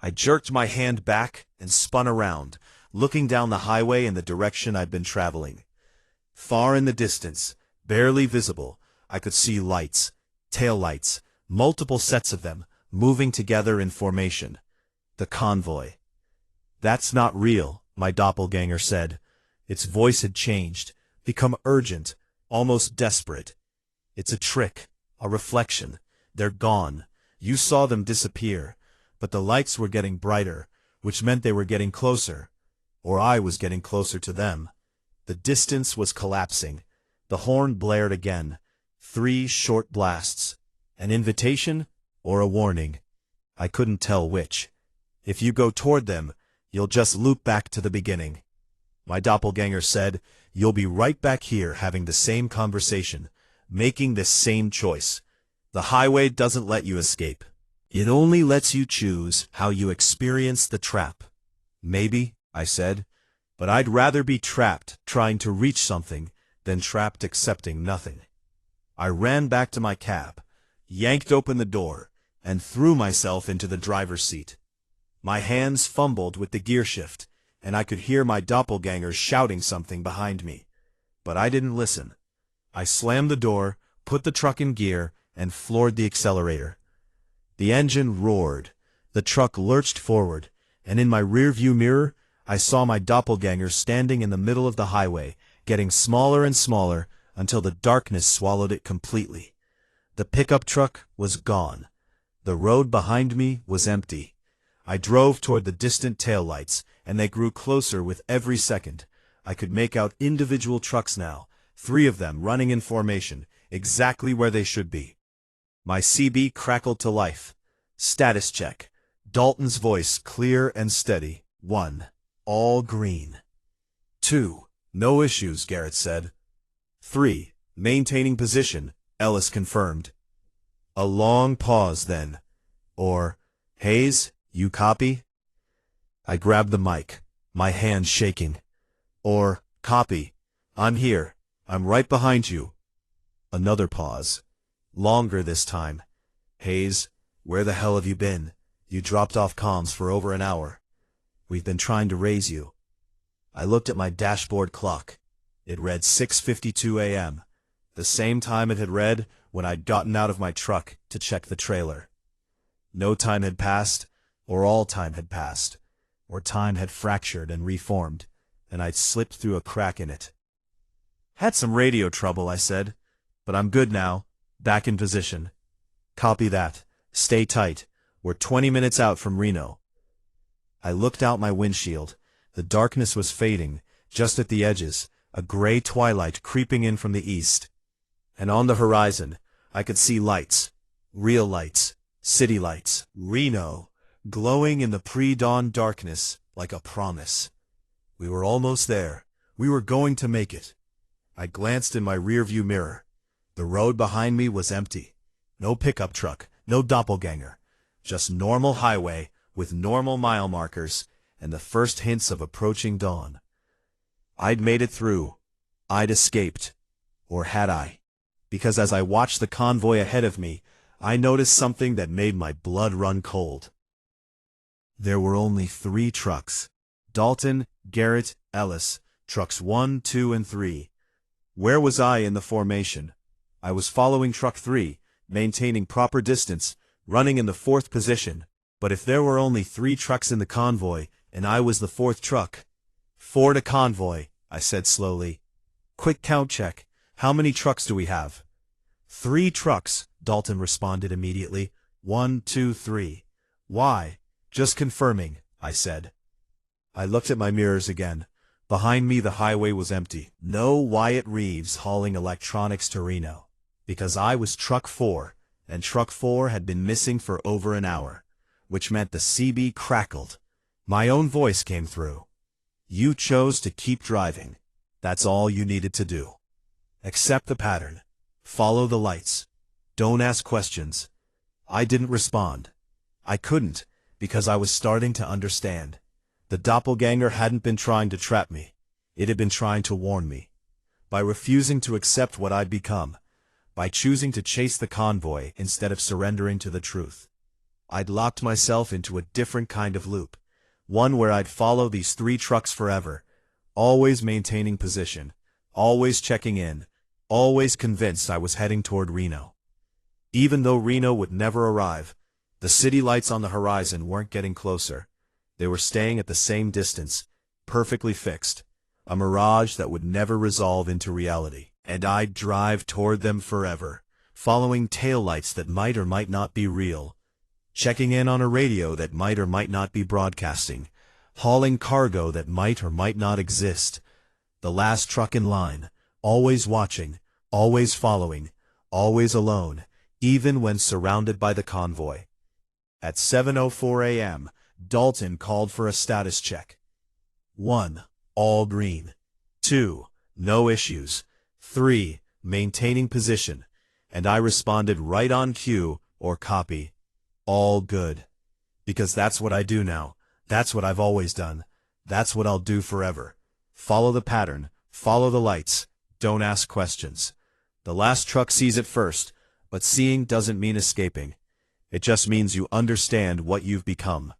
Speaker 1: I jerked my hand back and spun around, looking down the highway in the direction I'd been traveling. Far in the distance, barely visible, I could see lights, tail lights, multiple sets of them, moving together in formation. The convoy. That's not real, my doppelganger said. Its voice had changed, become urgent, almost desperate. It's a trick, a reflection. They're gone. You saw them disappear, but the lights were getting brighter, which meant they were getting closer. Or I was getting closer to them. The distance was collapsing. The horn blared again. 3 short blasts. An invitation or a warning. I couldn't tell which. If you go toward them, you'll just loop back to the beginning. My doppelganger said, you'll be right back here having the same conversation, making the same choice. The highway doesn't let you escape. It only lets you choose how you experience the trap. Maybe, I said, but I'd rather be trapped trying to reach something than trapped accepting nothing. I ran back to my cab, yanked open the door, and threw myself into the driver's seat. My hands fumbled with the gear shift, and I could hear my doppelganger shouting something behind me. But I didn't listen. I slammed the door, put the truck in gear, and floored the accelerator. The engine roared. The truck lurched forward, and in my rearview mirror, I saw my doppelganger standing in the middle of the highway, getting smaller and smaller until the darkness swallowed it completely. The pickup truck was gone. The road behind me was empty. I drove toward the distant taillights, and they grew closer with every second. I could make out individual trucks now, 3 of them running in formation, exactly where they should be. My CB crackled to life. Status check. Dalton's voice clear and steady. 1. All green. 2. No issues, Garrett said. 3. Maintaining position, Ellis confirmed. A long pause then. Or, Hayes, you copy? I grabbed the mic, my hand shaking. Or, copy. I'm here. I'm right behind you. Another pause. Longer this time. Hayes, where the hell have you been? You dropped off comms for over an hour. We've been trying to raise you. I looked at my dashboard clock. It read 6:52 a.m., the same time it had read when I'd gotten out of my truck to check the trailer. No time had passed, or all time had passed, or time had fractured and reformed, and I'd slipped through a crack in it. Had some radio trouble, I said, but I'm good now, back in position. Copy that. Stay tight. We're 20 minutes out from Reno. I looked out my windshield. The darkness was fading, just at the edges, a gray twilight creeping in from the east. And on the horizon, I could see lights, real lights, city lights, Reno, glowing in the pre-dawn darkness like a promise. We were almost there. We were going to make it. I glanced in my rearview mirror. The road behind me was empty. No pickup truck, no doppelganger. Just normal highway with normal mile markers and the first hints of approaching dawn. I'd made it through. I'd escaped. Or had I? Because as I watched the convoy ahead of me, I noticed something that made my blood run cold. There were only 3 trucks. Dalton, Garrett, Ellis, trucks 1, 2, and 3. Where was I in the formation? I was following truck 3, maintaining proper distance, running in the 4th position. But if there were only 3 trucks in the convoy, and I was the 4th truck. 4 to convoy, I said slowly. Quick count check. How many trucks do we have? 3 trucks, Dalton responded immediately. 1, 2, 3. Why? Just confirming, I said. I looked at my mirrors again. Behind me the highway was empty. No Wyatt Reeves hauling electronics to Reno. Because I was truck 4, and truck 4 had been missing for over an hour, which meant the CB crackled. My own voice came through. You chose to keep driving. That's all you needed to do. Accept the pattern. Follow the lights. Don't ask questions. I didn't respond. I couldn't, because I was starting to understand. The doppelganger hadn't been trying to trap me. It had been trying to warn me. By refusing to accept what I'd become, by choosing to chase the convoy instead of surrendering to the truth, I'd locked myself into a different kind of loop, one where I'd follow these 3 trucks forever, always maintaining position, always checking in, always convinced I was heading toward Reno. Even though Reno would never arrive, the city lights on the horizon weren't getting closer. They were staying at the same distance, perfectly fixed, a mirage that would never resolve into reality. And I'd drive toward them forever, following taillights that might or might not be real, checking in on a radio that might or might not be broadcasting, hauling cargo that might or might not exist. The last truck in line, always watching, always following, always alone, even when surrounded by the convoy. At 7:04 a.m., Dalton called for a status check. 1. All green. 2. No issues. 3. Maintaining position. And I responded right on cue, or copy. All good. Because that's what I do now. That's what I've always done. That's what I'll do forever. Follow the pattern. Follow the lights. Don't ask questions. The last truck sees it first, but seeing doesn't mean escaping. It just means you understand what you've become.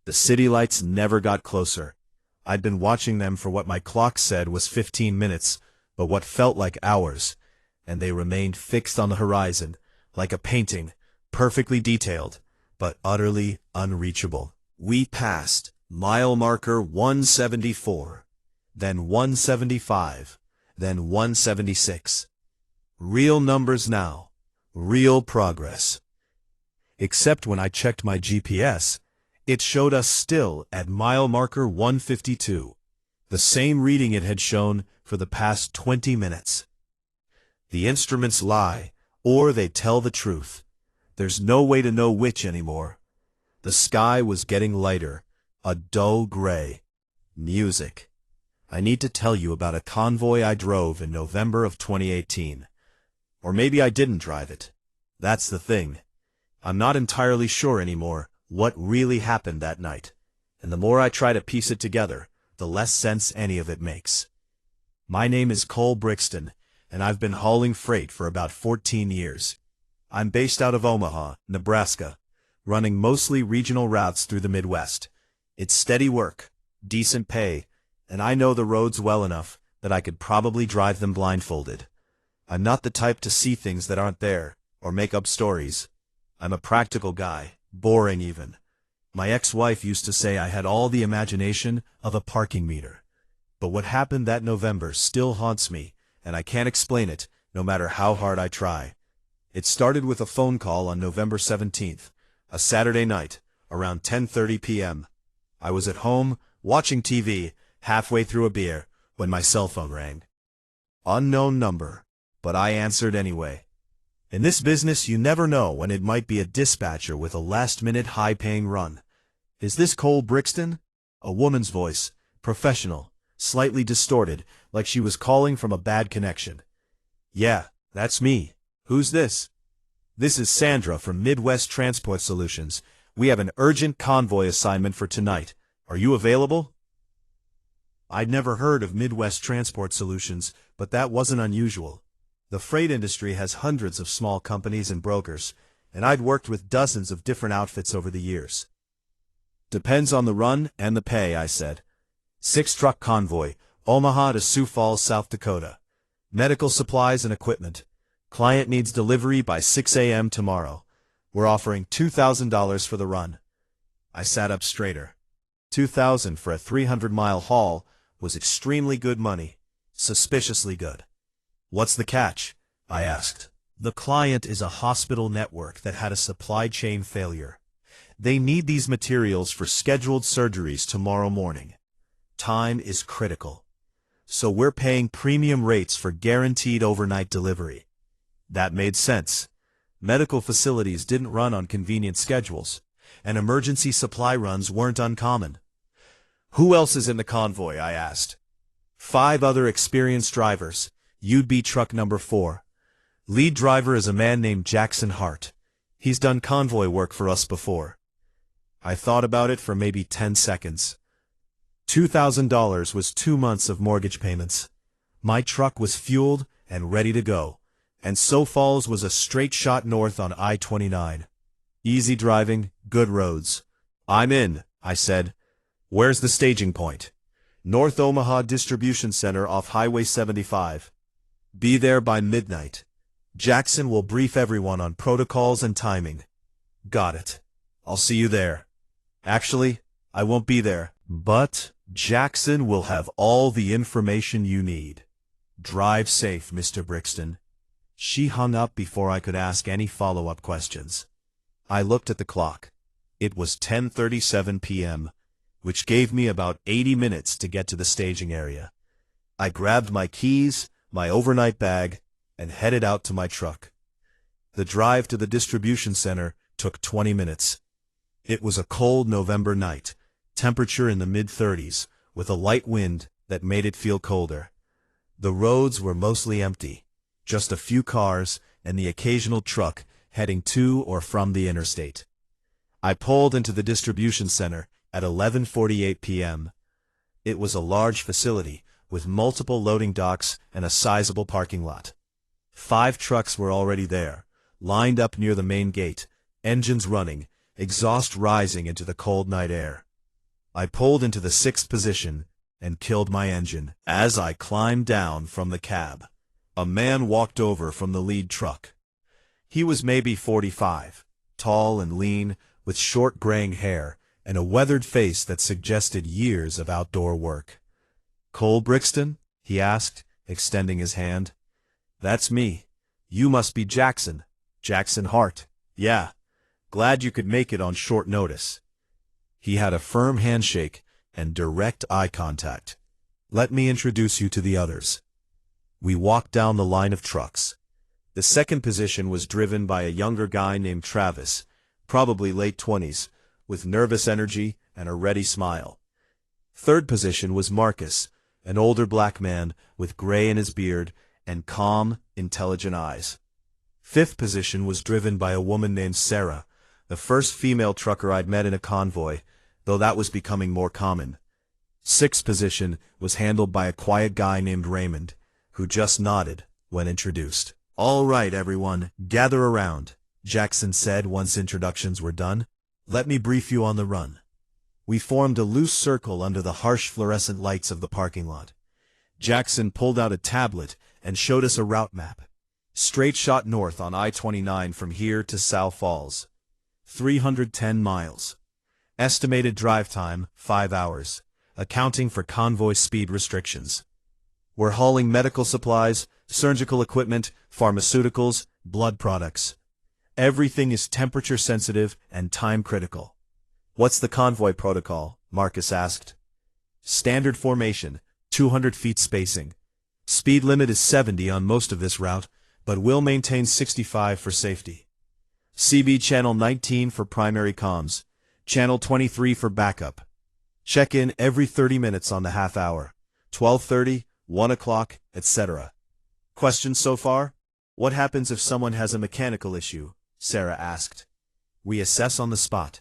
Speaker 1: The city lights never got closer. I'd been watching them for what my clock said was 15 minutes, but what felt like hours, and they remained fixed on the horizon, like a painting, perfectly detailed, but utterly unreachable. We passed mile marker 174, then 175, then 176. Real numbers now, real progress. Except when I checked my GPS, it showed us still at mile marker 152, the same reading it had shown for the past 20 minutes. The instruments lie, or they tell the truth. There's no way to know which anymore. The sky was getting lighter, a dull gray. Music. I need to tell you about a convoy I drove in November of 2018. Or maybe I didn't drive it. That's the thing. I'm not entirely sure anymore what really happened that night, and the more I try to piece it together, the less sense any of it makes. My name is Cole Brixton, and I've been hauling freight for about 14 years. I'm based out of Omaha, Nebraska, running mostly regional routes through the Midwest. It's steady work, decent pay, and I know the roads well enough that I could probably drive them blindfolded. I'm not the type to see things that aren't there, or make up stories. I'm a practical guy, boring even. My ex-wife used to say I had all the imagination of a parking meter. But what happened that November still haunts me, and I can't explain it, no matter how hard I try. It started with a phone call on November 17th, a Saturday night, around 10:30 p.m. I was at home, watching TV, halfway through a beer, when my cell phone rang. Unknown number, but I answered anyway. In this business, you never know when it might be a dispatcher with a last-minute high-paying run. "Is this Cole Brixton?" A woman's voice, professional, slightly distorted, like she was calling from a bad connection. "Yeah, that's me. Who's this?" "This is Sandra from Midwest Transport Solutions. We have an urgent convoy assignment for tonight. Are you available?" I'd never heard of Midwest Transport Solutions, but that wasn't unusual. The freight industry has hundreds of small companies and brokers, and I'd worked with dozens of different outfits over the years. "Depends on the run and the pay," I said. 6-truck convoy, Omaha to Sioux Falls, South Dakota. Medical supplies and equipment. Client needs delivery by 6 a.m. tomorrow. We're offering $2,000 for the run. I sat up straighter. $2,000 for a 300-mile haul was extremely good money. Suspiciously good. "What's the catch?" I asked. "The client is a hospital network that had a supply chain failure. They need these materials for scheduled surgeries tomorrow morning. Time is critical. So we're paying premium rates for guaranteed overnight delivery." That made sense. Medical facilities didn't run on convenient schedules, and emergency supply runs weren't uncommon. "Who else is in the convoy?" I asked. 5 other experienced drivers. You'd be truck number 4. Lead driver is a man named Jackson Hart. He's done convoy work for us before. I thought about it for maybe 10 seconds. $2,000 was 2 months of mortgage payments. My truck was fueled and ready to go, and Sioux Falls was a straight shot north on I-29. Easy driving, good roads. "I'm in," I said. "Where's the staging point?" "North Omaha Distribution Center off Highway 75. Be there by midnight. Jackson will brief everyone on protocols and timing." "Got it. I'll see you there." "Actually, I won't be there, but Jackson will have all the information you need. Drive safe, Mr. Brixton." She hung up before I could ask any follow-up questions. I looked at the clock. It was 10:37 p.m., which gave me about 80 minutes to get to the staging area. I grabbed my keys, my overnight bag, and headed out to my truck. The drive to the distribution center took 20 minutes. It was a cold November night, temperature in the mid-30s, with a light wind that made it feel colder. The roads were mostly empty, just a few cars and the occasional truck heading to or from the interstate. I pulled into the distribution center at 11:48 p.m. It was a large facility with multiple loading docks and a sizable parking lot. 5 trucks were already there, lined up near the main gate, engines running, exhaust rising into the cold night air. I pulled into the 6th position and killed my engine. As I climbed down from the cab, a man walked over from the lead truck. He was maybe 45, tall and lean, with short graying hair and a weathered face that suggested years of outdoor work. "Cole Brixton?" he asked, extending his hand. "That's me. You must be Jackson. Jackson Hart." "Yeah. Glad you could make it on short notice." He had a firm handshake and direct eye contact. "Let me introduce you to the others." We walked down the line of trucks. The 2nd position was driven by a younger guy named Travis, probably late 20s, with nervous energy and a ready smile. 3rd position was Marcus, an older black man with gray in his beard and calm, intelligent eyes. Fifth position was driven by a woman named Sarah, the first female trucker I'd met in a convoy, though that was becoming more common. Sixth position was handled by a quiet guy named Raymond, who just nodded when introduced. "All right, everyone, gather around," Jackson said once introductions were done. "Let me brief you on the run." We formed a loose circle under the harsh fluorescent lights of the parking lot. Jackson pulled out a tablet and showed us a route map. Straight shot north on I-29 from here to Sioux Falls. 310 miles. Estimated drive time, 5 hours, accounting for convoy speed restrictions. We're hauling medical supplies, surgical equipment, pharmaceuticals, blood products. Everything is temperature sensitive and time critical. "What's the convoy protocol?" Marcus asked. "Standard formation, 200 feet spacing. Speed limit is 70 on most of this route, but we'll maintain 65 for safety. CB channel 19 for primary comms, channel 23 for backup. Check in every 30 minutes on the half hour, 12:30, 1 o'clock, etc. Questions so far? What happens if someone has a mechanical issue? Sarah asked. We assess on the spot.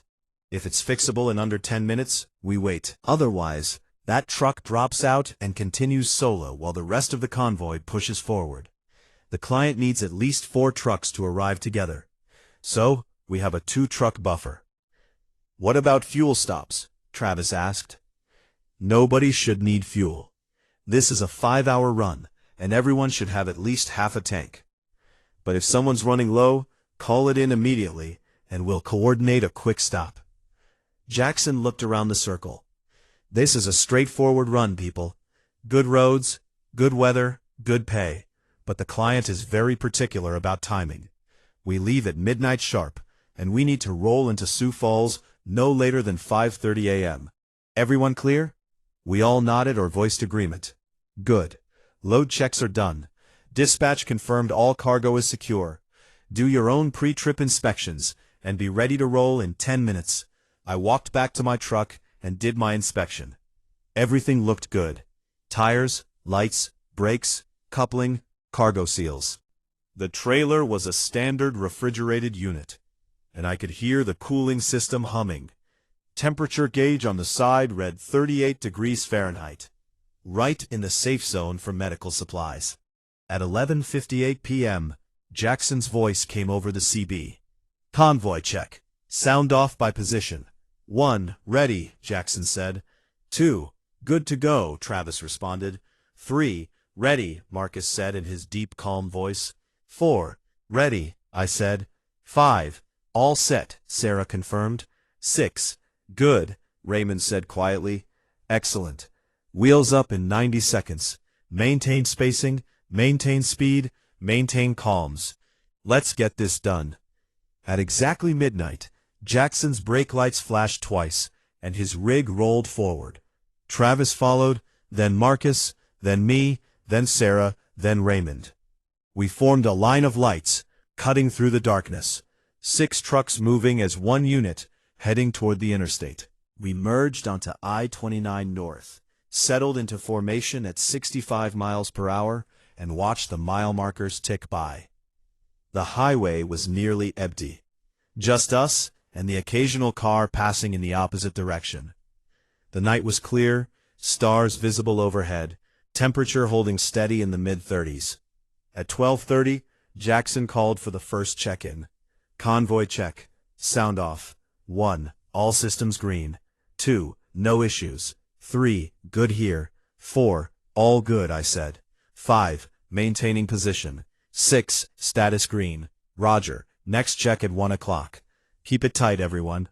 Speaker 1: If it's fixable in under 10 minutes, we wait. Otherwise, that truck drops out and continues solo while the rest of the convoy pushes forward. The client needs at least 4 trucks to arrive together. So, we have a 2-truck buffer. What about fuel stops? Travis asked. Nobody should need fuel. This is a 5-hour run, and everyone should have at least half a tank. But if someone's running low, call it in immediately, and we'll coordinate a quick stop. Jackson looked around the circle. This is a straightforward run, people. Good roads, good weather, good pay. But the client is very particular about timing. We leave at midnight sharp, and we need to roll into Sioux Falls no later than 5:30 a.m. Everyone clear? We all nodded or voiced agreement. Good. Load checks are done. Dispatch confirmed all cargo is secure. Do your own pre-trip inspections, and be ready to roll in 10 minutes. I walked back to my truck and did my inspection. Everything looked good. Tires, lights, brakes, coupling, cargo seals. The trailer was a standard refrigerated unit, and I could hear the cooling system humming. Temperature gauge on the side read 38 degrees Fahrenheit. Right in the safe zone for medical supplies. At 11:58 p.m., Jackson's voice came over the CB. Convoy check. Sound off by position. 1, ready, Jackson said. 2, good to go, Travis responded. 3, ready, Marcus said in his deep, calm voice. 4, ready, I said. 5, all set, Sarah confirmed. 6, good, Raymond said quietly. Excellent. Wheels up in 90 seconds. Maintain spacing, maintain speed, maintain comms. Let's get this done. At exactly midnight, Jackson's brake lights flashed twice, and his rig rolled forward. Travis followed, then Marcus, then me, then Sarah, then Raymond. We formed a line of lights, cutting through the darkness. 6 trucks moving as one unit, heading toward the interstate. We merged onto I-29 North, settled into formation at 65 miles per hour, and watched the mile markers tick by. The highway was nearly empty. Just us and the occasional car passing in the opposite direction. The night was clear, stars visible overhead, temperature holding steady in the mid-30s. At 12:30, Jackson called for the first check-in. Convoy check. Sound off. 1, all systems green. 2, no issues. 3, good here. 4, all good, I said. 5, maintaining position. 6, status green. Roger, next check at 1 o'clock. Keep it tight, everyone.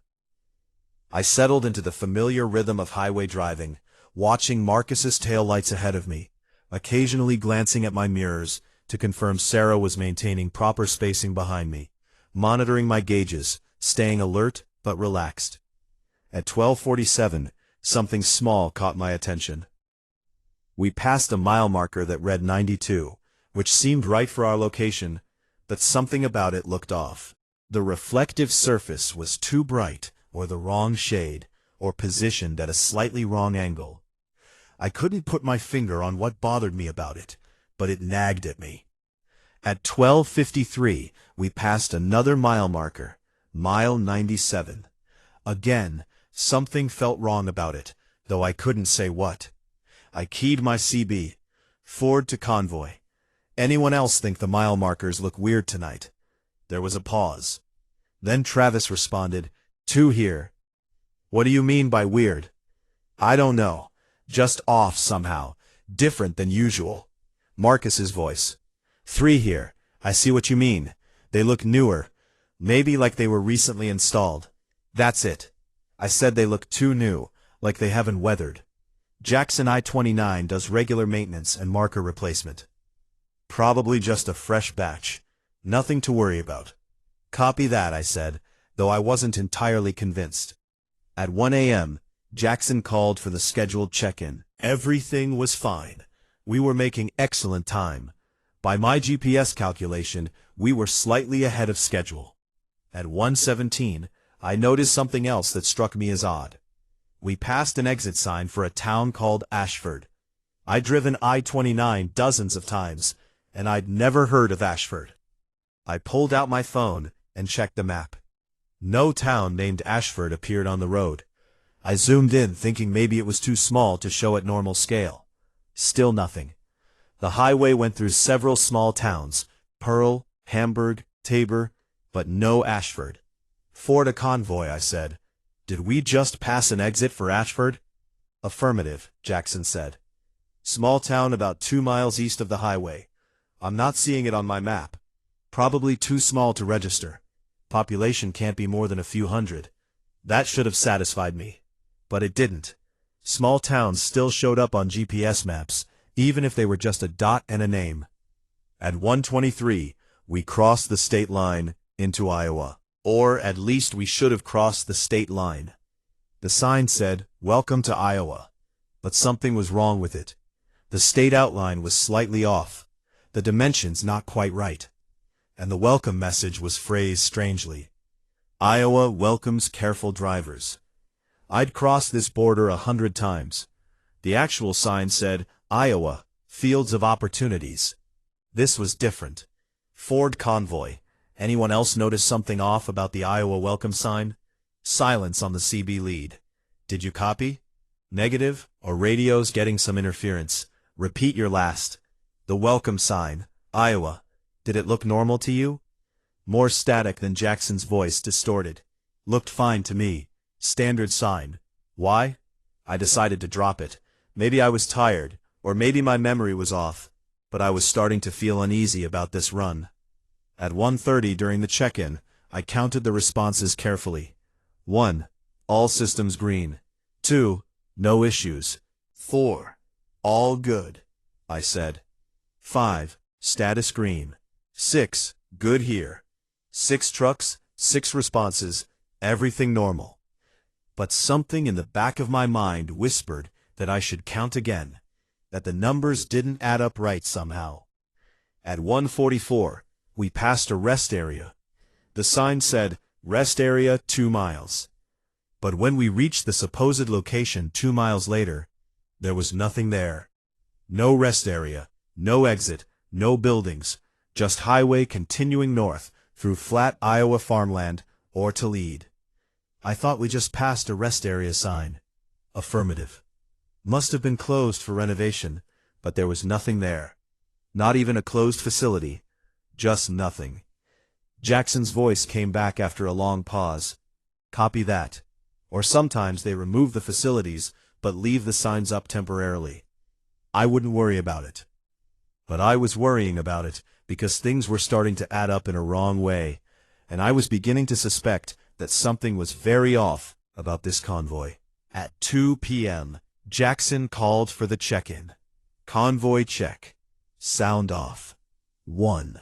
Speaker 1: I settled into the familiar rhythm of highway driving, watching Marcus's taillights ahead of me, occasionally glancing at my mirrors to confirm Sarah was maintaining proper spacing behind me, monitoring my gauges, staying alert but relaxed. At 12:47, something small caught my attention. We passed a mile marker that read 92, which seemed right for our location, but something about it looked off. The reflective surface was too bright, or the wrong shade, or positioned at a slightly wrong angle. I couldn't put my finger on what bothered me about it, but it nagged at me. At 12:53, we passed another mile marker, mile 97. Again, something felt wrong about it, though I couldn't say what. I keyed my CB. Forward to Convoy. Anyone else think the mile markers look weird tonight? There was a pause. Then Travis responded, 2 here. What do you mean by weird? I don't know. Just off somehow. Different than usual. Marcus's voice. 3 here. I see what you mean. They look newer. Maybe like they were recently installed. That's it. I said they look too new, like they haven't weathered. Jackson I-29 does regular maintenance and marker replacement. Probably just a fresh batch. Nothing to worry about. Copy that, I said, though I wasn't entirely convinced. At 1 a.m., Jackson called for the scheduled check-in. Everything was fine. We were making excellent time. By my GPS calculation, we were slightly ahead of schedule. At 1:17, I noticed something else that struck me as odd. We passed an exit sign for a town called Ashford. I'd driven I-29 dozens of times, and I'd never heard of Ashford. I pulled out my phone and checked the map. No town named Ashford appeared on the road. I zoomed in, thinking maybe it was too small to show at normal scale. Still nothing. The highway went through several small towns, Pearl, Hamburg, Tabor, but no Ashford. Forward to Convoy, I said. Did we just pass an exit for Ashford? Affirmative, Jackson said. Small town about 2 miles east of the highway. I'm not seeing it on my map. Probably too small to register. Population can't be more than a few hundred. That should have satisfied me. But it didn't. Small towns still showed up on GPS maps, even if they were just a dot and a name. At 1:23, we crossed the state line into Iowa. Or at least we should have crossed the state line. The sign said, "Welcome to Iowa." But something was wrong with it. The state outline was slightly off, the dimensions not quite right, and the welcome message was phrased strangely. Iowa welcomes careful drivers. I'd crossed this border 100 times. The actual sign said, Iowa, Fields of Opportunities. This was different. Ford Convoy. Anyone else notice something off about the Iowa welcome sign? Silence on the CB lead. Did you copy? Negative, or radio's getting some interference. Repeat your last. The welcome sign, Iowa. Did it look normal to you? More static than Jackson's voice, distorted. Looked fine to me. Standard sign. Why? I decided to drop it. Maybe I was tired, or maybe my memory was off, but I was starting to feel uneasy about this run. At 1:30 during the check-in, I counted the responses carefully. 1. All systems green. 2. No issues. 4. All good, I said. 5. Status green. 6. Good here. 6 trucks, 6 responses, everything normal. But something in the back of my mind whispered that I should count again, that the numbers didn't add up right somehow. At 1:44, we passed a rest area. The sign said, Rest area 2 miles. But when we reached the supposed location 2 miles later, there was nothing there. No rest area, no exit, no buildings, just highway continuing north through flat Iowa farmland or to lead. I thought we just passed a rest area sign. Affirmative. Must have been closed for renovation, but there was nothing there. Not even a closed facility. Just nothing. Jackson's voice came back after a long pause. Copy that. Or sometimes they remove the facilities, but leave the signs up temporarily. I wouldn't worry about it. But I was worrying about it because things were starting to add up in a wrong way, and I was beginning to suspect that something was very off about this convoy. At 2 p.m., Jackson called for the check-in. Convoy check. Sound off. 1.